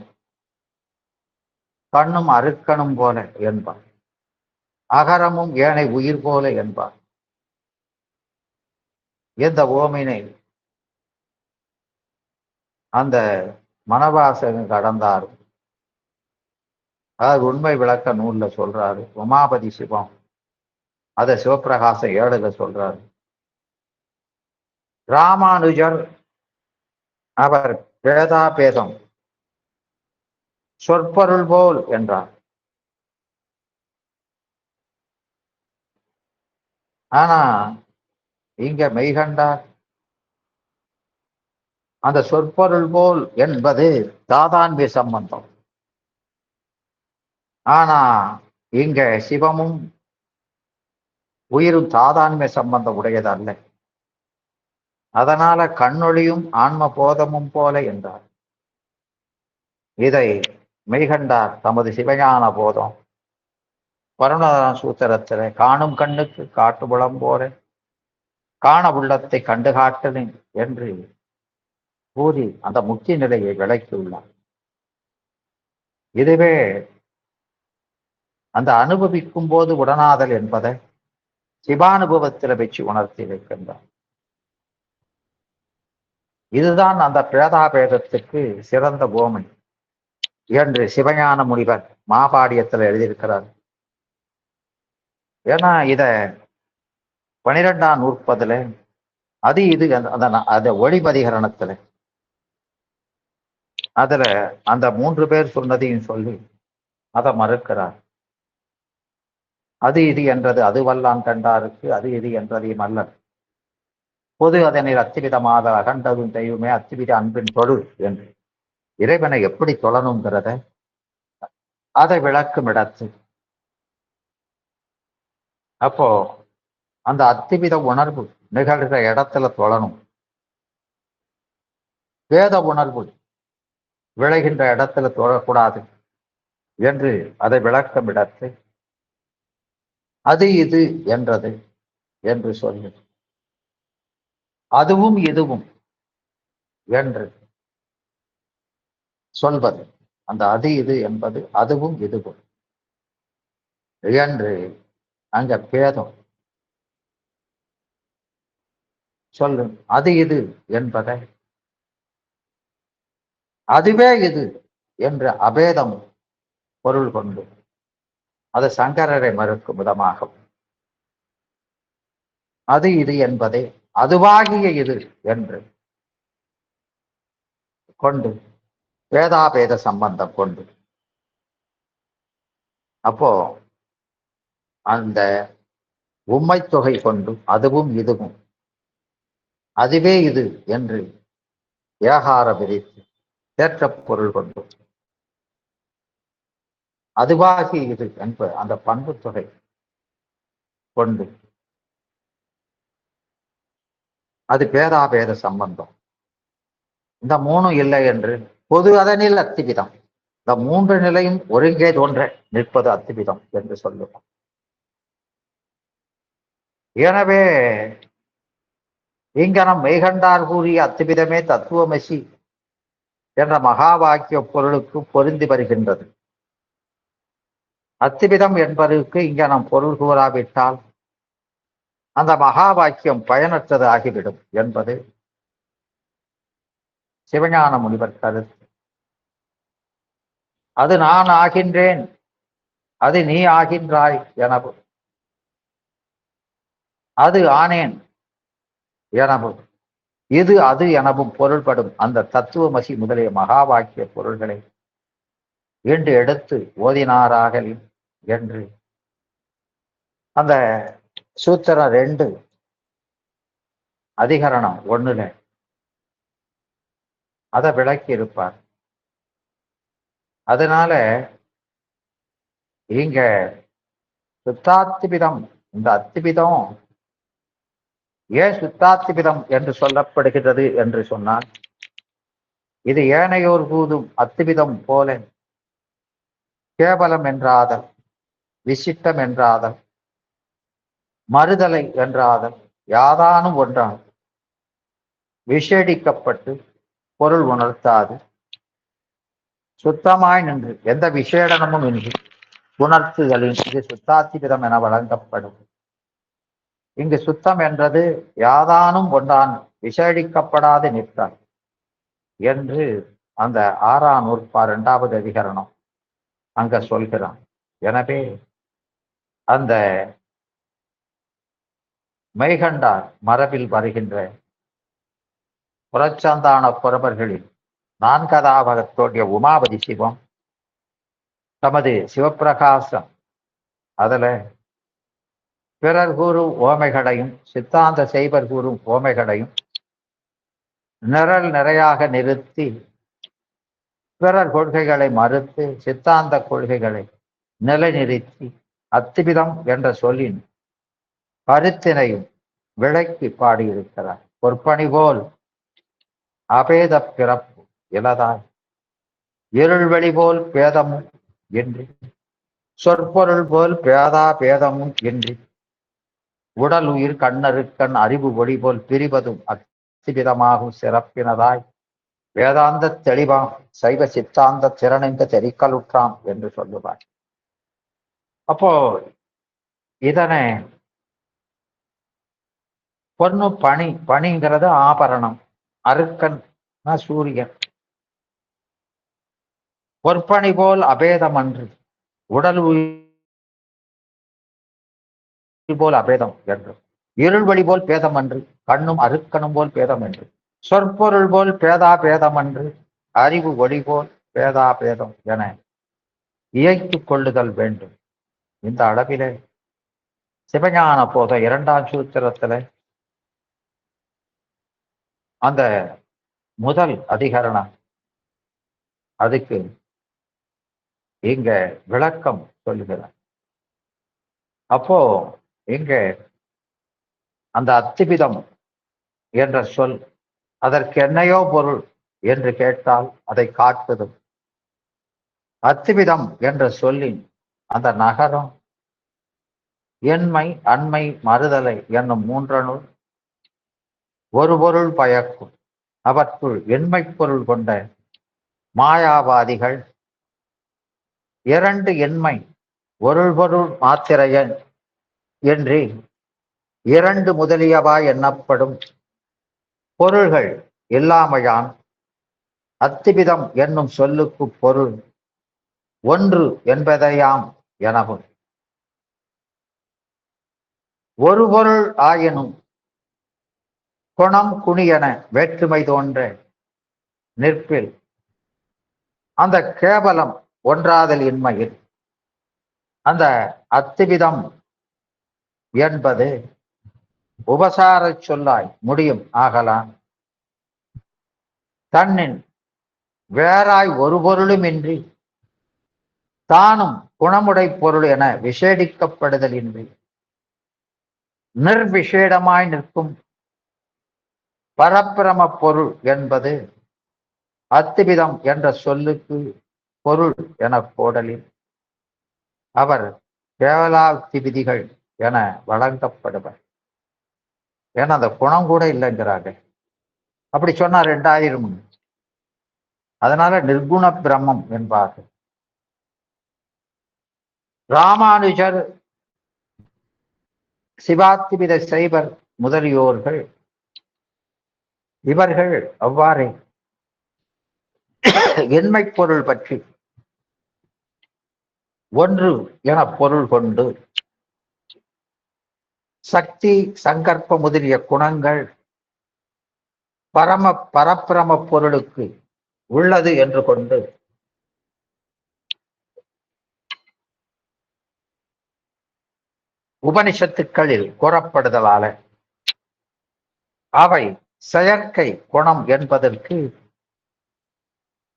கண்ணும் அருக்கணும் போல என்பார். அகரமும் ஏனை உயிர் போல என்பார். இந்த ஓமினை அந்த மனவாசகன் கடந்தார். அதாவது உண்மை விளக்க நூல்ல சொல்றாரு. உமாபதி சிவம் அதை சிவப்பிரகாசம் 7ல சொல்றாரு. ராமானுஜர் அவர் பேதாபேதம் சொற்பொருள் போல் என்றார். ஆனா இங்க மெய்கண்டார் அந்த சொற்பொருள் போல் என்பது தாதான்மிய சம்பந்தம். ஆனா இங்க சிவமும் உயிரும் தாதான்மிய சம்பந்தம் உடையதல்ல. அதனால கண்ணொளியும் ஆன்ம போதமும் போல என்றார். இதை மெய்கண்டார் தமது சிவஞான போதம் வருணதான சூத்திரத்திலே காணும் கண்ணுக்கு காட்டுபுலம் போல காண உள்ளத்தை கண்டு காட்டலின் என்று கூறி அந்த முக்தி நிலையை விளக்கியுள்ளார். இதுவே அந்த அனுபவிக்கும் போது உடனாதல் என்பதை சிவானுபவத்தில் வச்சு உணர்த்தி வைக்கின்றார். இதுதான் அந்த பேதாபேதத்துக்கு சிறந்த போமை என்று சிவஞான முனிவர் மாபாடியத்தில் எழுதியிருக்கிறார். ஏன்னா இத 12ஆம் நூற்பதுல அது இது அந்த ஒளிபதிகரணத்துல அதுல அந்த 3 பேர் சொன்னதையும் சொல்லி அதை மறுக்கிறார். அது இது என்றது அதுவல்லான் கண்டாருக்கு, அது இது என்றதையும் அல்ல. பொது அதனில் அத்திவிதமாத அகண்டதும் தெய்வமே அத்திவித அன்பின் தொழு என்று இறைவனை எப்படி தொழணுங்கிறத அதை விளக்கும் இடத்து. அப்போ அந்த அத்திவித உணர்வு நிகழ்கிற இடத்துல தொழணும். வேத உணர்வு விளைகின்ற இடத்துல தொழக்கூடாது என்று அதை விளக்கும் இடத்து. அது இது என்றது என்று சொல்லு. அதுவும் இதுவும் என்று சொல்வது. அந்த அது இது என்பது அதுவும் இதுவும் என்று அங்க பேதம் சொல்லு. அது இது என்பதை அதுவே இது என்ற அபேதம் பொருள் கொண்டு அது சங்கரரை மறுக்கும் விதமாகும். அது இது என்பதை அதுவாகிய இது என்று கொண்டு பேதாபேத சம்பந்தம் கொண்டு அப்போ அந்த உம்மை தொகை கொண்டு அதுவும் இதுவும் அதுவே இது என்று ஏகார விரித்து தேற்ற பொருள் கொண்டு அதுவாகி இது என்ப அந்த பண்பு தொகை கொண்டு அது பேதாபேத சம்பந்தம். இந்த 3 இல்லை என்று பொது அதனில் அத்திவிதம் இந்த மூன்று நிலையும் ஒருங்கே தோன்ற நிற்பது அத்திவிதம் என்று சொல்லுவோம். எனவே இங்கனம் மெய்கண்டார் கூறிய அத்திவிதமே தத்துவமசி என்ற மகா வாக்கிய பொருளுக்கு பொருந்தி வருகின்றது. அத்திவிதம் என்பதற்கு இங்க நாம் பொருள் கூறாவிட்டால் அந்த மகா வாக்கியம் பயனற்றது ஆகிவிடும் என்பது சிவஞான முனிவர் கருத்து. அது நான் ஆகின்றேன், அது நீ ஆகின்றாய் எனவும், அது ஆனேன் எனவும், இது அது எனவும் பொருள்படும் அந்த தத்துவமசி முதலிய மகா வாக்கிய பொருள்களை ஈண்டு எடுத்து ஓதினாராகல் என்று அந்த சூத்திரம் 2 அதிகரணம் 1 அதை விளக்கி இருப்பார். அதனால இங்க சுத்தாத்திபிதம், இந்த அத்திபிதம் ஏன் சுத்தாத்திபிதம் என்று சொல்லப்படுகிறது என்று சொன்னால், இது ஏனையோர் கூதும் அத்திபிதம் போல கேவலம் என்றாதல், விசிட்டம் என்றாதல், மறுதலை என்றாதல் யாதானும் ஒன்றான் விஷேடிக்கப்பட்டு பொருள் உணர்த்தாது சுத்தமாய் நின்று எந்த விசேடனமும் இன்றி உணர்த்துதலின் இது சுத்தாத்திபிதம் என வழங்கப்படும். இங்கு சுத்தம் என்றது யாதானும் ஒன்றான் விசேடிக்கப்படாது நிற்கார் என்று அந்த 6ஆம் நூற்பா 2வது அதிகரணம் அங்க சொல்கிறான். எனவே அந்த மெய்கண்டார் மரபில் வருகின்ற புறச்சந்தான புறவர்களில் 4ஆவதோடைய உமாபதி சிவம் தமது சிவப்பிரகாசம் அதுல பிறர் கூறும் ஓமைகளையும் சித்தாந்த செய்வர் கூறும் ஓமைகளையும் நிறையாக நிறுத்தி பிறர் கொள்கைகளை மறுத்து சித்தாந்த கொள்கைகளை நிலைநிறுத்தி அத்திபிதம் என்ற சொல்லின் கருத்தினையும் விளக்கி பாடியிருக்கிறார். பொற்பணி போல் அபேத பிறப்பு இலதாய் இருள்வெளி போல் பேதமும் என்று சொற்பொருள் போல் பேதா பேதமும் என்று உடல் உயிர் கண்ணருக்கண் அறிவு ஒளி போல் பிரிவதும் அத்திவிதமாகும் சிறப்பினதாய் வேதாந்த தெளிவாம் சைவ சித்தாந்த திறனைந்த தெரிக்கலுற்றாம் என்று சொல்லுவார். அப்போ இதனை பொண்ணு பணிங்கிறது ஆபரணம், அருக்கன் சூரியன், பொற்பணி போல் அபேதம் அன்று உடல் உயிர் போல் அபேதம் என்று இருள்வழி போல் பேதம் அன்று கண்ணும் அருக்கனும் போல் பேதம் என்று சொற்பொருள் போல் பேதா பேதம் அன்று அறிவு ஒளி போல் பேதா பேதம் என இயக்கிக் கொள்ளுதல் வேண்டும். இந்த அளவிலே சிவஞான போத 2ஆம் சூத்திரத்துல அந்த முதல் அதிகரணம் அதுக்கு இங்க விளக்கம் சொல்லுகிறார். அப்போ இங்க அந்த அத்திபிதம் என்ற சொல் அதற்கு என்னையோ பொருள் என்று கேட்டால் அதை காட்டுதும். அத்திவிதம் என்ற சொல்லின் அந்த நகரம் எண்மை அண்மை மறுதலை என்னும் 3 ஒரு பொருள் பயக்கும். அவற்றுள் எண்மை பொருள் கொண்ட மாயாவாதிகள் 2 எண்மை ஒரு பொருள் மாத்திரையன் என்று 2 முதலியவாய் எண்ணப்படும் பொருள்கள் இல்லாமையான் அத்திவிதம் என்னும் சொல்லுக்கு பொருள் 1 என்பதையாம் எனவும், ஒரு பொருள் ஆயினும் குணம் குணியென வேற்றுமை தோன்ற நிற்பில் அந்த கேவலம் ஒன்றாதல் இன்மையில் அந்த அத்திவிதம் என்பது உபசார சொல்லாய் முடியும் ஆகலாம். தன்னின் வேறாய் ஒரு பொருளுமின்றி தானும் குணமுடை பொருள் என விசேடிக்கப்படுதல் இன்றி நிர்விசேடமாய் நிற்கும் பரப்பிரம பொருள் என்பது அத்திவிதம் என்ற சொல்லுக்கு பொருள் என போடலில் அவர் கேவலாப்தி விதிகள் என வழங்கப்படுவர். ஏன்னா அந்த குணம் கூட இல்லைங்கிறாங்க. அப்படி சொன்னா 2000. அதனால நிர்குண பிரம்மம் என்பார்கள். ராமானுஜர், சிவாத்திவித சைவர் முதலியோர்கள் இவர்கள் அவ்வாறே எண்மை பொருள் பற்றி ஒன்று என பொருள் கொண்டு சக்தி சங்கற்ப முதலிய குணங்கள் பரப்பிரம பொருளுக்கு உள்ளது என்று கொண்டு உபனிஷத்துக்களில் கூறப்படுதலால அவை செயற்கை குணம் என்பதற்கு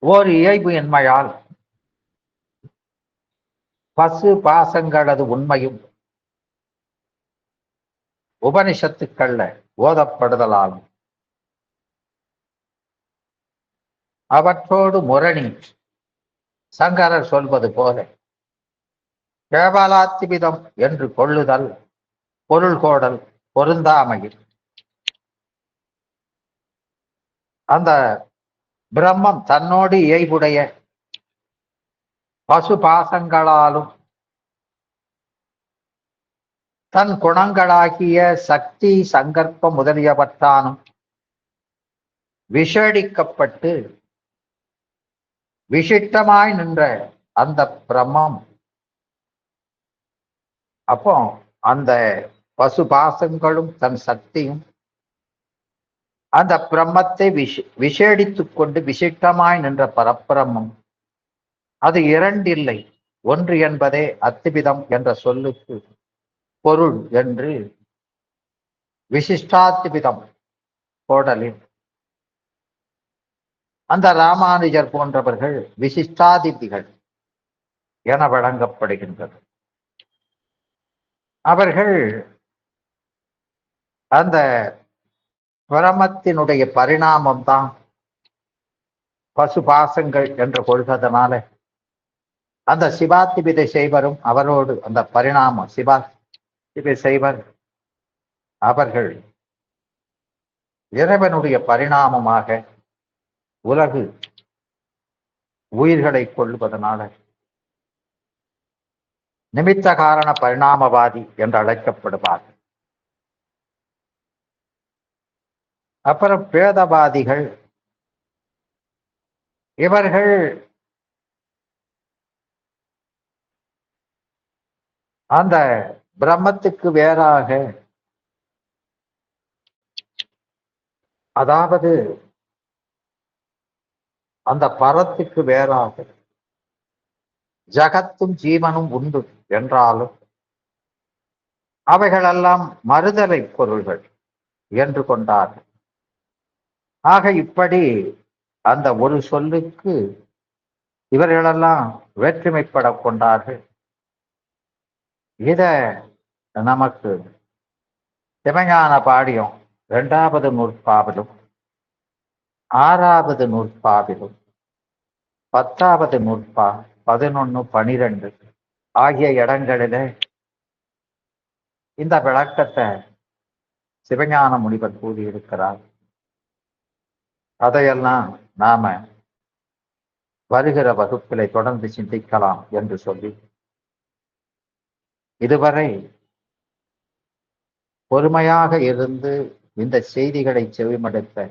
ஓர் இயல்பு என்மையால் பசு பாசங்களது உண்மையும் உபனிஷத்துக்கள்ல ஓதப்படுதலாலும் அவற்றோடு முரணி சங்கரர் சொல்வது போல கேவலாத்திவிதம் என்று கொள்ளுதல் பொருள் கோடல் பொருந்தாமையில் அந்த பிரம்மம் தன்னோடு இயைபுடைய பசு பாசங்களாலும் தன் குணங்களாகிய சக்தி சங்கற்பம் முதலியவற்றானும் விஷேடிக்கப்பட்டு விசிட்டமாய் நின்ற அந்த பிரம்மம், அப்போ அந்த பசு பாசங்களும் தன் சக்தியும் அந்த பிரம்மத்தை விஷேடித்துக் கொண்டு விசிட்டமாய் நின்ற பரப்பிரம்மம் அது இரண்டில்லை, ஒன்று என்பதே அத்திவிதம் என்ற சொல்லுக்கு பொருள் என்று விசிஷ்டாத்திவிதம் போடலில் அந்த ராமானுஜர் போன்றவர்கள் விசிஷ்டாதிபிகள் என வழங்கப்படுகின்றது. அவர்கள் அந்த பிரமத்தினுடைய பரிணாமம் தான் பசுபாசங்கள் என்று கொள்வதனால அந்த சிவாத்திபித செய்வரும் அவரோடு அந்த பரிணாமம் சிவாத்திபித செய்வர் அவர்கள் இறைவனுடைய பரிணாமமாக உலகு உயிர்களை கொள்வதனால நிமித்த காரண பரிணாமவாதி என்று அழைக்கப்படுவார். அப்புறம் பேதவாதிகள், இவர்கள் அந்த பிரம்மத்துக்கு வேறாக, அதாவது அந்த பரத்துக்கு வேறாக ஜகத்தும் ஜீவனும் உண்டு என்றாலும் அவைகளெல்லாம் மறுதலை பொருள்கள் என்று கொண்டார்கள். ஆக இப்படி அந்த ஒரு சொல்லுக்கு இவர்களெல்லாம் வேற்றுமைப்பட கொண்டார்கள். இத நமக்கு சிவஞான பாடியம் 2வது நூற்பாவிலும் 6வது நூற்பாவிலும் 10வது நூற்பா 11, 12 ஆகிய இடங்களிலே இந்த விளக்கத்தை சிவஞான முனிவர் கூறியிருக்கிறார். அதையெல்லாம் நாம வருகிற வகுப்பிலே தொடர்ந்து சிந்திக்கலாம் என்று சொல்லி இதுவரை பொறுமையாக இருந்து இந்த செய்திகளை செவிமடுத்த